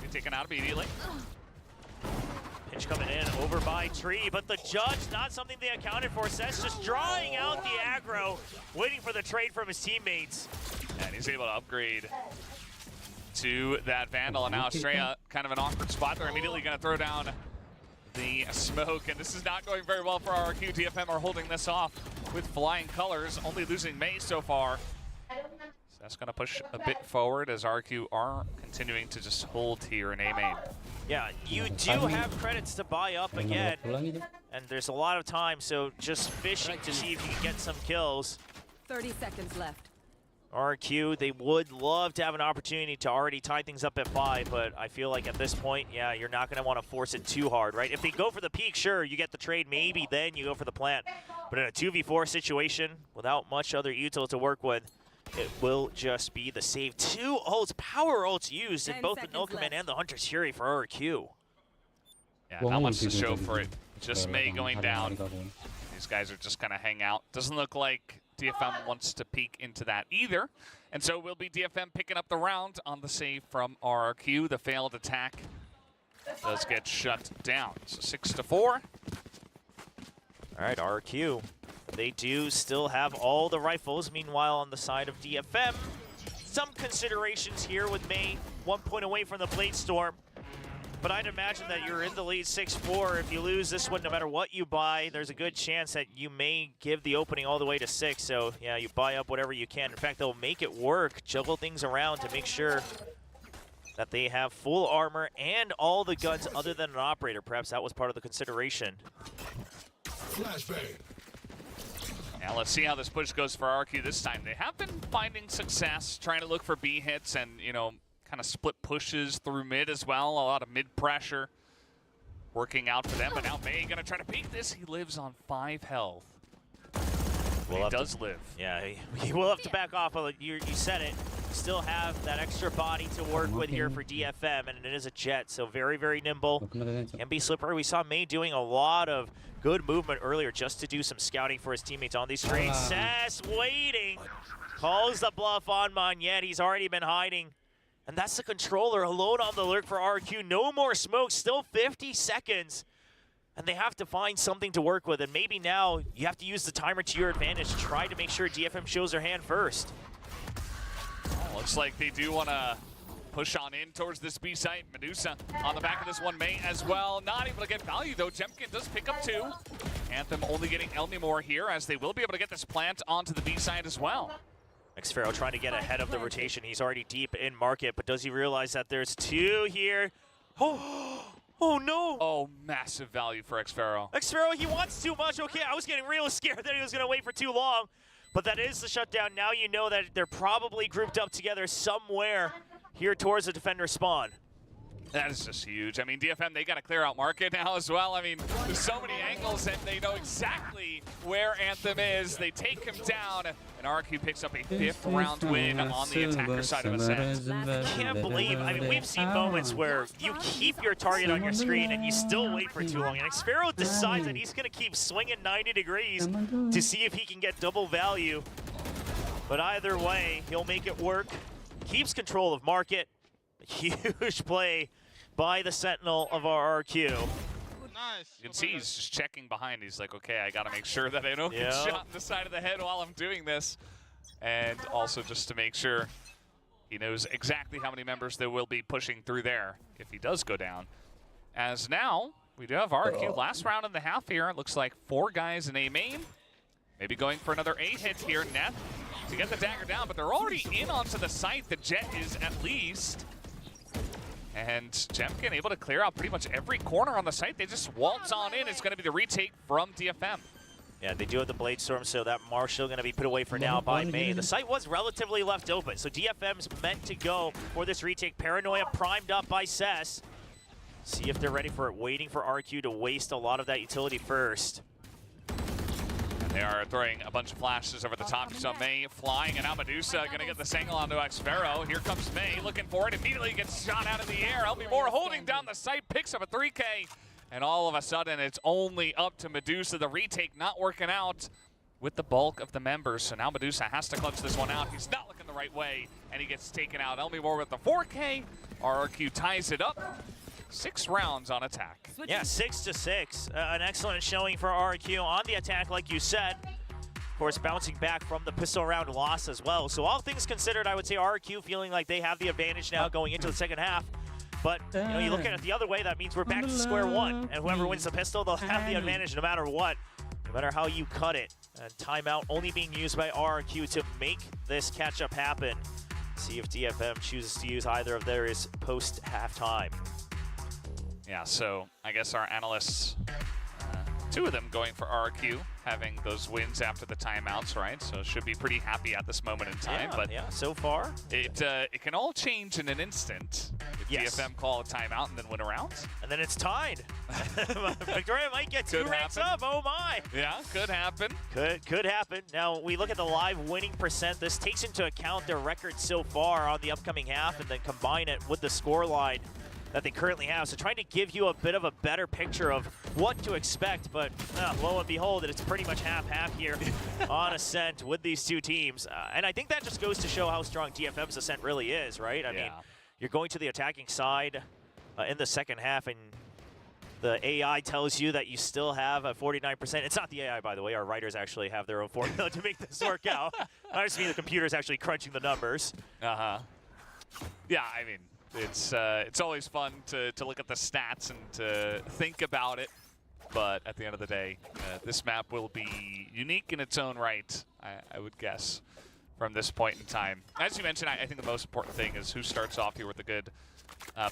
Get taken out immediately. Pinch coming in over by Tree, but the judge, not something they accounted for. Cess just drawing out the aggro, waiting for the trade from his teammates. And he's able to upgrade to that Vandal, and now Estrella kind of an awkward spot. They're immediately going to throw down the smoke, and this is not going very well for RRQ. DFM are holding this off with flying colors, only losing May so far. So that's going to push a bit forward as RRQ are continuing to just hold here in A main. Yeah, you do have credits to buy up again, and there's a lot of time, so just fishing to see if you can get some kills. 30 seconds left. RRQ, they would love to have an opportunity to already tie things up at 5, but I feel like at this point, yeah, you're not going to want to force it too hard, right? If they go for the peak, sure, you get the trade, maybe then you go for the plant. But in a 2v4 situation, without much other util to work with, it will just be the save. 2 ults, power ults used in both the Milkman and the Hunter's Fury for RRQ. Yeah, not much to show for it. Just May going down. These guys are just going to hang out. Doesn't look like DFM wants to peek into that either. And so it will be DFM picking up the round on the save from RRQ. The failed attack does get shut down. So 6-4. All right, RRQ. They do still have all the rifles. Meanwhile, on the side of DFM, some considerations here with May 1 point away from the Blade Storm. But I'd imagine that you're in the lead 6-4. If you lose this one, no matter what you buy, there's a good chance that you may give the opening all the way to 6. So, yeah, you buy up whatever you can. In fact, they'll make it work, juggle things around to make sure that they have full armor and all the guns other than an operator. Perhaps that was part of the consideration. Flashbang. Now let's see how this push goes for RRQ this time. They have been finding success trying to look for B hits and, you know, kind of split pushes through mid as well. A lot of mid pressure working out for them. But now May going to try to beat this. He lives on 5 health. He does live. Yeah, he will have to back off. You said it. Still have that extra body to work with here for DFM, and it is a jet, so very, very nimble. Can be slippery. We saw May doing a lot of good movement earlier just to do some scouting for his teammates on these trades. Cess waiting. Calls the bluff on Monette. He's already been hiding. And that's the controller alone on the lurk for RRQ. No more smoke, still 50 seconds. And they have to find something to work with. And maybe now you have to use the timer to your advantage. Try to make sure DFM shows their hand first. Oh, looks like they do want to push on in towards this B site. Medusa on the back of this one, May as well. Not able to get value though. Jemkin does pick up 2. Anthem only getting Elnimore here as they will be able to get this plant onto the B side as well. xFaro trying to get ahead of the rotation. He's already deep in market, but does he realize that there's 2 here? Oh no! Oh, massive value for xFaro. xFaro, he wants too much. Okay, I was getting real scared that he was going to wait for too long. But that is the shutdown. Now you know that they're probably grouped up together somewhere here towards the defender spawn. That is just huge. I mean, DFM, they got to clear out market now as well. I mean, there's so many angles, and they know exactly where Anthem is. They take him down, and RRQ picks up a 5th round win on the attacker side of Ascent. Can't believe, I mean, we've seen moments where you keep your target on your screen and you still wait for too long. And xFaro decides that he's going to keep swinging 90 degrees to see if he can get double value. But either way, he'll make it work. Keeps control of market. A huge play by the Sentinel of RRQ. Nice. You can see he's just checking behind. He's like, okay, I got to make sure that I don't get shot in the side of the head while I'm doing this. And also just to make sure he knows exactly how many members there will be pushing through there if he does go down. As now, we do have RRQ last round in the half here. It looks like 4 guys in A main. Maybe going for another A hit here, Neth, to get the dagger down, but they're already in onto the site. The Jet is at least. And Jemkin able to clear out pretty much every corner on the site. They just waltz on in. It's going to be the retake from DFM. Yeah, they do have the Blade Storm, so that Marshall going to be put away for now by May. The site was relatively left open, so DFM's meant to go for this retake. Paranoia primed up by Cess. See if they're ready for it, waiting for RQ to waste a lot of that utility first. They are throwing a bunch of flashes over the top. So May flying, and now Medusa going to get the angle onto Xfero. Here comes May looking for it. Immediately gets shot out of the air. Help me more holding down the site, picks up a 3K. And all of a sudden, it's only up to Medusa. The retake not working out with the bulk of the members. So now Medusa has to clutch this one out. He's not looking the right way, and he gets taken out. Elmore with the 4K. RRQ ties it up. 6 rounds on attack. Yeah, 6-6. An excellent showing for RRQ on the attack, like you said. Of course, bouncing back from the pistol round loss as well. So all things considered, I would say RRQ feeling like they have the advantage now going into the second half. But you know, you look at it the other way, that means we're back to square one. And whoever wins the pistol, they'll have the advantage no matter what, no matter how you cut it. And timeout only being used by RRQ to make this catch-up happen. See if DFM chooses to use either of theirs post-halftime. Yeah, so I guess our analysts, 2 of them going for RRQ, having those wins after the timeouts, right? So should be pretty happy at this moment in time. Yeah, but yeah, so far. It can all change in an instant if DFM call a timeout and then win a round. And then it's tied. Victoria might get 2 ranks up, oh my. Yeah, could happen. Could happen. Now, we look at the live winning percent. This takes into account their record so far on the upcoming half and then combine it with the scoreline that they currently have. So trying to give you a bit of a better picture of what to expect, but lo and behold, it's pretty much half-half here on Ascent with these 2 teams. And I think that just goes to show how strong DFM's Ascent really is, right? I mean, you're going to the attacking side in the second half, and the AI tells you that you still have a 49%. It's not the AI, by the way. Our writers actually have their own formula to make this work out. I just mean the computer's actually crunching the numbers. Yeah, I mean, it's always fun to look at the stats and to think about it, but at the end of the day, this map will be unique in its own right, I would guess, from this point in time. As you mentioned, I think the most important thing is who starts off here with a good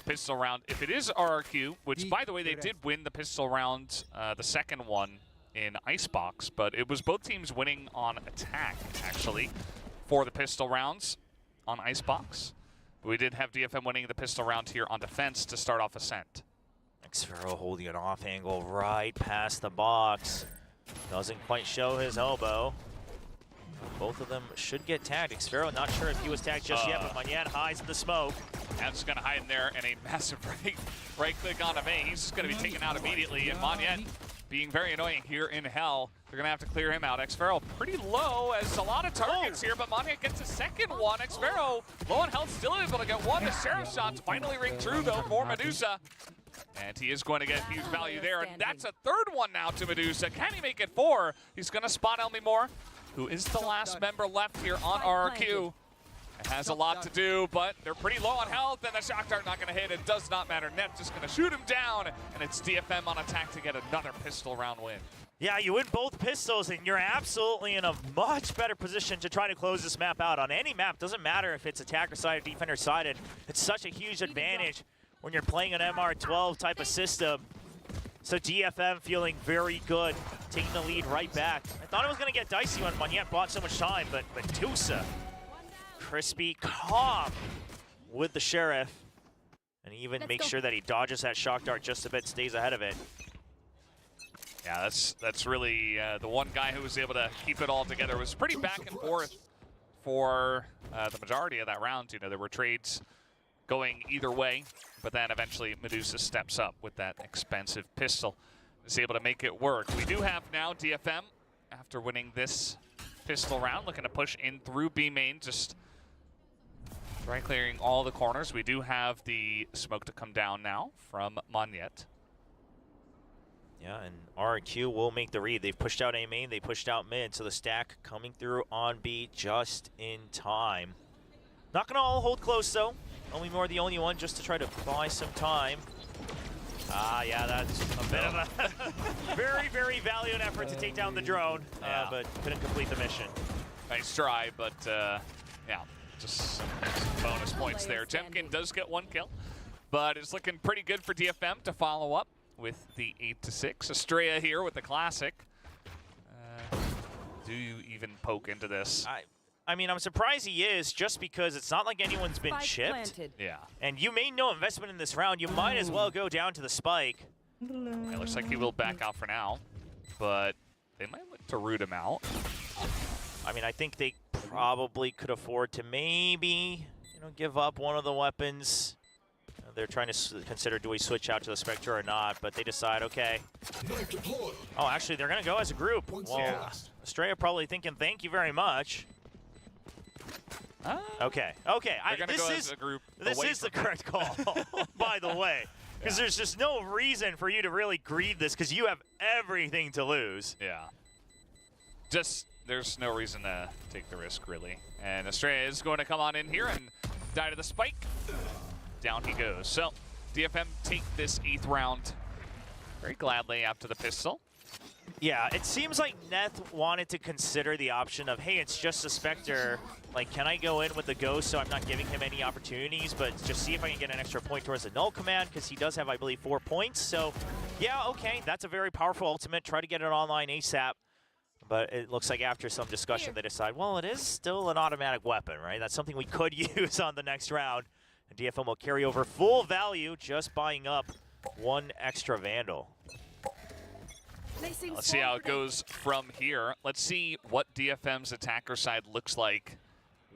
pistol round. If it is RRQ, which, by the way, they did win the pistol round, the second one in Icebox, but it was both teams winning on attack, actually, for the pistol rounds on Icebox. We did have DFM winning the pistol round here on defense to start off Ascent. Xfero holding an off angle right past the box. Doesn't quite show his elbow. Both of them should get tagged. Xfero not sure if he was tagged just yet, but Magnet hides in the smoke. That's going to hide in there, and a massive right click onto May. He's just going to be taken out immediately, and Magnet being very annoying here in Hell. They're going to have to clear him out. Xfero pretty low as a lot of targets here, but Magnet gets a second one. Xfero low on health, still able to get one. The Sheriff shots finally ring true, though, for Medusa. And he is going to get huge value there, and that's a 3rd one now to Medusa. Can he make it 4? He's going to spot Elmore, who is the last member left here on RRQ. It has a lot to do, but they're pretty low on health, and the shock dart not going to hit. It does not matter. Net just going to shoot him down, and it's DFM on attack to get another pistol round win. Yeah, you win both pistols, and you're absolutely in a much better position to try to close this map out. On any map, doesn't matter if it's attacker-sided, defender-sided. It's such a huge advantage when you're playing an MR12 type of system. So DFM feeling very good, taking the lead right back. I thought it was going to get dicey when Magnet bought so much time, but Medusa, crispy, calm with the Sheriff, and even make sure that he dodges that shock dart just a bit, stays ahead of it. Yeah, that's really the one guy who was able to keep it all together. It was pretty back and forth for the majority of that round. You know, there were trades going either way, but then eventually Medusa steps up with that expensive pistol. Is able to make it work. We do have now DFM, after winning this pistol round, looking to push in through B main, just dry clearing all the corners. We do have the smoke to come down now from Magnet. Yeah, and RRQ will make the read. They've pushed out A main, they pushed out mid, so the stack coming through on B just in time. Not gonna all hold close though. Omimore the only one just to try to buy some time. Yeah, that's a bit of a very, very valiant effort to take down the drone, but couldn't complete the mission. Nice try, but yeah, just some bonus points there. Jemkin does get 1 kill, but it's looking pretty good for DFM to follow up with the 8-6. Estrella here with the classic. Do you even poke into this? I mean, I'm surprised he is, just because it's not like anyone's been chipped. Planted. Yeah. And you made no investment in this round. You might as well go down to the spike. It looks like he will back out for now, but they might look to root him out. I mean, I think they probably could afford to maybe, give up one of the weapons. They're trying to consider, do we switch out to the Spectre or not, but they decide, okay. Oh, actually, they're going to go as a group. Well, Estrella probably thinking, thank you very much. Okay. This is a group. This is the correct call, by the way, because there's just no reason for you to really greed this, because you have everything to lose. Yeah. There's no reason to take the risk, really. And Estrella is going to come on in here and die to the spike. Down he goes. So DFM take this 8th round very gladly after the pistol. Yeah, it seems like Neth wanted to consider the option of, hey, it's just a Spectre. Like, can I go in with the Ghost so I'm not giving him any opportunities, but just see if I can get an extra point towards the null command, because he does have, I believe, 4 points. So, yeah, okay, that's a very powerful ultimate. Try to get it online ASAP. But it looks like after some discussion, they decide, well, it is still an automatic weapon, right? That's something we could use on the next round. And DFM will carry over full value, just buying up 1 extra Vandal. Let's see how it goes from here. Let's see what DFM's attacker side looks like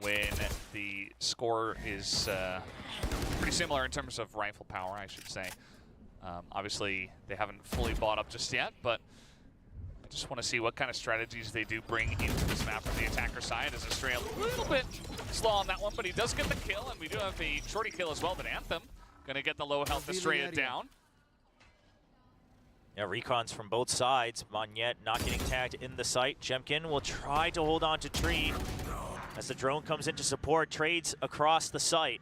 when the score is pretty similar in terms of rifle power, I should say. Obviously, they haven't fully bought up just yet, but I just want to see what kind of strategies they do bring into this map from the attacker side. As Estrella a little bit slow on that one, but he does get the kill, and we do have a shorty kill as well, but Anthem going to get the low health Estrella down. Yeah, recons from both sides. Monette not getting tagged in the site. Jemkin will try to hold on to Tree as the drone comes in to support, trades across the site.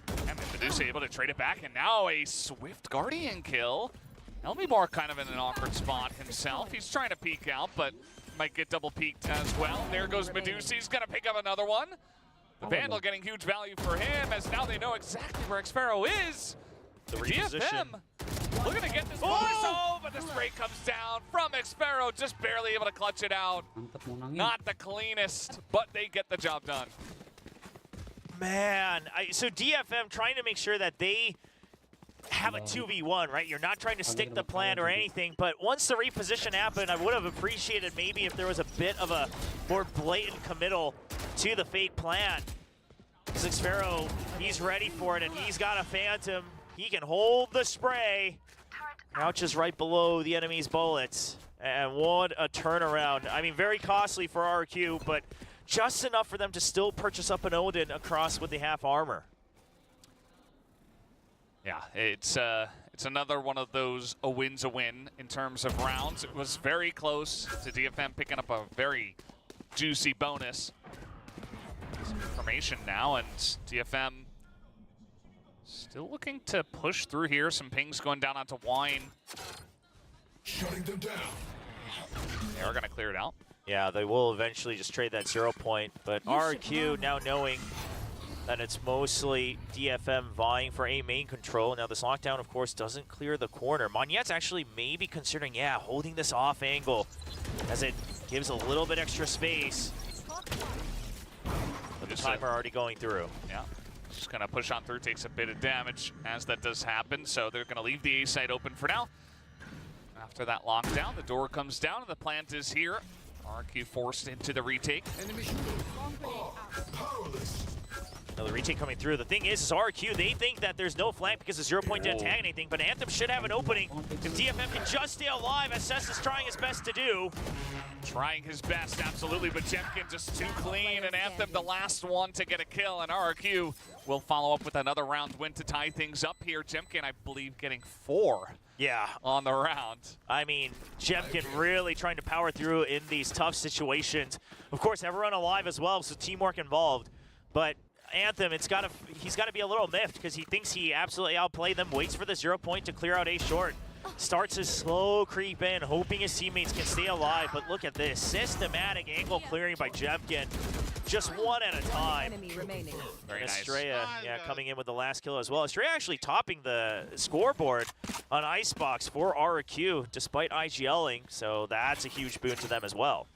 And then Medusa able to trade it back, and now a Swift Guardian kill. Elmibor kind of in an awkward spot himself. He's trying to peek out, but might get double peeked as well. There goes Medusa. He's going to pick up another one. The Vandal getting huge value for him, as now they know exactly where Xpharaoh is. The reposition. DFM looking to get this bonus. Oh, but the spray comes down from Xpharaoh, just barely able to clutch it out. Not the cleanest, but they get the job done. Man, so DFM trying to make sure that they have a 2v1, right? You're not trying to stick the plan or anything, but once the reposition happened, I would have appreciated maybe if there was a bit of a more blatant committal to the fake plan. Xpharaoh, he's ready for it, and he's got a Phantom. He can hold the spray. Crouches right below the enemy's bullets. And what a turnaround. I mean, very costly for RRQ, but just enough for them to still purchase up an Odin across with the half armor. Yeah, it's another one of those a win's a win in terms of rounds. It was very close to DFM picking up a very juicy bonus. Some information now, and DFM still looking to push through here. Some pings going down onto Wine. Shutting them down. They are going to clear it out. Yeah, they will eventually just trade that 0 point, but RRQ now knowing that it's mostly DFM vying for A main control. Now this lockdown, of course, doesn't clear the corner. Monette's actually maybe considering, holding this off angle as it gives a little bit extra space. But the timer already going through. Yeah, just gonna push on through, takes a bit of damage as that does happen. So they're gonna leave the A site open for now. After that lockdown, the door comes down and the plant is here. RRQ forced into the retake. Now the retake coming through. The thing is RRQ, they think that there's no flank because the 0 point didn't tag anything, but Anthem should have an opening if DFM can just stay alive, as Cess is trying his best to do. Trying his best, absolutely, but Jemkin just too clean, and Anthem the last one to get a kill, and RRQ will follow up with another round win to tie things up here. Jemkin, I believe, getting 4. Yeah. On the round. I mean, Jemkin really trying to power through in these tough situations. Of course, everyone alive as well, so teamwork involved. But Anthem, he's got to be a little miffed because he thinks he absolutely outplayed them, waits for the 0 point to clear out A short. Starts his slow creep in, hoping his teammates can stay alive. But look at this, systematic angle clearing by Jemkin. Just one at a time. Very nice. Estrella, coming in with the last kill as well. Estrella actually topping the scoreboard on Icebox for RRQ despite IGLing, so that's a huge boon to them as well.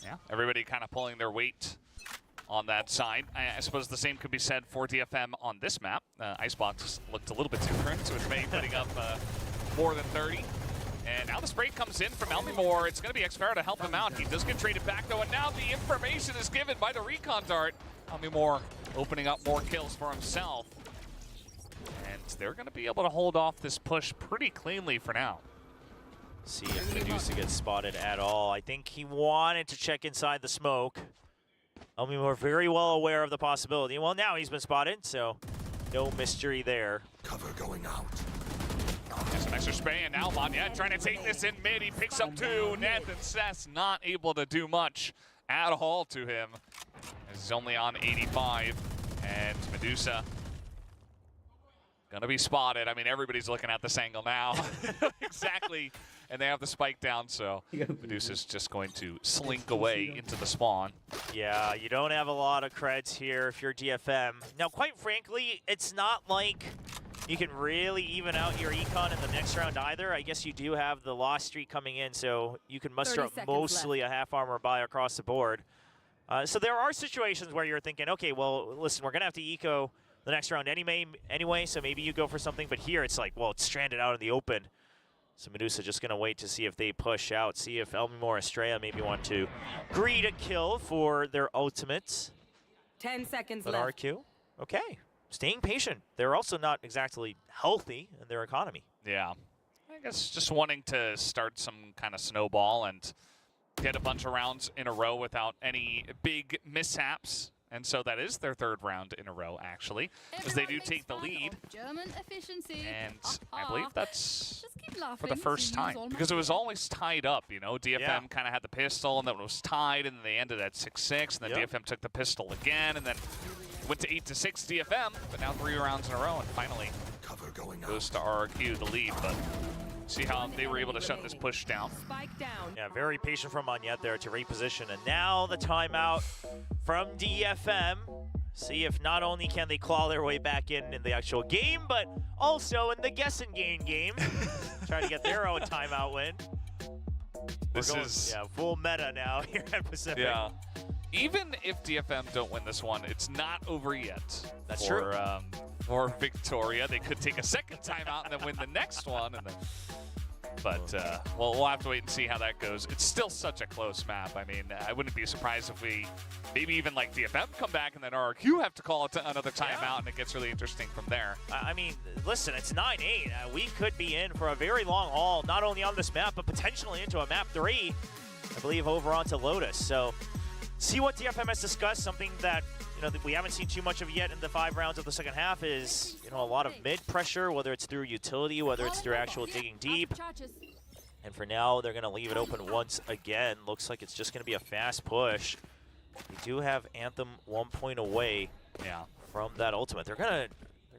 Yeah, everybody kind of pulling their weight on that side. I suppose the same could be said for DFM on this map. Icebox looked a little bit different with May putting up more than 30. And now the spray comes in from Elmimore. It's going to be Xfero to help him out. He does get traded back, though, and now the information is given by the recon dart. Elmimore opening up more kills for himself. And they're going to be able to hold off this push pretty cleanly for now. See if Medusa gets spotted at all. I think he wanted to check inside the smoke. Elmimore very well aware of the possibility. Well, now he's been spotted, so no mystery there. Cover going out. There's some extra spray, and now Monyet trying to take this in mid. He picks up 2. Nathan Sess not able to do much at all to him. He's only on 85, and Medusa gonna be spotted. I mean, everybody's looking at this angle now. Exactly. And they have the spike down, so Medusa's just going to slink away into the spawn. Yeah, you don't have a lot of creds here if you're DFM. Now, quite frankly, it's not like you can really even out your econ in the next round either. I guess you do have the loss streak coming in, so you can muster up mostly a half armor buy across the board. So there are situations where you're thinking, okay, well, listen, we're going to have to eco the next round anyway, so maybe you go for something. But here it's like, well, it's stranded out in the open. So Medusa just going to wait to see if they push out, see if Elmimore Estrella maybe want to greed a kill for their ultimates. 10 seconds but left. RRQ, okay, staying patient. They're also not exactly healthy in their economy. Yeah, I guess just wanting to start some kind of snowball and get a bunch of rounds in a row without any big mishaps. And so that is their 3rd round in a row, actually, as they do take the lead. German efficiency. And I believe that's for the first time, because it was always tied up, you know. DFM kind of had the pistol, and then it was tied, and then they ended at 6-6, and then DFM took the pistol again, and then went to 8-6 DFM, but now 3 rounds in a row, and finally goes to RRQ, the lead. But see how they were able to shut this push down. Yeah, very patient from Monyet there to reposition. And now the timeout from DFM. See if not only can they claw their way back in the actual game, but also in the guessing game. Try to get their own timeout win. This is full meta now here at Pacific. Yeah. Even if DFM don't win this one, it's not over yet. That's true. For Victoria, they could take a second timeout and then win the next one. And then, but we'll have to wait and see how that goes. It's still such a close map. I mean, I wouldn't be surprised if we maybe even like DFM come back and then RRQ have to call it another timeout, and it gets really interesting from there. I mean, listen, it's 9-8. We could be in for a very long haul, not only on this map, but potentially into a map 3, I believe, over onto Lotus. So see what DFM has discussed. Something that that we haven't seen too much of yet in the 5 rounds of the second half is a lot of mid pressure, whether it's through utility, whether it's through actual digging deep. And for now, they're going to leave it open once again. Looks like it's just going to be a fast push. They do have Anthem 1 point away from that ultimate. They're going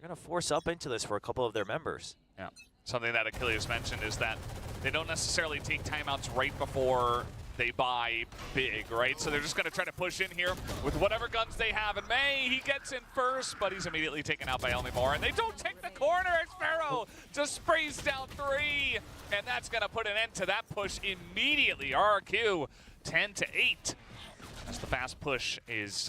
to force up into this for a couple of their members. Yeah. Something that Achilles mentioned is that they don't necessarily take timeouts right before they buy big, right? So they're just going to try to push in here with whatever guns they have. And May, he gets in first, but he's immediately taken out by Elmimore. And they don't take the corner. Xfero just sprays down 3. And that's going to put an end to that push immediately. RRQ 10-8. As the fast push is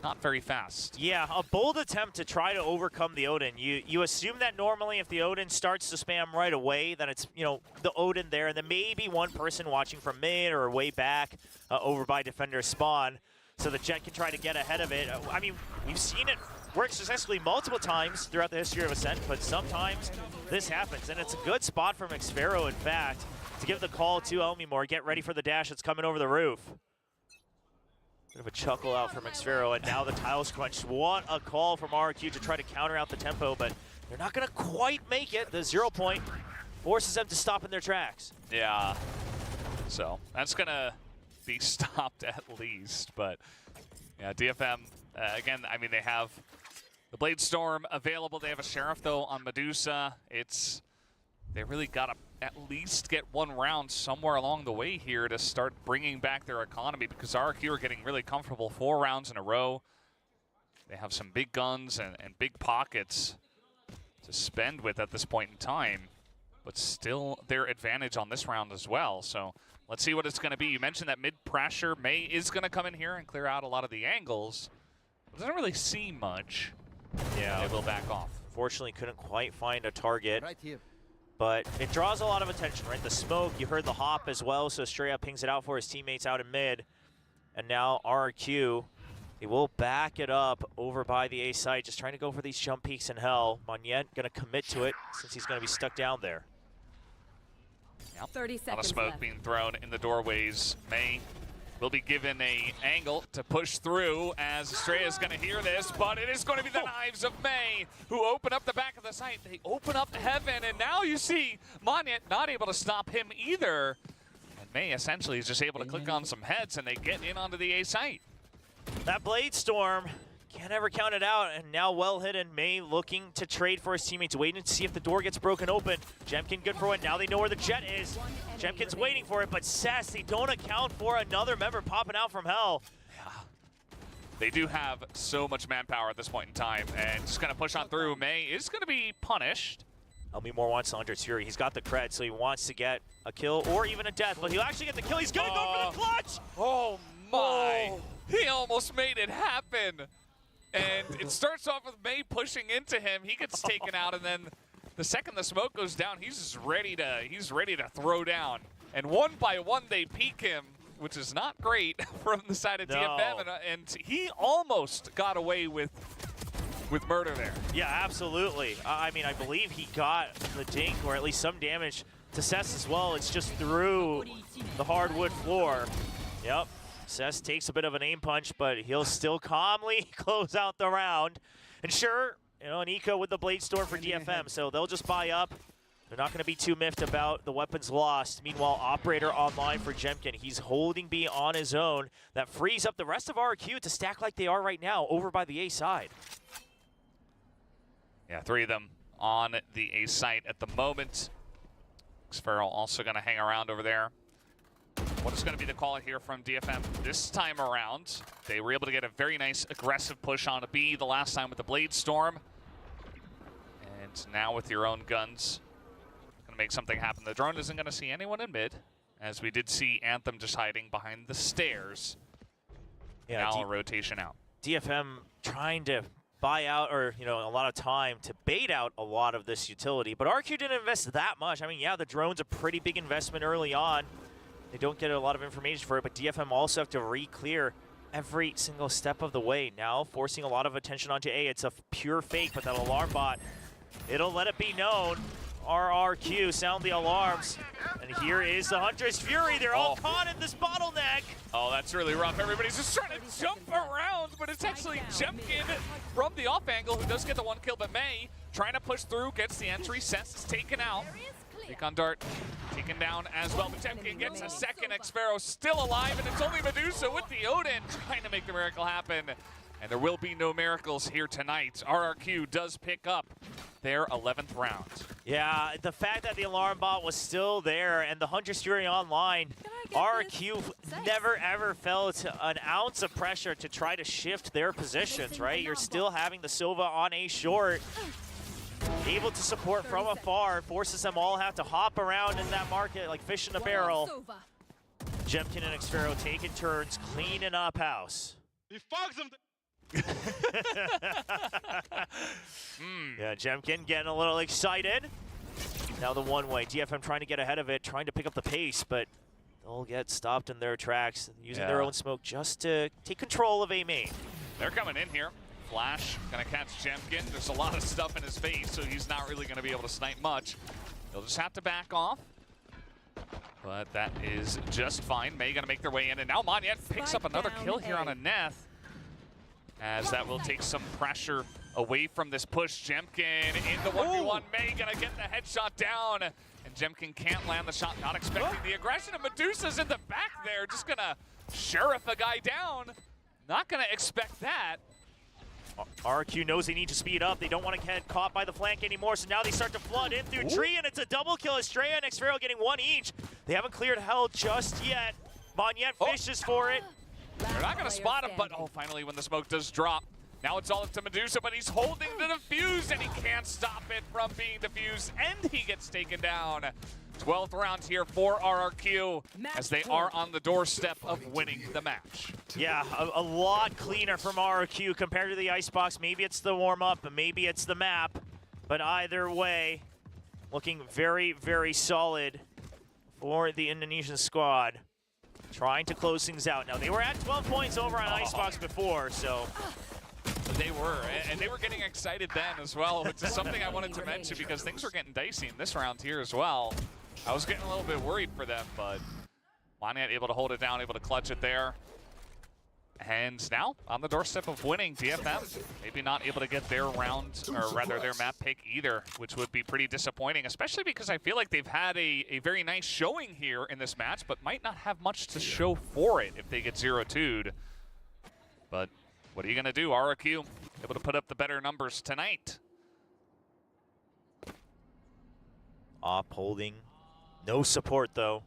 not very fast. Yeah, a bold attempt to try to overcome the Odin. You assume that normally if the Odin starts to spam right away, that it's, the Odin there, and then maybe one person watching from mid or way back over by defender spawn, so the Jet can try to get ahead of it. I mean, we've seen it work successfully multiple times throughout the history of Ascent, but sometimes this happens, and it's a good spot from Xfero, in fact, to give the call to Elmimore. Get ready for the dash that's coming over the roof. Bit of a chuckle out from Xfero, and now the tiles crunch. What a call from RRQ to try to counter out the tempo, but They're not going to quite make it. The 0 point forces them to stop in their tracks. Yeah. So that's going to be stopped at least. But yeah, DFM, again, I mean, they have the Blade Storm available. They have a Sheriff, though, on Medusa. They really got to at least get one round somewhere along the way here to start bringing back their economy, because RRQ are getting really comfortable 4 rounds in a row. They have some big guns and big pockets to spend with at this point in time, but still their advantage on this round as well. So let's see what it's going to be. You mentioned that mid-pressure. May is going to come in here and clear out a lot of the angles. Doesn't really see much. Yeah. They will back off. Fortunately, couldn't quite find a target. Right here. But it draws a lot of attention, right? The smoke, you heard the hop as well, so Estrella pings it out for his teammates out in mid. And now RRQ, he will back it up over by the A site, just trying to go for these jump peaks in hell. Monette gonna commit to it since he's gonna be stuck down there. Yep. 30 seconds A lot of smoke left. being thrown in the doorways. May will be given a angle to push through as Estrella is going to hear this, but it is going to be the Knives of May who open up the back of the site. They open up heaven, and now you see Monette not able to stop him either. And May essentially is just able to click on some heads, and they get in onto the A site. That Blade Storm, can't ever count it out, and now well hidden. May looking to trade for his teammates, waiting to see if the door gets broken open. Jemkin good for one. Now they know where the jet is. Jemkin's waiting for it, but Cess, they don't account for another member popping out from hell. Yeah. They do have so much manpower at this point in time, and just going to push on through. May is going to be punished. Elmore wants to Hunter's Fury. He's got the cred, so he wants to get a kill or even a death, but he'll actually get the kill. He's going to go for the clutch! Oh my! Oh. He almost made it happen. And it starts off with May pushing into him. He gets taken out, and then the second the smoke goes down, he's just ready to throw down. And one by one, they peek him, which is not great from the side of DFM. And he almost got away with murder there. Yeah, absolutely. I mean, I believe he got the dink, or at least some damage to Cess as well. It's just through the hardwood floor. Yep. Cess takes a bit of an aim punch, but he'll still calmly close out the round. And sure, you know, an eco with the Blade Storm for DFM, so they'll just buy up. They're not going to be too miffed about the weapons lost. Meanwhile, Operator online for Jemkin. He's holding B on his own. That frees up the rest of RRQ to stack like they are right now over by the A side. Yeah, 3 of them on the A site at the moment. Xferal also going to hang around over there. What is going to be the call here from DFM this time around? They were able to get a very nice aggressive push on a B the last time with the Blade Storm. And now with your own guns, going to make something happen. The drone isn't going to see anyone in mid, as we did see Anthem just hiding behind the stairs. Yeah, now a rotation out. DFM trying to buy out, or you know, a lot of time to bait out a lot of this utility, but RRQ didn't invest that much. I mean, yeah, the drone's a pretty big investment early on. They don't get a lot of information for it, but DFM also have to re-clear every single step of the way. Now forcing a lot of attention onto A. It's a pure fake, but that alarm bot, it'll let it be known. RRQ sound the alarms. And here is the Hunter's Fury. They're all caught in this bottleneck. Oh, that's really rough. Everybody's just trying to jump around, but it's actually Jemkin from the off angle who does get the 1 kill, but May trying to push through, gets the entry. Cess is taken out. Recon Dart taken down as well, but Jemkin gets a second. Xferal still alive, and it's only Medusa with the Odin trying to make the miracle happen. And there will be no miracles here tonight. RRQ does pick up their 11th round. Yeah, the fact that the alarm bot was still there and the Hunter's Fury online, RRQ never ever felt an ounce of pressure to try to shift their positions, right? You're still having the Sova on A short. Able to support from afar, forces them all have to hop around in that market like fish in a barrel. Jemkin and Xferal taking turns cleaning up house. He fucks him. Yeah, Jemkin getting a little excited. Now the one way, DFM trying to get ahead of it, trying to pick up the pace, but they'll get stopped in their tracks, using their own smoke just to take control of A main. They're coming in here. Flash gonna catch Jemkin. There's a lot of stuff in his face, so he's not really gonna be able to snipe much. He'll just have to back off. But that is just fine. May gonna make their way in, and now Monette picks up another kill here on a Neth. as that will take some pressure away from this push. Jemkin in the 1v1. May gonna get the headshot down, and Jemkin can't land the shot, not expecting the aggression, and Medusa's in the back there, just gonna sheriff a guy down. Not gonna expect that. RRQ knows they need to speed up. They don't want to get caught by the flank anymore, so now they start to flood in through tree, and it's a double kill. Estrella and Xfero getting one each. They haven't cleared hell just yet. Monyet fishes for it. They're not going to spot him, but finally when the smoke does drop, now it's all up to Medusa, but he's holding the defuse, and he can't stop it from being defused, and he gets taken down. 12th round here for RRQ, as they are on the doorstep of winning the match. Yeah, a lot cleaner from RRQ compared to the Icebox. Maybe it's the warm-up, and maybe it's the map, but either way, looking very, very solid for the Indonesian squad. Trying to close things out. Now, they were at 12 points over on Icebox before, so... They were, and they were getting excited then as well, which is something I wanted to mention because things were getting dicey in this round here as well. I was getting a little bit worried for them, but Monyet able to hold it down, able to clutch it there. And now on the doorstep of winning, DFM maybe not able to get their round, or rather their map pick either, which would be pretty disappointing, especially because I feel like they've had a very nice showing here in this match, but might not have much to show for it if they get 0-2'd. But what are you going to do? RRQ able to put up the better numbers tonight. Op holding. No support, though.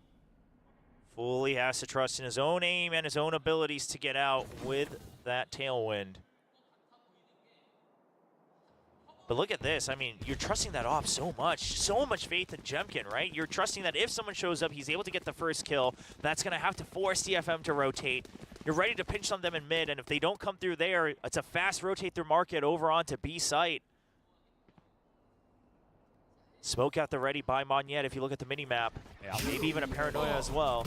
Fully has to trust in his own aim and his own abilities to get out with that tailwind. But look at this. I mean, you're trusting that Op so much faith in Jemkin, right? You're trusting that if someone shows up, he's able to get the first kill. That's going to have to force DFM to rotate. You're ready to pinch on them in mid, and if they don't come through there, it's a fast rotate through market over onto B site. Smoke out the ready by Monyet if you look at the mini-map. Yeah, maybe even a paranoia as well.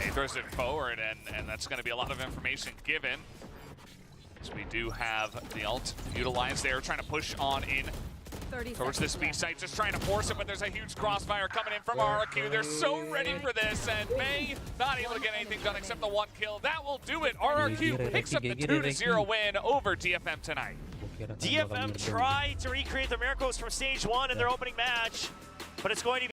He throws it forward, and that's going to be a lot of information given. So we do have the ult utilized there, trying to push on in towards this B site, just trying to force it, but there's a huge crossfire coming in from RRQ. They're so ready for this, and May not able to get anything done except the one kill. That will do it. RRQ picks up the 2-0 win over DFM tonight. DFM tried to recreate the miracles from stage 1 in their opening match, but it's going to be